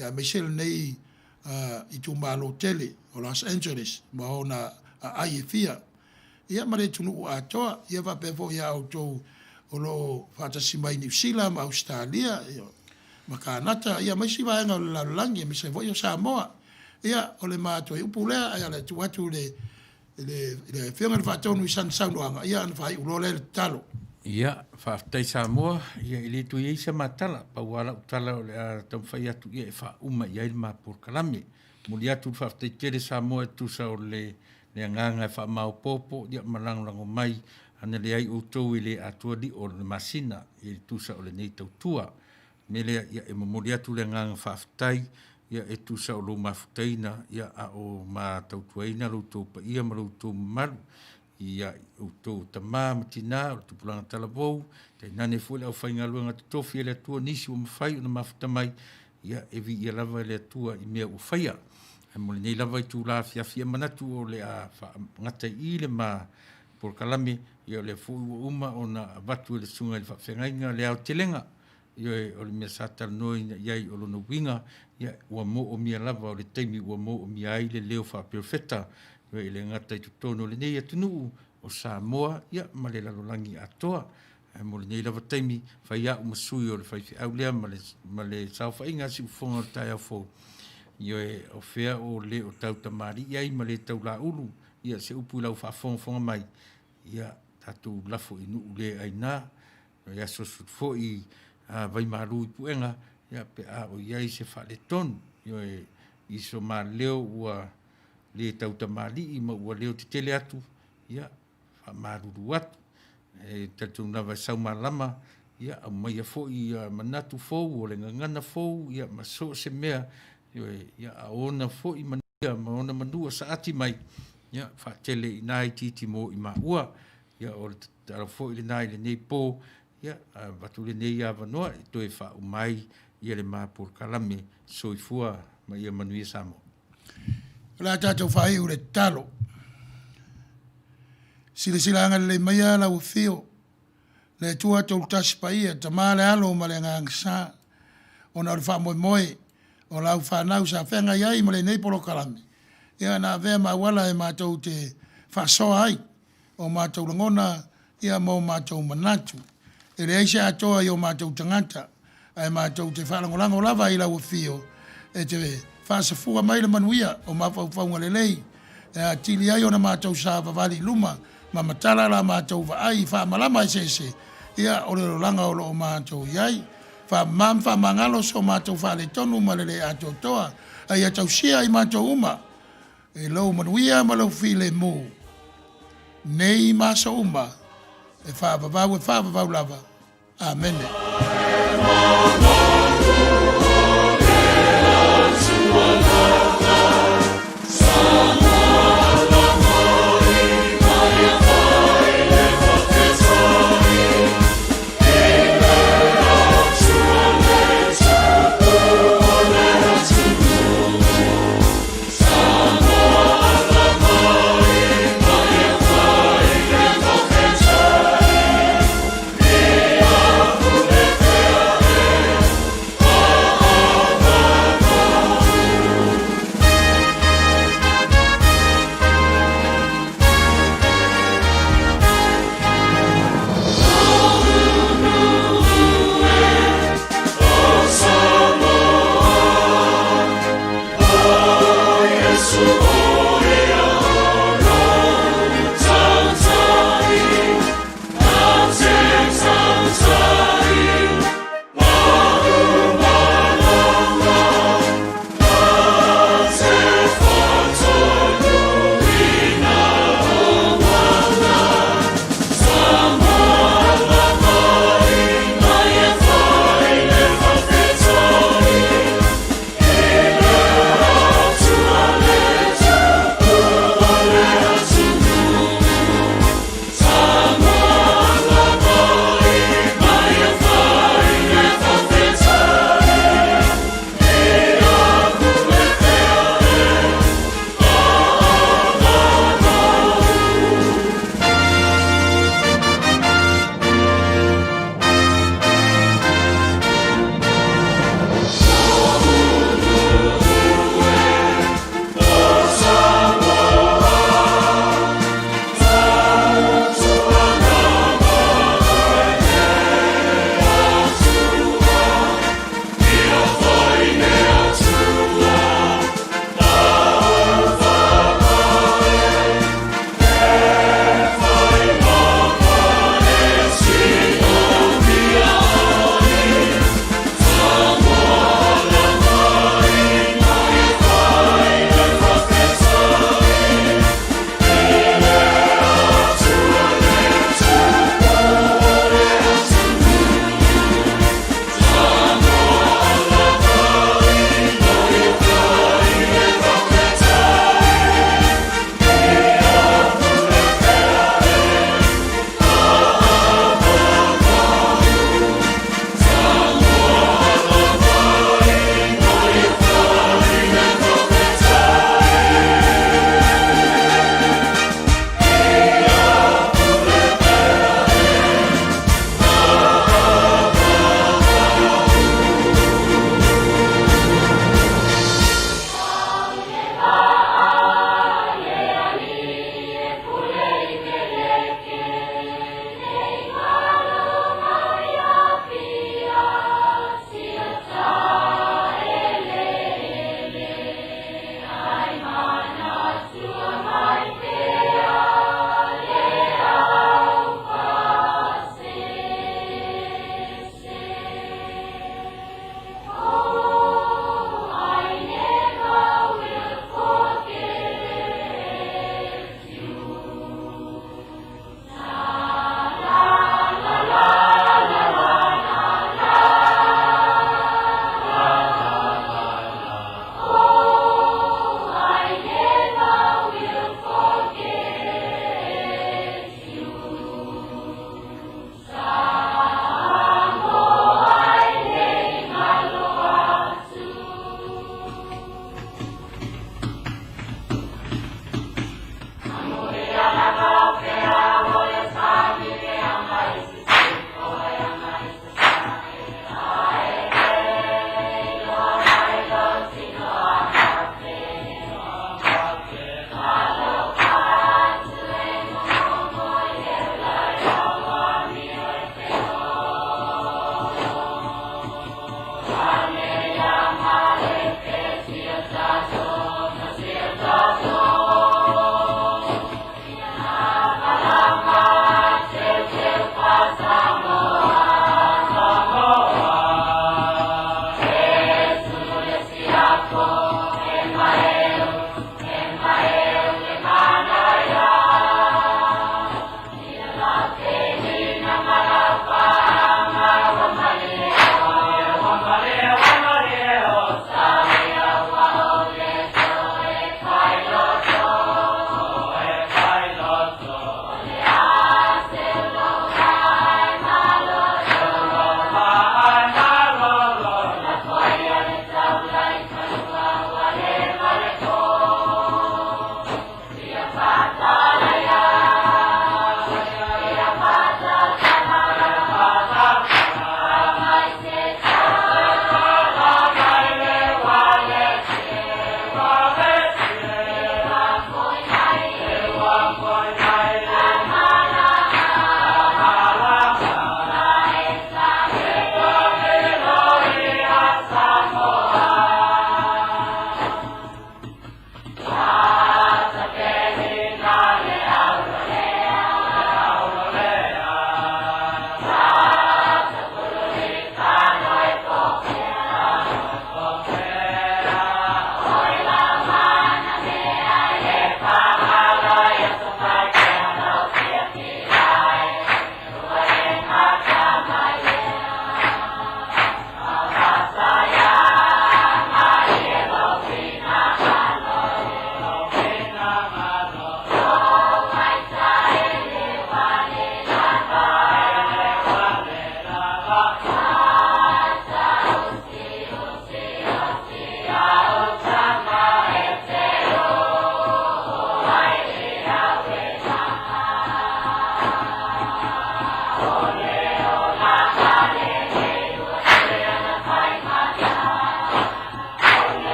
Ia me se le nei i tu malo tele o Los Angeles, ma ona ai e fia. Ia ma le tunu u atoa, ia va pefo ia au tau o lo fatasi mai New Zealand, Australia, ma Kanata, ia mai si vaenga o le lalangi, me se voi o Samoa. Ia o le mātua i upulea, ia le tuatu le whianga le whaatonu i san saunoanga, ia ana whai ulole le talo. Ia, whaaftei Samoa, ia ili tu ia isa matala, pauala utala o le tau whai atu ia e wha uma ia ili mapur kalame. Muli atu whaaftei kere Samoa tu sa o le anganga e wha mau popo, ia malangolango mai, ana le ai outou i le atua di o le masina, i tusa o le nei tautua. Mele ia e mamori atu le nganga whaaftai, ia e tusa o lo mafutaina, ia a o ma tautuaina, loutou pa ia ma loutou maru, ia outou tamā matina, o tupulanga talavou, te nane fuele au whainga luenga tutofi e le atua nisi o mawhai o na mafutamai, ia e vi ia lava le atua i mea uwhaia. E mole nei lava i tū la fiafia manatu o le a ngata i le ma por kalame, ia le fu uma ona watu le sunga le whawhengainga le au telenga, ia o le mea satal noi iai o lono winga, ia ua mo o mia lava o le teimi ua mo o mia ai le leo whapirofeta, ia le ngata i tutono le nei atunu o Samoa, ia ma le lalolangi atoa, mo le nei lava teimi whai au masui o le whaifi au lea ma le sao whainga si ufonga o tai au fo, ia o fea o le o tau tamari iai ma le tau la ulu, ia se upu lau whafonga mai, ia tatu lafo i nuu le aina, ia sosu fo i vai maru i puenga, ia pe a o iai se whale tonu, ia i so ma leo ua le tau tamali i ma ua leo te tele atu, ia wha maruru atu, e tatu nawa sau malama, ia au mai a fo i manatu fou, o le ngangana fou, ia ma so se mea, ia a ona fo i mania, ma ona manua sa ati mai, ia whaatele i nai titi mo i maua, ia o le tara fo i le nai le nei po, ia watu le nei a wanoa, i toi wha umai, ia le māpur kalame, soifua, ma ia manuia Samoa. La tātou whai ure talo. Sila anga le maia la ufio, le tua tau taspaia, ta maa le alo ma le ngang sa, o na ure wha moe, o lau whanau sa whenga iai ma le nei polo kalame. Ia na vea mawala e mātou te whasoa ai, o mātou langona, ia mo mātou manatu. E le eise atoa i o mātou tangata, ai mātou te whalangolango lava i lau fio, e te whasafua mai le manuia o mawhauwhaunga le lei, e tili ai o na mātou sa wawali luma, ma matala la mātou wa ai, whamalama e sese, ia o le rolanga o lo o mātou iai, wha mangalo so mātou whale tonu ma le ato toa, ai atau sia i mātou uma, e lau manuia ma lau file mō, nei masa uma, e wha vavau lava. Amen.